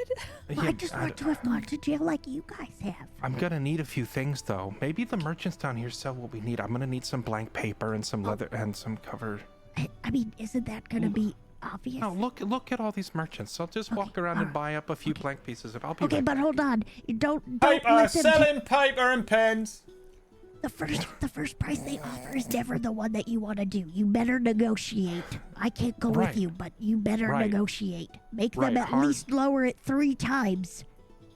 Well, I just want to have gone to jail like you guys have. I'm gonna need a few things though. Maybe the merchants down here sell what we need. I'm gonna need some blank paper and some leather and some cover. I mean, isn't that gonna be obvious? No, look at all these merchants. I'll just walk around and buy up a few blank pieces. I'll be Okay, right but back. hold on. Don't Paper, let them selling paper and pens. the first price they offer is never the one that you want to do. You better negotiate. I can't go Right. with you, but you better Right. negotiate. Make Right, them at hard. least lower it 3 times.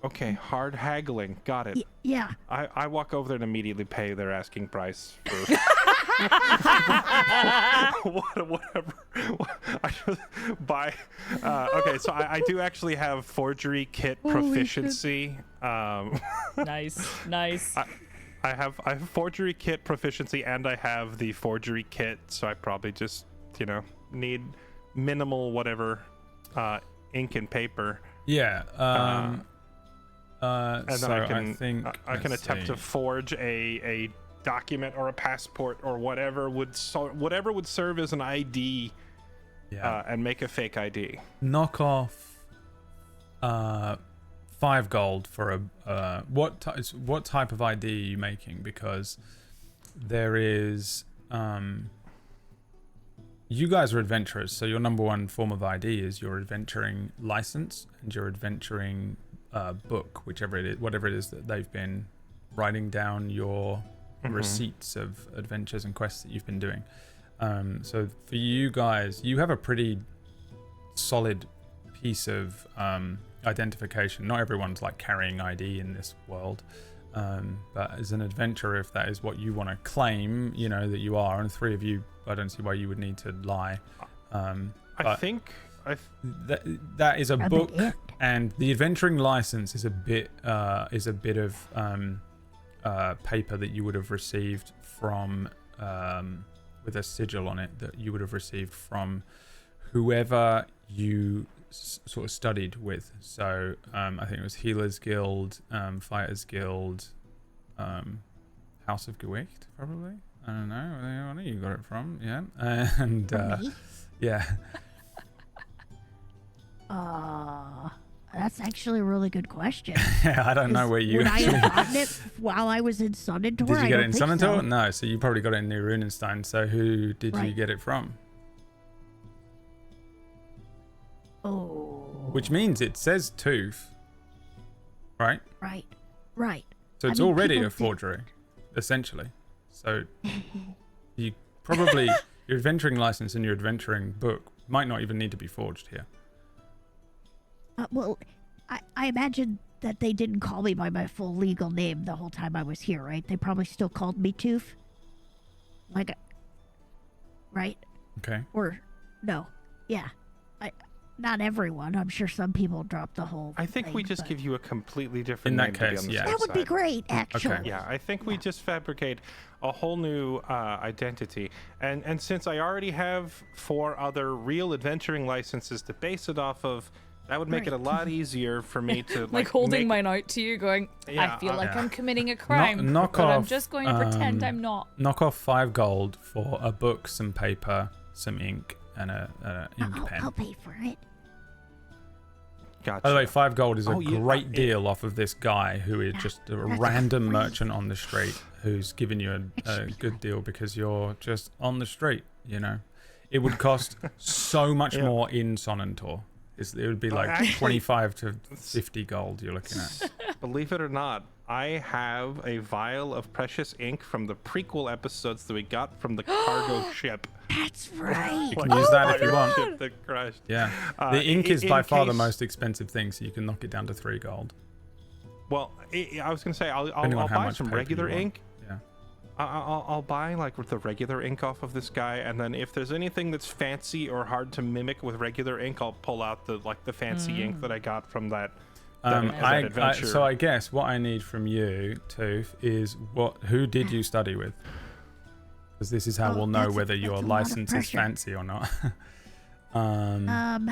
Okay, hard haggling. Got it. Yeah. I walk over there and immediately pay their asking price for whatever. I just buy. Okay, so I do actually have forgery kit proficiency. Nice. I have forgery kit proficiency and I have the forgery kit, so I probably just need minimal whatever ink and paper. Yeah. And then so I can attempt to forge a document or a passport or whatever would serve as an ID, and make a fake ID. knock off 5 gold for a what type of ID are you making? Because there is you guys are adventurers, so your number one form of ID is your adventuring license and your adventuring book, whatever it is that they've been writing down your receipts of adventures and quests that you've been doing. So for you guys, you have a pretty solid piece of identification. Not everyone's like carrying ID in this world, but as an adventurer, if that is what you want to claim, that you are, and 3 of you, I don't see why you would need to lie. I think that is a book, and the adventuring license is a bit of paper that you would have received from with a sigil on it that you would have received from whoever you sort of studied with. So I think it was Healers Guild, Fighters Guild, House of Gewicht, probably. I don't know where you got it from. Yeah, and yeah. That's actually a really good question. Yeah, I don't know where you Would I have gotten it while I was in Sonnentor? Did you get it in Sonnentor? So. No, so you probably got it in New Runenstein. So who did you get it from? Oh. Which means it says Tooth, right? Right. So it's already a forgery, essentially. So you probably, your adventuring license and your adventuring book might not even need to be forged here. Well, I imagine that they didn't call me by my full legal name the whole time I was here, right? They probably still called me Tooth. Right? Okay. Or, no. Yeah. Not everyone. I'm sure some people dropped the whole I think thing, we just but... give you a completely different In that name to be case, on the yeah. safe That would be side. great, actually. Okay. Yeah, I think we just fabricate a whole new identity. And since I already have 4 other real adventuring licenses to base it off of, that would make it a lot easier for me to like holding mine out to you going, I feel like I'm committing a crime, knock but off, I'm just going to pretend I'm not. Knock off 5 gold for a book, some paper, some ink, and a ink pen. I'll pay for it. Gotcha. By the way, 5 gold is a yeah, great deal off of this guy who is just a random merchant on the street who's giving you a good deal because you're just on the street, you know. It would cost so much more in Sonnentor. It would be like actually, 25 to 50 gold you're looking at. Believe it or not, I have a vial of precious ink from the prequel episodes that we got from the cargo ship. That's right. You can use that if you want. Ship that crashed. Yeah. The ink is by in far the case- most expensive thing, so you can knock it down to 3 gold. Well, I was gonna say I'll Depending on how buy much some paper regular you want. ink. Yeah. I'll buy like with the regular ink off of this guy, and then if there's anything that's fancy or hard to mimic with regular ink, I'll pull out the fancy ink that I got from that. that adventure. So I guess what I need from you, Tooth, is who did you study with? Because this is how we'll know whether your license is fancy or not. And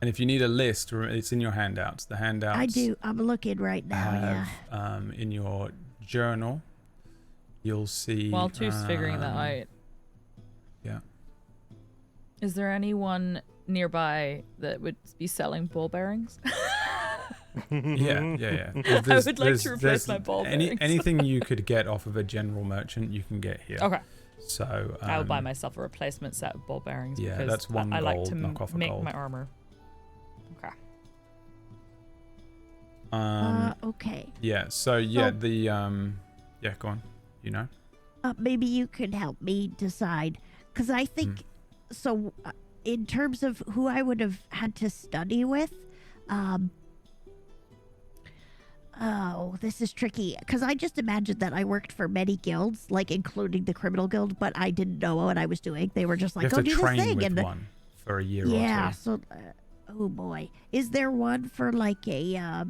if you need a list, it's in your handouts. The handouts. I do. I'm looking right now. have, in your journal, you'll see. While Tooth's figuring that out, yeah. is there anyone nearby that would be selling ball bearings? Yeah. I would like to replace my ball bearings. Anything you could get off of a general merchant, you can get here. Okay. So I will buy myself a replacement set of ball bearings. Yeah, because that's 1 I like gold, to knock off a make gold. my armor. Okay. Okay. Yeah. So yeah, yeah. Go on. You know. Maybe you could help me decide, because I think so. In terms of who I would have had to study with, oh, this is tricky, because I just imagined that I worked for many guilds, like including the criminal guild, but I didn't know what I was doing. They were just like, You "Go have to do this train thing," with and one for a year or yeah. two. So, oh boy, is there one for like a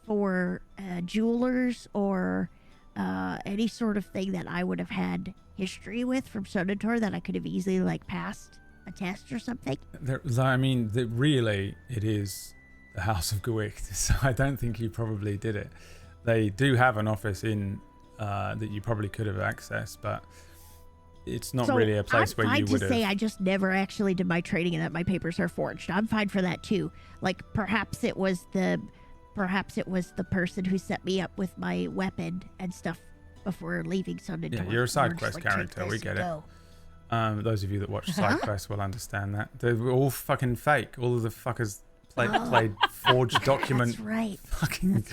for jewelers or any sort of thing that I would have had history with from Sonnentor that I could have easily like passed a test or something? Really, it is the House of Gewicht, so I don't think you probably did it. They do have an office in that you probably could have accessed, but it's not really a place where you would have. I'm fine to say I just never actually did my training and that my papers are forged. I'm fine for that too. Like perhaps it was the person who set me up with my weapon and stuff before leaving Sonnentor. Yeah, you're a side Or just quest like, character. "Take We this get and it. go." Those of you that watch side quests will understand that. They're all fucking fake. All of the fuckers played forged document. That's right. Fucking.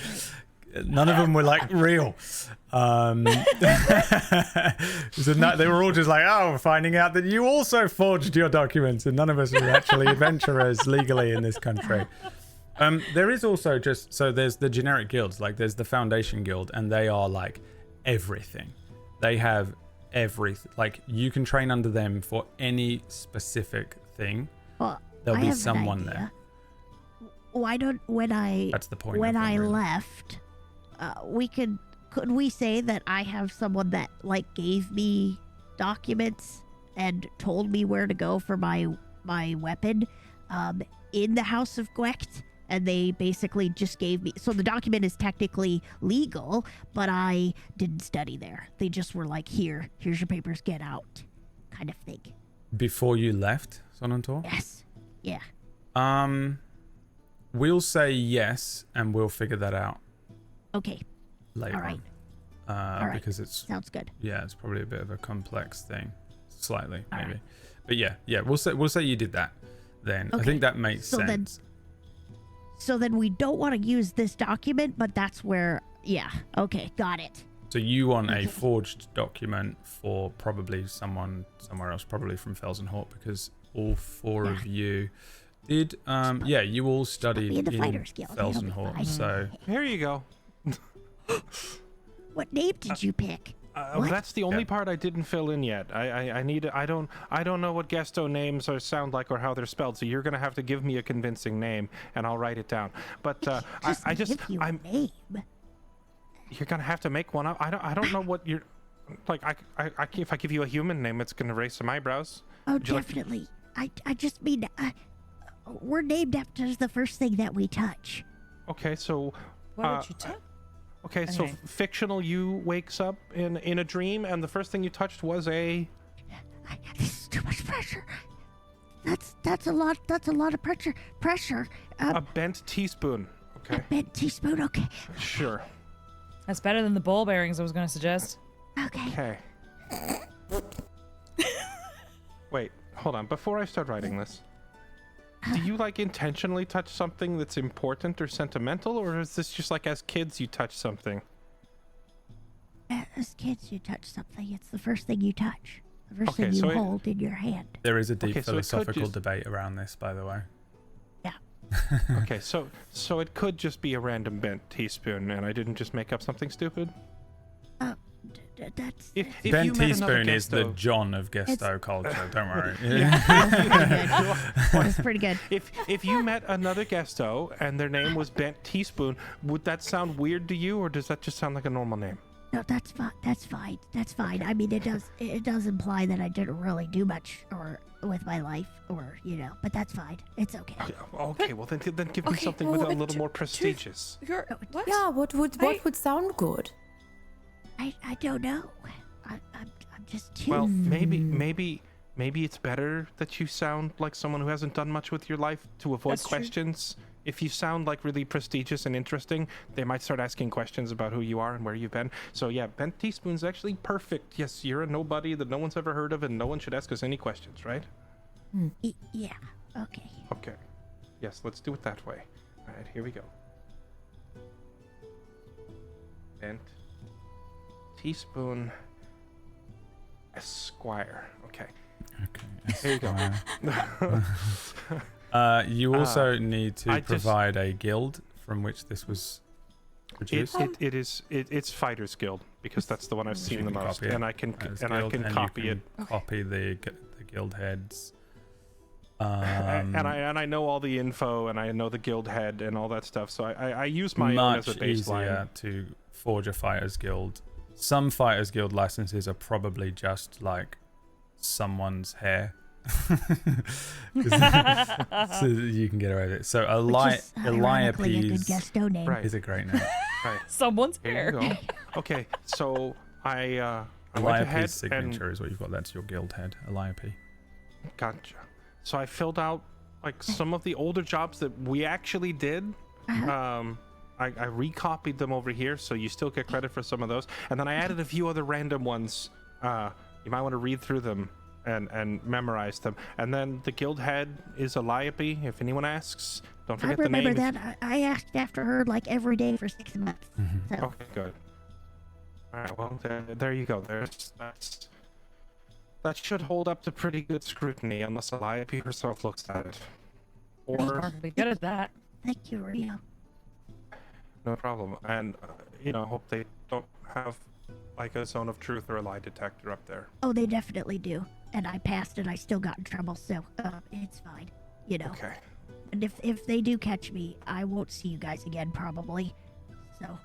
None of them were like real. So they were all just like, oh, finding out that you also forged your documents, and none of us were actually adventurers legally in this country. There is also there's the generic guilds, like there's the Foundation Guild, and they are like everything. They have everything. Like you can train under them for any specific thing. Well, There'll I be have an someone idea. there. Why don't That's the point. when of them, I really. left, could we say that I have someone that like gave me documents and told me where to go for my weapon in the House of Gwecht, and they basically just gave me, so the document is technically legal, but I didn't study there. They just were like, here's your papers, get out, kind of thing. Before you left Sonnentor? Yes. Yeah. We'll say yes, and we'll figure that out Okay. later All right. on. All right. Because it's Sounds good. yeah, it's probably a bit of a complex thing, slightly All maybe. right. But yeah, we'll say you did that. Then I Okay, think that makes so then- sense. So then we don't want to use this document, but that's where, yeah. Okay, got it. So you want a Okay. forged document for probably someone somewhere else, probably from Felsenhort, because all four Yeah. of you did. You all studied in the in Fighters Guild. It'll be Felsenhort. fine. So Here you go. What name did you pick? What? That's the only Yeah. part I didn't fill in yet. I need. I don't know what Gesto names or sound like or how they're spelled. So you're gonna have to give me a convincing name, and I'll write it down. But I'm. Name. You're gonna have to make one up. I don't know what you're. Like if I give you a human name, it's gonna raise some eyebrows. Oh, Would you like to- definitely. I just mean, we're named after the first thing that we touch. Okay, so. What did you do? Okay, so Okay. fictional you wakes up in a dream, and the first thing you touched was a. This is too much pressure. That's a lot. That's a lot of pressure. Pressure. A bent teaspoon. A Okay, bent teaspoon. Okay. sure. That's better than the ball bearings I was going to suggest. Okay. Okay. Wait, hold on. Before I start writing this, do you like intentionally touch something that's important or sentimental, or is this just like as kids you touch something? As kids, you touch something. It's the first thing you touch. The first Okay, thing you so hold in your hand. there is a deep Okay, so it could philosophical just- debate around this, by the way. Okay, so it could just be a random bent teaspoon, and I didn't just make up something stupid. That's. If Ben you met another Teaspoon is the Gesto- John of Gesto culture. Don't worry. That's pretty good. If you met another Gesto and their name was Bent Teaspoon, would that sound weird to you, or does that just sound like a normal name? No, that's fine. That's fine. That's fine. I mean, it does imply that I didn't really do much or with my life, or but that's fine. It's okay. Okay, well then give me Okay, something well, with a but little more truth- prestigious. You're, what? Yeah, what would sound good? I don't know. I'm just too. Well, maybe it's better that you sound like someone who hasn't done much with your life to avoid That's true. questions. If you sound like really prestigious and interesting, they might start asking questions about who you are and where you've been. So yeah, Bent Teaspoon's actually perfect. Yes, you're a nobody that no one's ever heard of, and no one should ask us any questions, right? Yeah. Okay. Okay. Yes, let's do it that way. All right, here we go. Bent Teaspoon Esquire. Okay. Here you go. You also need to I just- provide a guild from which this was produced. It's Fighters Guild because that's the one I've seen the can most, copy it and I can as and I guild, can and copy you it. can Copy the guild heads. And I know all the info, and I know the guild head and all that stuff. So I use my own as a much baseline. easier to forge a fighters guild. Some fighters guild licenses are probably just like someone's hair. So you can get away with it. So Which is ironically a good Eliapes Gesto name. Right. is a great name. Right. Someone's Here hair. you go. Okay, so I went ahead Eliape's signature is what you've got. That's your guild head, Eliape. and gotcha. So I filled out like some of the older jobs that we actually did. I recopied them over here, so you still get credit for some of those. And then I added a few other random ones. You might want to read through them and memorize them. And then the guild head is Eliape, if anyone asks. Don't I forget the name. remember that. I asked after her like every day for 6 months. So Okay, good. All right, well, there you go. That should hold up to pretty good scrutiny, unless Eliape herself looks at it. Or, Remarkably good at that. thank you, Rio. no problem. And, hope they don't have, like, a zone of truth or a lie detector up there. Oh, they definitely do. And I passed and I still got in trouble, so it's fine. Okay. And if they do catch me, I won't see you guys again probably. So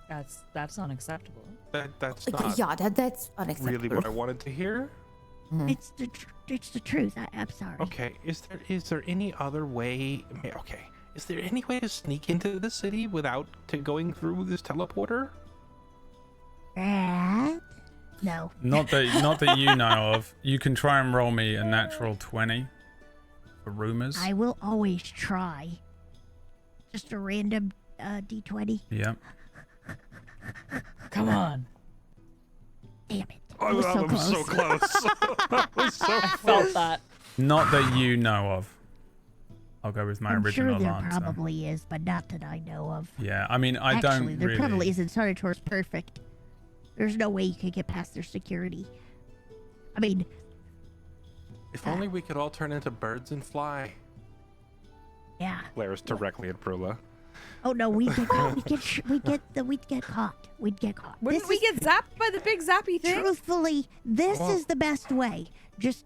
That's unacceptable. That's not Yeah, that's unacceptable. really what I wanted to hear. it's the truth. I'm sorry. Okay, is there any other way? Okay, is there any way to sneak into the city without going through this teleporter? No. Not that you know of. You can try and roll me a natural 20 for rumors. I will always try. Just a random D20. Yeah. Come on. Damn it. I I was so was close. so close. I was so Felt that. Not that you know of. I'll go with my I'm sure original there answer. probably is, but not that I know of. Yeah, I mean, I Actually, don't there really. probably isn't. Sonnentor's perfect. There's no way you could get past their security. I mean, If only we could all turn into birds and fly. yeah. Glares directly at Brula. Oh no, we'd get caught. We'd get caught. We'd get caught. Wouldn't we get zapped by the big zappy thing? Truthfully, this Well- is the best way. Just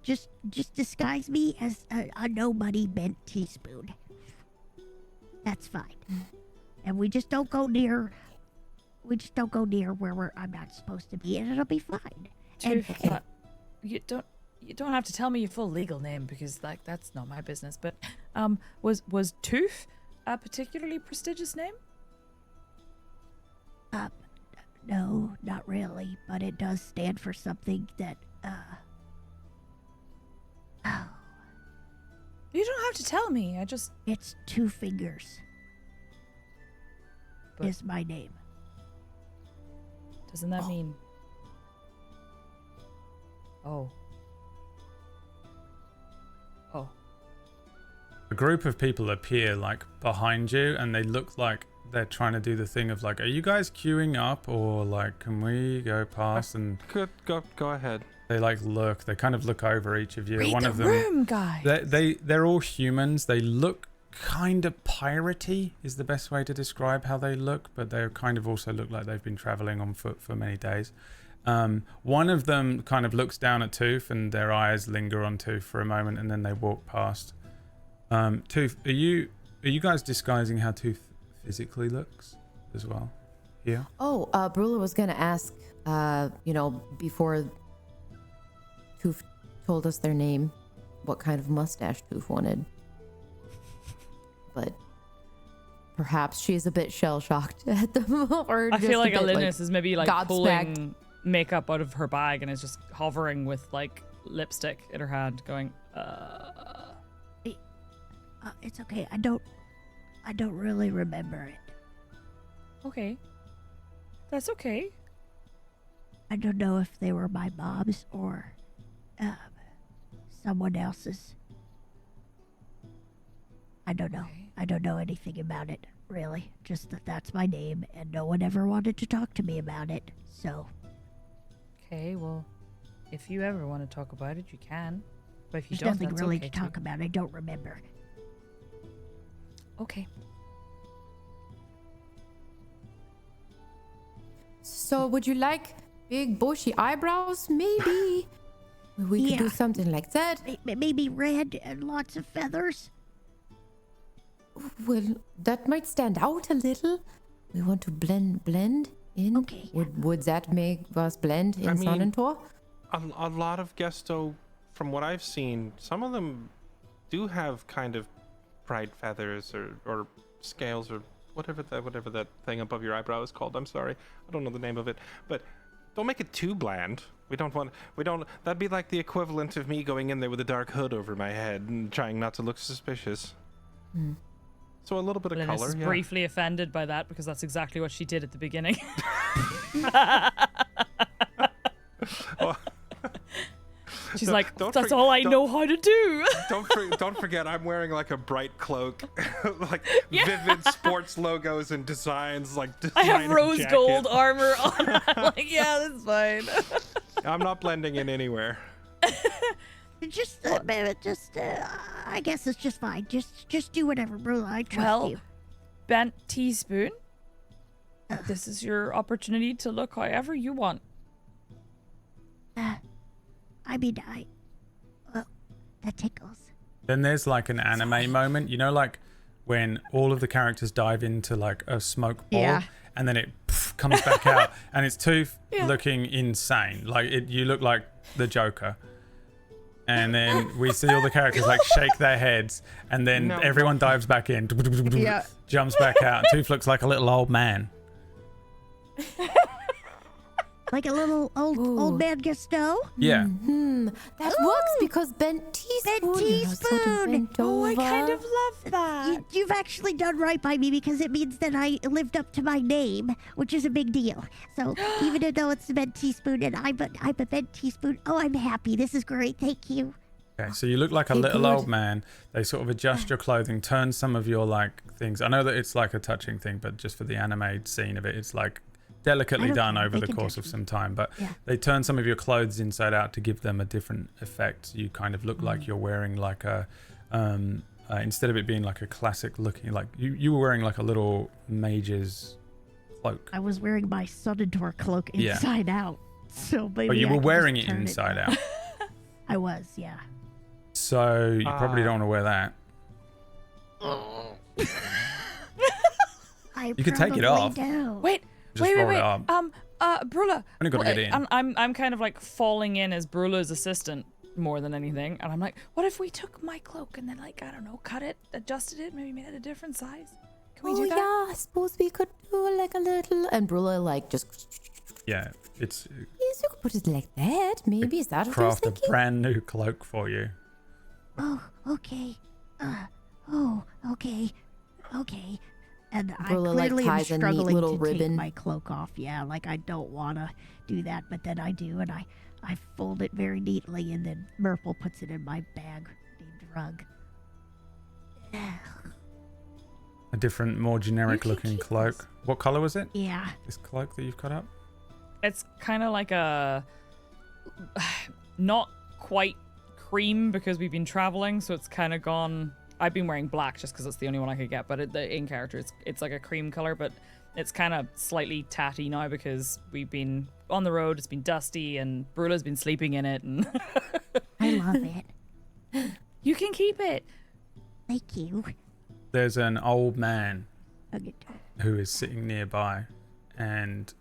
disguise me as a nobody bent teaspoon. That's fine. And we just don't go near. We just don't go near where I'm not supposed to be, and it'll be fine. And, Tooth, you don't have to tell me your full legal name because like that's not my business. But was Tooth a particularly prestigious name? no, not really, but it does stand for something that You don't have to tell me. I just it's 2 fingers. But- Is my name. doesn't that mean? Oh. Oh. A group of people appear like behind you, and they look like they're trying to do the thing of like, are you guys queuing up, or like, can we go past? And Good, go ahead. they like look. They kind of look over each of you. Read One the of them. room, guys. They're all humans. They look kind of piratey is the best way to describe how they look, but they kind of also look like they've been traveling on foot for many days. One of them kind of looks down at Tooth, and their eyes linger on Tooth for a moment, and then they walk past. Tooth, are you guys disguising how Tooth physically looks as well here? Oh, Brula was gonna ask, before Tooth told us their name, what kind of mustache Tooth wanted. But perhaps she's a bit shell-shocked at the moment. Or I just feel a like bit, Alinus is maybe like gobsmacked. pulling makeup out of her bag and is just hovering with like lipstick in her hand, going, It's okay. I don't really remember it. okay. That's okay. I don't know if they were my mom's or someone else's. I don't know. Okay. I don't know anything about it, really. Just that that's my name, and no one ever wanted to talk to me about it. So, Okay, well, if you ever want to talk about it, you can. But if you there's don't, nothing that's really okay to talk about. I don't remember. Okay. So would you like big bushy eyebrows? Maybe we could do Yeah. something like that. Maybe red and lots of feathers. Well, that might stand out a little. We want to blend in. Okay. Would that make us blend in I mean- Sonnentor? A lot of Gesto, from what I've seen, some of them do have kind of bright feathers or scales or whatever that thing above your eyebrow is called. I'm sorry, I don't know the name of it. But don't make it too bland. We don't. That'd be like the equivalent of me going in there with a dark hood over my head and trying not to look suspicious. So a little bit of Alinus color, is yeah. briefly offended by that because that's exactly what she did at the beginning. Well, She's like, don't that's for- all I don't- know how to do. don't forget, I'm wearing like a bright cloak, like Yeah. vivid sports logos and designs, like I have designer rose jacket. gold armor on. I'm like, yeah, that's fine. I'm not blending in anywhere. I guess it's just fine. Just do whatever, bro. I trust Well, you. Bent teaspoon. This is your opportunity to look however you want. That tickles. Then there's like an anime moment, like when all of the characters dive into like a smoke ball, Yeah. and then it comes back out, and it's Tooth looking insane. Like you look like the Joker. And then we see all the characters like shake their heads, and then everyone dives back in, jumps back out. Tooth looks like a little old man. Like a little old man Gaston? Yeah. That works because bent teaspoon. Oh, I kind of love that. You've actually done right by me because it means that I lived up to my name, which is a big deal. So even though it's a bent teaspoon and I'm a bent teaspoon, I'm happy. This is great. Thank you. Okay, so you look like a little old man. They sort of adjust your clothing, turn some of your like things. I know that it's like a touching thing, but just for the anime scene of it, it's like delicately done over the course of some time, but they turn some of your clothes inside out to give them a different effect. You kind of look like you're wearing like a instead of it being like a classic looking, like you were wearing like a little mage's cloak. I was wearing my Sonnentor cloak inside out, so maybe you I were can wearing just it turn inside out. I was, yeah. So you probably don't want to wear that. You can take it off. Wait, Just roll it up. Brula. Only got to get in. I'm kind of like falling in as Brula's assistant more than anything, and I'm like, what if we took my cloak and then like I don't know, cut it, adjusted it, maybe made it a different size? Can we do that? Yeah, I suppose we could do like a little. And Brula like just. Yeah, it's. Yes, you could put it like that. Maybe is that what you're Craft a thinking? brand new cloak for you. Oh, okay. Okay. And I Brula, like, clearly am ties a neat struggling little to ribbon. take my cloak off. Yeah, like I don't want to do that, but then I do, and I fold it very neatly, and then Merple puts it in my bag named Rug. A different, more generic looking keep cloak. this. What color was it? Yeah. This cloak that you've cut up? It's kind of like a not quite cream because we've been traveling, so it's kind of gone. I've been wearing black just because it's the only one I could get, but the in character it's like a cream color, but it's kind of slightly tatty now because we've been on the road. It's been dusty, and Brula's been sleeping in it. And I love it. you can keep it. Thank you. There's an old man I'll get to it. who is sitting nearby, and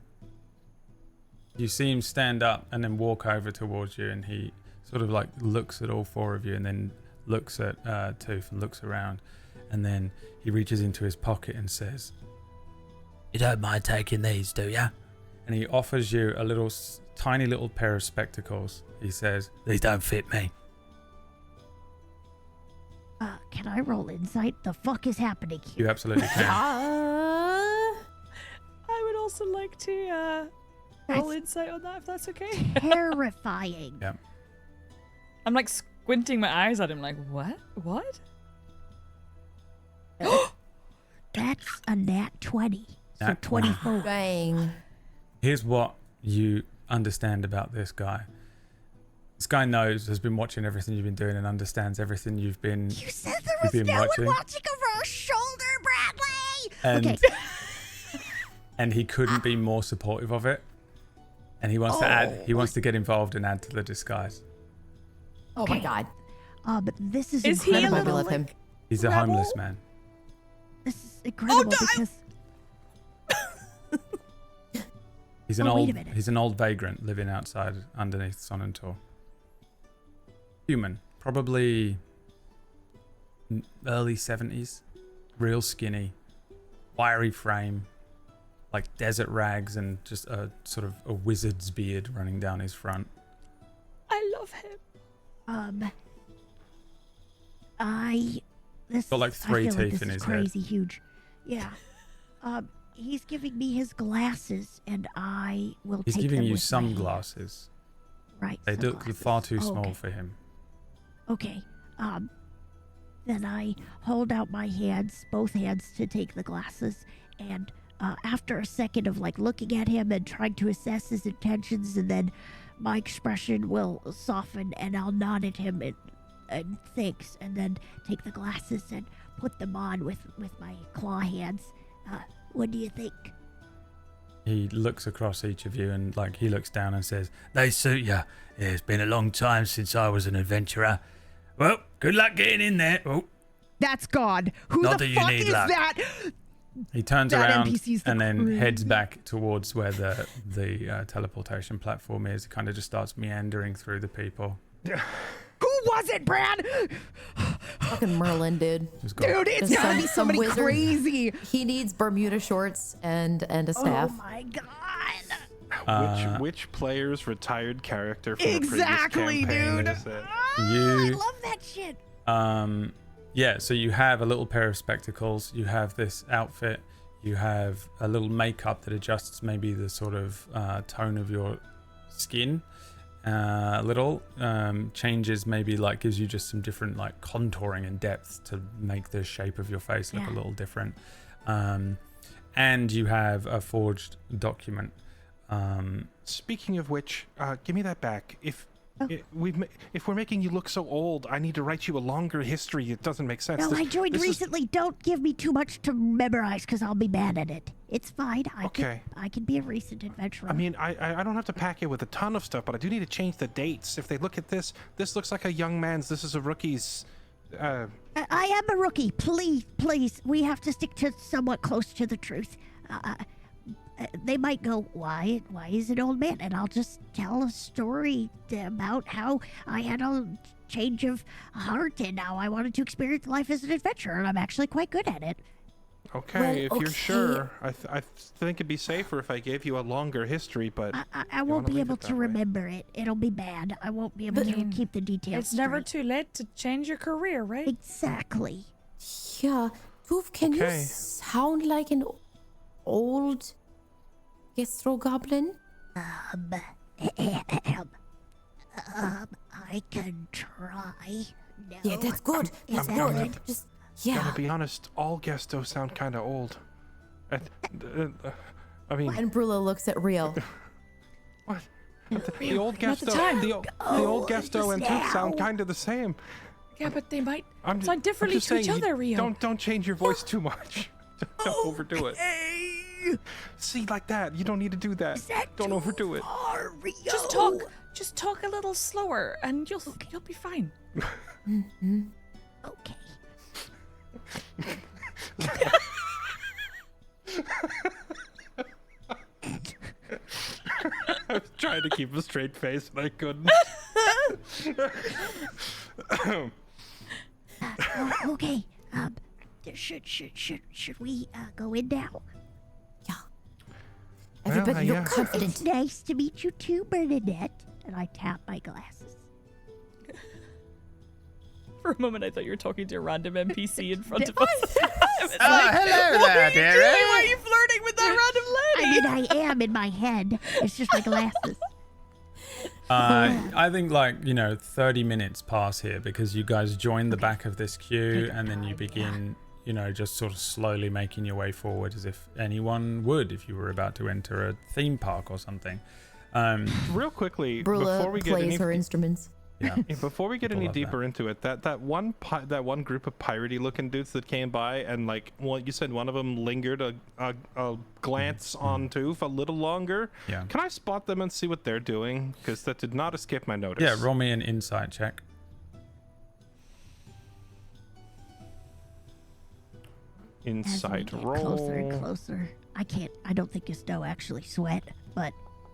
you see him stand up and then walk over towards you, and he sort of like looks at all four of you and then looks at Tooth and looks around, and then he reaches into his pocket and says, "You don't mind taking these, do ya?" And he offers you a little tiny little pair of spectacles. He says, "These don't fit me." Can I roll insight? The fuck is happening here? You absolutely can. I would also like to roll That's insight on that if that's okay. terrifying. Yeah. I'm like squinting my eyes at him like, what? That's a nat 20. So Nat 24. Dang. Here's what you understand about this guy. This guy has been watching everything you've been doing and understands everything you've been. You said there was been no watching. one watching over our shoulder, Bradley! And, Okay. and he couldn't be more supportive of it. And he wants to add. He wants to get involved and add to the disguise. Oh my god. But this is Is he a incredible. I little love him. He's a Rebel? homeless man. This is incredible no, because He's an Oh, wait old. a minute. He's an old vagrant living outside underneath Sonnentor. Human, probably early 70s, real skinny, wiry frame, like desert rags and just a sort of a wizard's beard running down his front. I love him. this Got like I 3 feel teeth like this in is his head. crazy huge. Yeah. He's giving me his glasses, and I will He's take giving them you with my hand. sunglasses. Right. They look sunglasses. far too Oh, small okay. for him. Okay. Then I hold out my hands, both hands, to take the glasses, and after a second of like looking at him and trying to assess his intentions, and then my expression will soften, and I'll nod at him and thanks, and then take the glasses and put them on with my claw hands. What do you think? He looks across each of you and like he looks down and says, "They suit you. It's been a long time since I was an adventurer. Well, good luck getting in there." Oh, That's God. Who Not the that you fuck need is luck. that? He turns That around NPC's the and then heads crazy. back towards where the teleportation platform is. He kind of just starts meandering through the people. Who was it, Brad? Fucking Merlin, dude. Just got- Dude, it's Just gotta be somebody wizard. crazy. He needs Bermuda shorts and a staff. Oh my god. Which player's retired character from Exactly, the previous campaign dude. is it? I You love that shit. yeah, so you have a little pair of spectacles, you have this outfit, you have a little makeup that adjusts maybe the sort of tone of your skin a little, changes maybe like gives you just some different like contouring and depth to make the shape of your face look a little different. And you have a forged document. Speaking of which, give me that back. If we're making you look so old, I need to write you a longer history. It doesn't make sense. No, I joined recently. Don't give me too much to memorize because I'll be bad at it. It's fine. Okay. I can be a recent adventurer. I mean, I don't have to pack it with a ton of stuff, but I do need to change the dates. If they look at this looks like a young man's. This is a rookie's. I am a rookie. Please. We have to stick to somewhat close to the truth. They might go, why is it old man? And I'll just tell a story about how I had a change of heart and how I wanted to experience life as an adventurer, and I'm actually quite good at it. Okay, Well, if you're sure, I think it'd be safer if I gave you a longer history, but I won't be able to remember it. It'll be bad. I won't be able to keep the details It's never straight. too late to change your career, right? Exactly. Yeah. Goof, can you Okay. sound like an old Gastro Goblin? I can try. No, Yeah, that's good. That's I'm good. Just, gotta yeah. be honest, all Gestos sound kind of old. I mean, And Brula looks at Rio. what? The old Not the Gesto, time. the old Gesto and Tooth sound kind of the same. Yeah, but they might I'm sound differently just to each saying, other, Rio. Don't change your voice too much. Don't overdo it. See, like that. You don't need to do that. Don't overdo it. Just talk a little slower, and you'll be fine. Okay. I was trying to keep a straight face, and I couldn't. Okay. Should we go in now? Yeah. Everybody yeah. look confident. It's nice to meet you too, Bernadette. And I tap my glasses. For a moment, I thought you were talking to a random NPC in front of us. hello there, dearie. Why are you flirting with that random lady? I mean, I am in my head. It's just my glasses. I think 30 minutes pass here because you guys join the back of this queue and then you begin, just sort of slowly making your way forward as if anyone would if you were about to enter a theme park or something. Real quickly, before Brula we get plays any, her instruments. Yeah. before we get People any love deeper into it, that one group of piratey looking dudes that came by and you said one of them lingered a glance on Tooth a little longer. Yeah. Can I spot them and see what they're doing? Because that did not escape my notice. Yeah, roll me an insight check. Insight As we get roll. closer and closer. I don't think Gusto actually sweat, but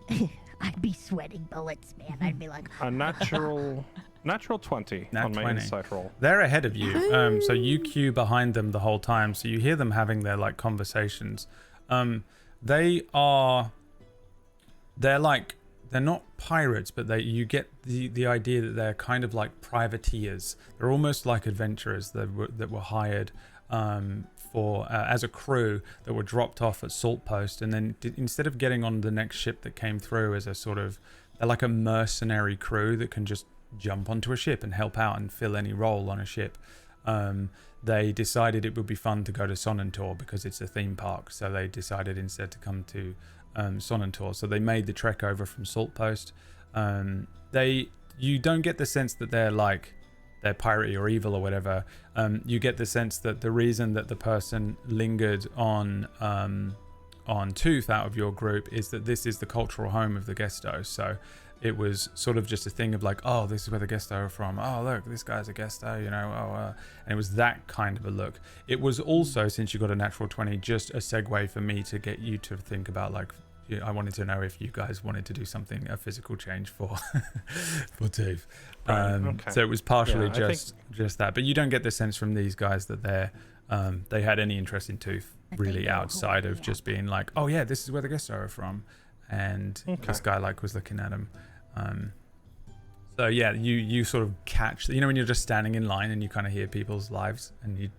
I'd be sweating bullets, man. I'd be like, A natural 20 Nat on my 20. insight roll. They're ahead of you, so you queue behind them the whole time, so you hear them having their conversations. They're not pirates, but you get the idea that they're kind of like privateers. They're almost like adventurers that were hired for as a crew that were dropped off at Salt Post, and then instead of getting on the next ship that came through as they're like a mercenary crew that can just jump onto a ship and help out and fill any role on a ship. They decided it would be fun to go to Sonnentor because it's a theme park, so they decided instead to come to Sonnentor. So they made the trek over from Salt Post. You don't get the sense that they're piratey or evil or whatever. You get the sense that the reason that the person lingered on Tooth out of your group is that this is the cultural home of the Gestos. So It was sort of just a thing of like, oh, this is where the Gesto are from. Oh, look, this guy's a Gesto, you know. And it was that kind of a look. It was also, since you got a natural 20, just a segue for me to get you to think about like, I wanted to know if you guys wanted to do something, a physical change for for Tooth. Okay. So it was partially Yeah, just that. But you don't get the sense from these guys that they had any interest in Tooth really outside of just being like, oh yeah, this is where the Gesto are from. And this guy like was looking at him. So yeah, you sort of catch, you know, when you're just standing in line and you kind of hear people's lives and you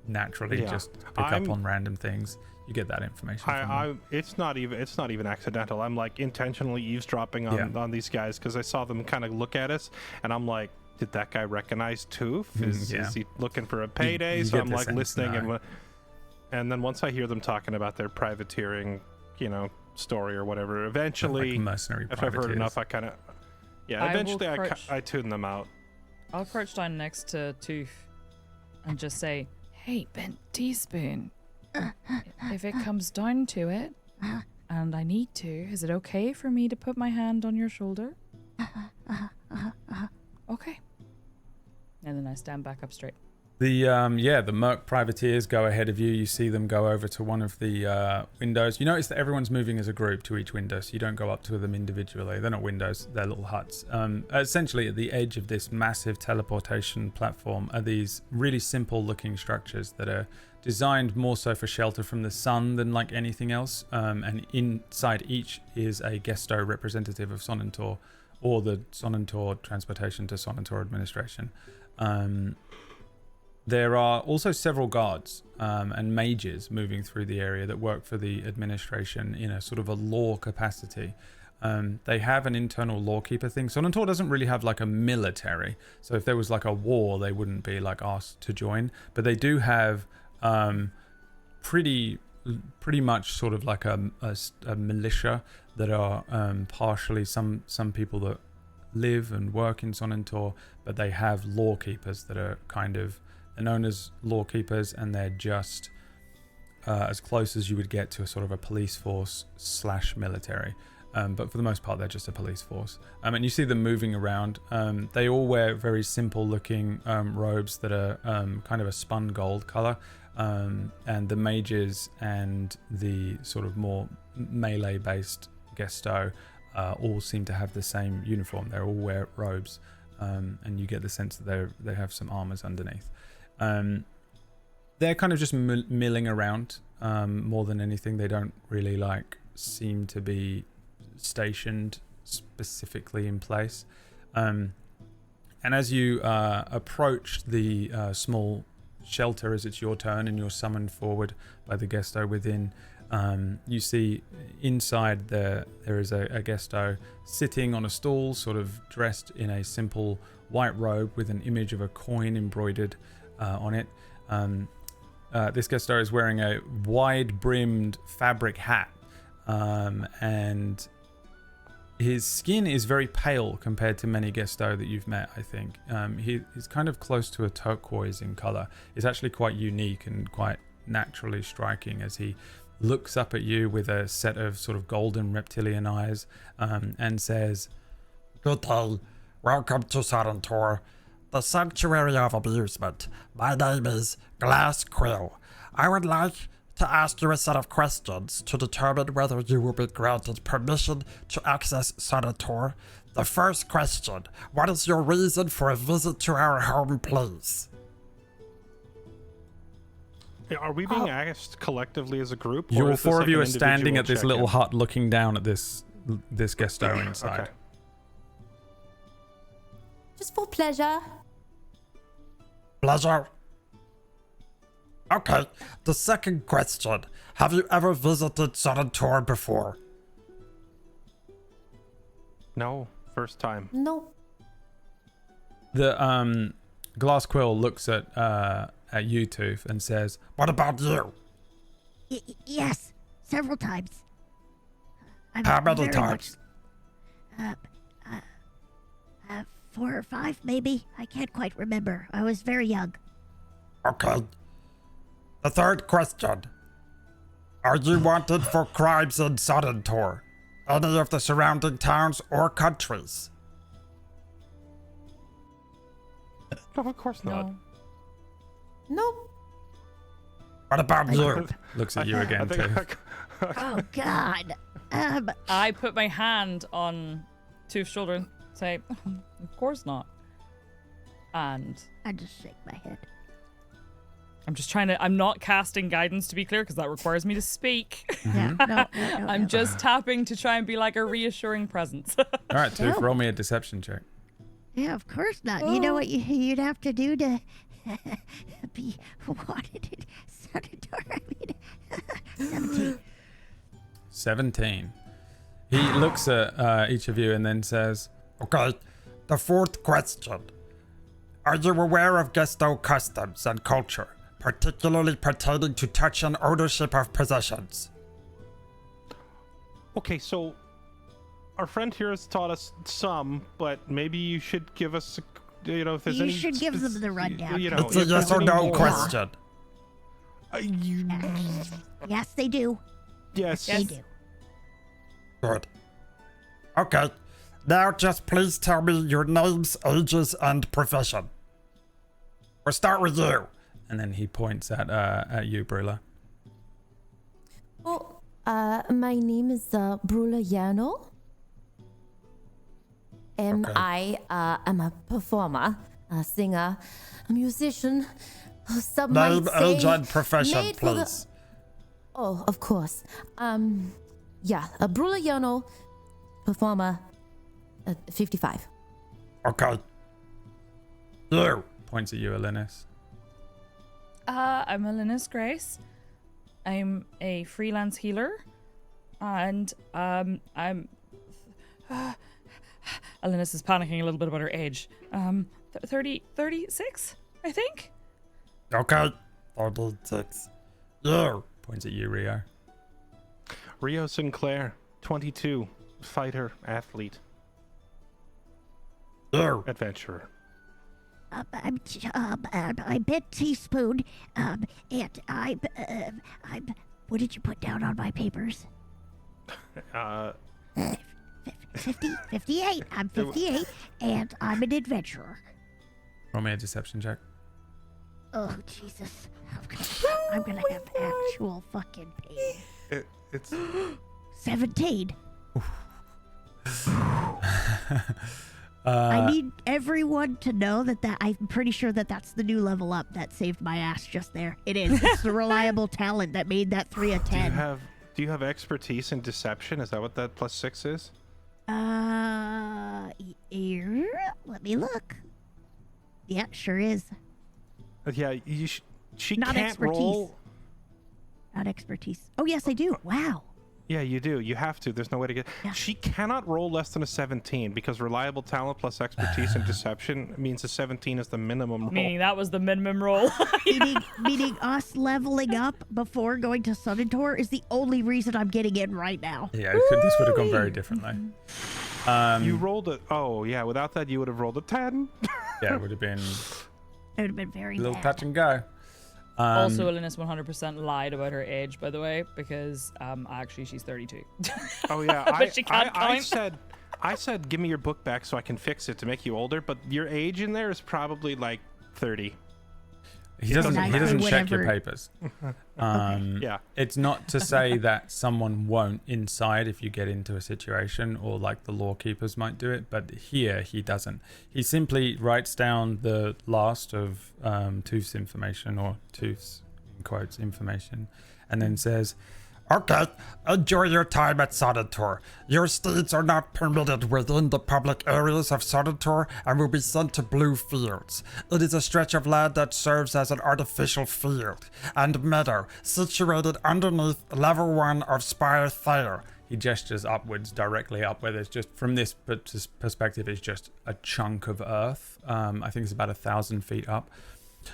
naturally just pick up on random things. You get that information from them. It's not even accidental. I'm like intentionally eavesdropping on these guys because I saw them kind of look at us, and I'm like, did that guy recognize Tooth? Is he looking for a payday? So I'm like listening, and then once I hear them talking about their privateering, you know, story or whatever, eventually, like mercenary if I've heard enough, I kind of, eventually I tune them out. I'll crouch down next to Tooth and just say, "Hey, bent teaspoon. If it comes down to it, and I need to, is it okay for me to put my hand on your shoulder?" Okay. And then I stand back up straight. The Merc privateers go ahead of you. You see them go over to one of the windows. You notice that everyone's moving as a group to each window, so you don't go up to them individually. They're not windows, they're little huts. Essentially, at the edge of this massive teleportation platform are these really simple looking structures that are designed more so for shelter from the sun than like anything else. And inside each is a Gesto representative of Sonnentor, or the Sonnentor transportation to Sonnentor administration. There are also several guards and mages moving through the area that work for the administration in a sort of a law capacity. They have an internal lawkeeper thing. Sonnentor doesn't really have like a military, so if there was like a war, they wouldn't be like asked to join. But they do have pretty much sort of like a militia that are partially some people that live and work in Sonnentor, but they have lawkeepers that are kind of, they're known as lawkeepers, and they're just as close as you would get to a sort of a police force / military. But for the most part, they're just a police force. And you see them moving around. They all wear very simple looking robes that are kind of a spun gold color. And the mages and the sort of more melee based Gesto all seem to have the same uniform. They all wear robes. And you get the sense that they have some armors underneath. They're kind of just milling around more than anything. They don't really like seem to be stationed specifically in place. And as you approach the small shelter, as it's your turn and you're summoned forward by the Gesto within, you see inside there is a Gesto sitting on a stool, sort of dressed in a simple white robe with an image of a coin embroidered on it. This Gesto is wearing a wide-brimmed fabric hat, and his skin is very pale compared to many Gesto that you've met, I think. He's kind of close to a turquoise in color. It's actually quite unique and quite naturally striking as he looks up at you with a set of sort of golden reptilian eyes, and says, "Good day. Welcome to Sonnentor, the sanctuary of amusement. My name is Glass Quill. I would like to ask you a set of questions to determine whether you will be granted permission to access Sonnentor. The first question: what is your reason for a visit to our home, please?" Are we being asked collectively as a group? Or Your is this four like of you an are standing individual at this check-in? little hut looking down at this Gesto inside. Okay. Just for pleasure. Pleasure. Okay, the second question. Have you ever visited Sonnentor before? No, first time. No. The Glass Quill looks at you, Tooth, and says, What about you? Yes, several times. How many very times? much- 4 or 5, maybe. I can't quite remember. I was very young. Okay. The third question. Are you wanted for crimes in Sonnentor? any of the surrounding towns or countries? No, of course not. No. Nope. What about you? Looks at you again, too. Oh God. I put my hand on Tooth's shoulder and say, of course not. And I just shake my head. I'm just I'm not casting guidance, to be clear, because that requires me to speak. Yeah. No. I'm just tapping to try and be like a reassuring presence. All right, Tooth, No. roll me a deception check. Yeah, of course not. You know what you'd have to do to be wanted in Sonnentor? I mean, 17. 17. He looks at each of you and then says, Okay, the fourth question. Are you aware of Gesto customs and culture, particularly pertaining to touch and ownership of possessions? Okay, so our friend here has taught us some, but maybe you should give us, if there's You any. should give them the rundown. It's a if yes there's or any no more. question. Yes, they do. Yes. They do. Good. Okay, now just please tell me your names, ages, and profession. We'll start with you. and then he points at you, Brula. Oh, my name is Brula Yano. I am a performer, a singer, a musician. Some Name, might say age, and profession, made for the- please. Oh, of course. Yeah, a Brula Yano, performer, 55. Okay. You. Points at you, Alinus. I'm Alinus Grace. I'm a freelance healer, and I'm. Alinus is panicking a little bit about her age. 36, I think. Okay. 36. You. Points at you, Rio. Rio Sinclair, 22, fighter, athlete, You. adventurer. I'm Bit Teaspoon, and I'm. What did you put down on my papers? 58. I'm 58, and I'm an adventurer. Roll me a deception check. Oh Jesus! I'm gonna have actual fucking pain. It's 17. I need everyone to know that I'm pretty sure that's the new level up that saved my ass just there. It is. It's the reliable talent that made that 3 a 10. Do you have expertise in deception? Is that what that +6 is? Let me look. Yeah, sure is. Yeah, she Not can't expertise. roll. Not expertise. Oh yes, I do. Wow. Yeah, you do. You have to. There's no way to get. Yeah. She cannot roll less than a 17 because reliable talent plus expertise in deception means a 17 is the minimum roll. Meaning that was the minimum roll. meaning us leveling up before going to Sonnentor is the only reason I'm getting in right now. Yeah, this would have gone very differently. You rolled it. Oh yeah, without that you would have rolled a 10. Yeah, it would have been It would have been very a little bad. touch and go. Also, Alinus 100% lied about her age, by the way, because actually she's 32. Oh yeah, But she can't I count. said give me your book back so I can fix it to make you older, but your age in there is probably like 30. He doesn't check your Whatever. papers. Yeah. It's not to say that someone won't inside if you get into a situation, or like the law keepers might do it, but here he doesn't. He simply writes down the last of Tooth's information, or Tooth's in quotes information, and then says, Okay, enjoy your time at Sonnentor. Your steeds are not permitted within the public areas of Sonnentor and will be sent to Blue Fields. It is a stretch of land that serves as an artificial field and meadow situated underneath level 1 of Spire Thayer. he gestures upwards, directly up, where there's just, from this perspective, is just a chunk of earth. I think it's about 1,000 feet up.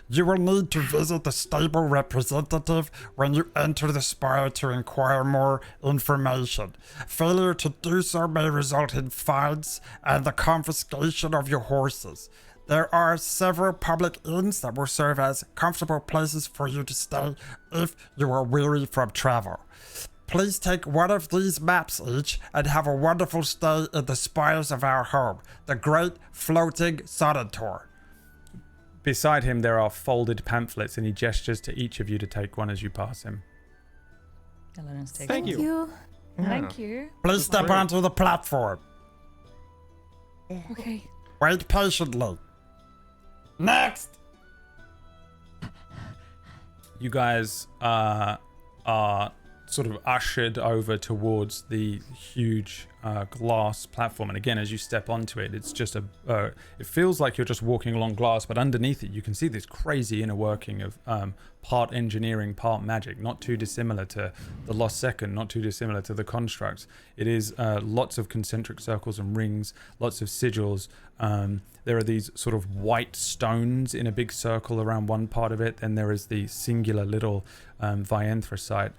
You will need to visit the stable representative when you enter the spire to inquire more information. Failure to do so may result in fines and the confiscation of your horses. There are several public inns that will serve as comfortable places for you to stay if you are weary from travel. Please take one of these maps each and have a wonderful stay in the spires of our home, the great floating Sonnentor. Beside him, there are folded pamphlets, and he gestures to each of you to take one as you pass him. Elena's taking Thank one. you. Thank you. Please step Great. onto the platform. Okay. Wait patiently. Next! You guys are sort of ushered over towards the huge glass platform, and again, as you step onto it, it's just it feels like you're just walking along glass, but underneath it you can see this crazy inner working of part engineering, part magic, not too dissimilar to the Lost Second, not too dissimilar to the Constructs. It is lots of concentric circles and rings, lots of sigils. There are these sort of white stones in a big circle around one part of it, and there is the singular little vianthrosite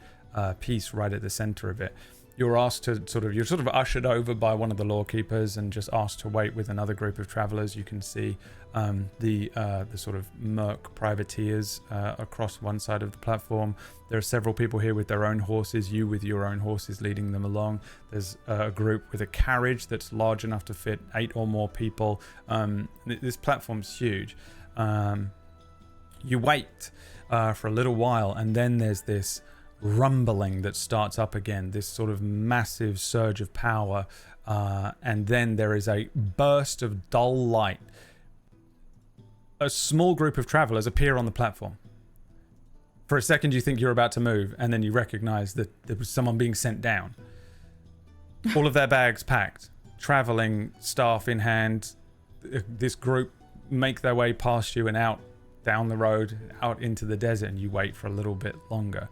piece right at the center of it. You're asked to you're sort of ushered over by one of the lawkeepers and just asked to wait with another group of travelers. You can see the sort of merc privateers across one side of the platform. There are several people here with their own horses, you with your own horses leading them along. There's a group with a carriage that's large enough to fit 8 or more people. This platform's huge. You wait for a little while, and then there's this rumbling that starts up again, this sort of massive surge of power, and then there is a burst of dull light. A small group of travelers appear on the platform. For a second you think you're about to move, and then you recognize that there was someone being sent down. All of their bags packed, traveling staff in hand. This group make their way past you and out down the road, out into the desert, and you wait for a little bit longer.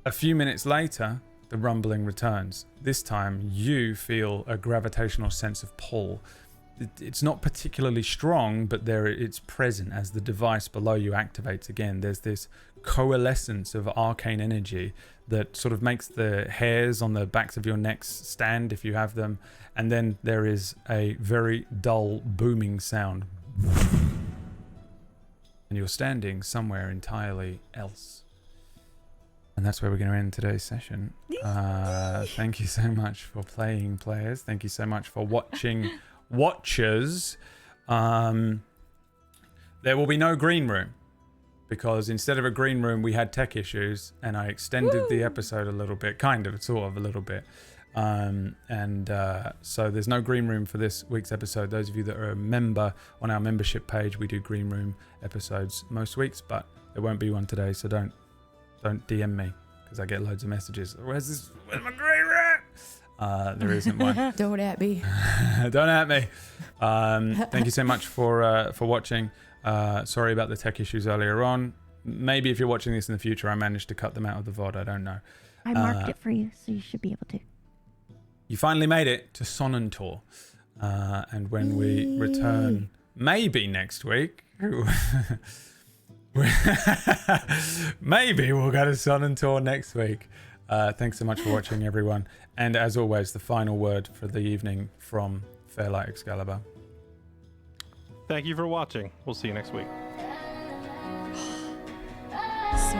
A few minutes later, the rumbling returns. This time, you feel a gravitational sense of pull. It's not particularly strong, but it's present as the device below you activates again. There's this coalescence of arcane energy that sort of makes the hairs on the backs of your necks stand if you have them. And then there is a very dull booming sound. And you're standing somewhere entirely else. And that's where we're going to end today's session. Thank you so much for playing, players. Thank you so much for watching, watchers. There will be no green room, because instead of a green room, we had tech issues, and I extended the episode a little bit, sort of a little bit. So there's no green room for this week's episode. Those of you that are a member on our membership page, we do green room episodes most weeks, but there won't be one today, so don't DM me, because I get loads of messages. Where's my green room? There isn't one. Don't at me. Don't at me. Thank you so much for watching. Sorry about the tech issues earlier on. Maybe if you're watching this in the future, I managed to cut them out of the VOD. I don't know. I marked it for you, so you should be able to. You finally made it to Sonnentor. And when we return, maybe next week, maybe we'll go to Sonnentor next week. Thanks so much for watching, everyone. And as always, the final word for the evening from Fairlight Excalibur. Thank you for watching. We'll see you next week. So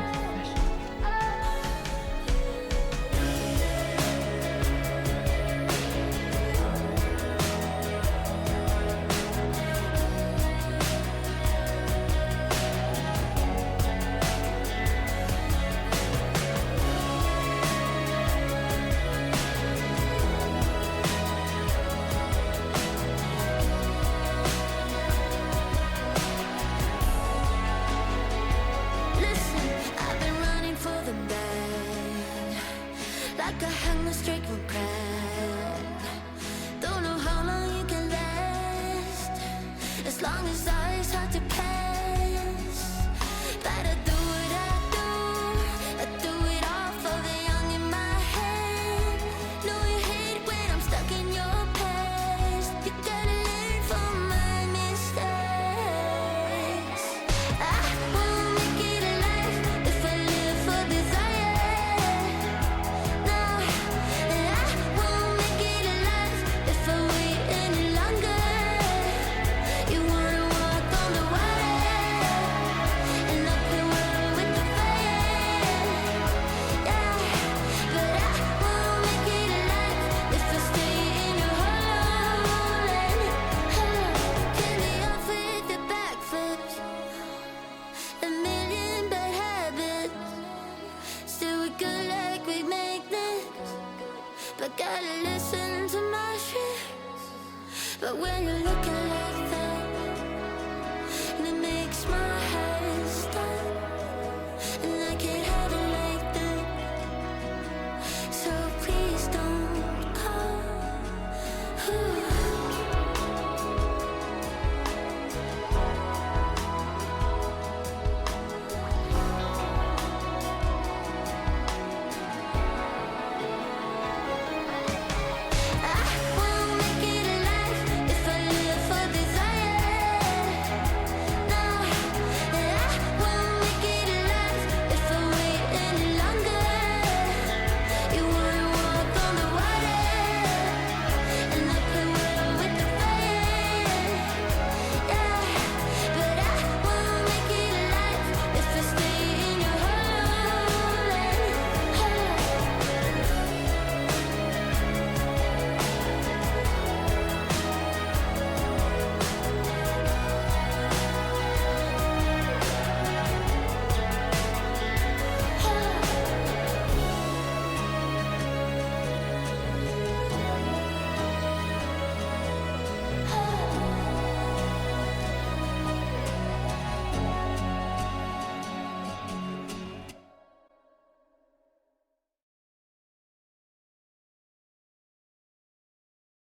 You wanna walk on the wire. gotta listen to my shit. But when you're looking like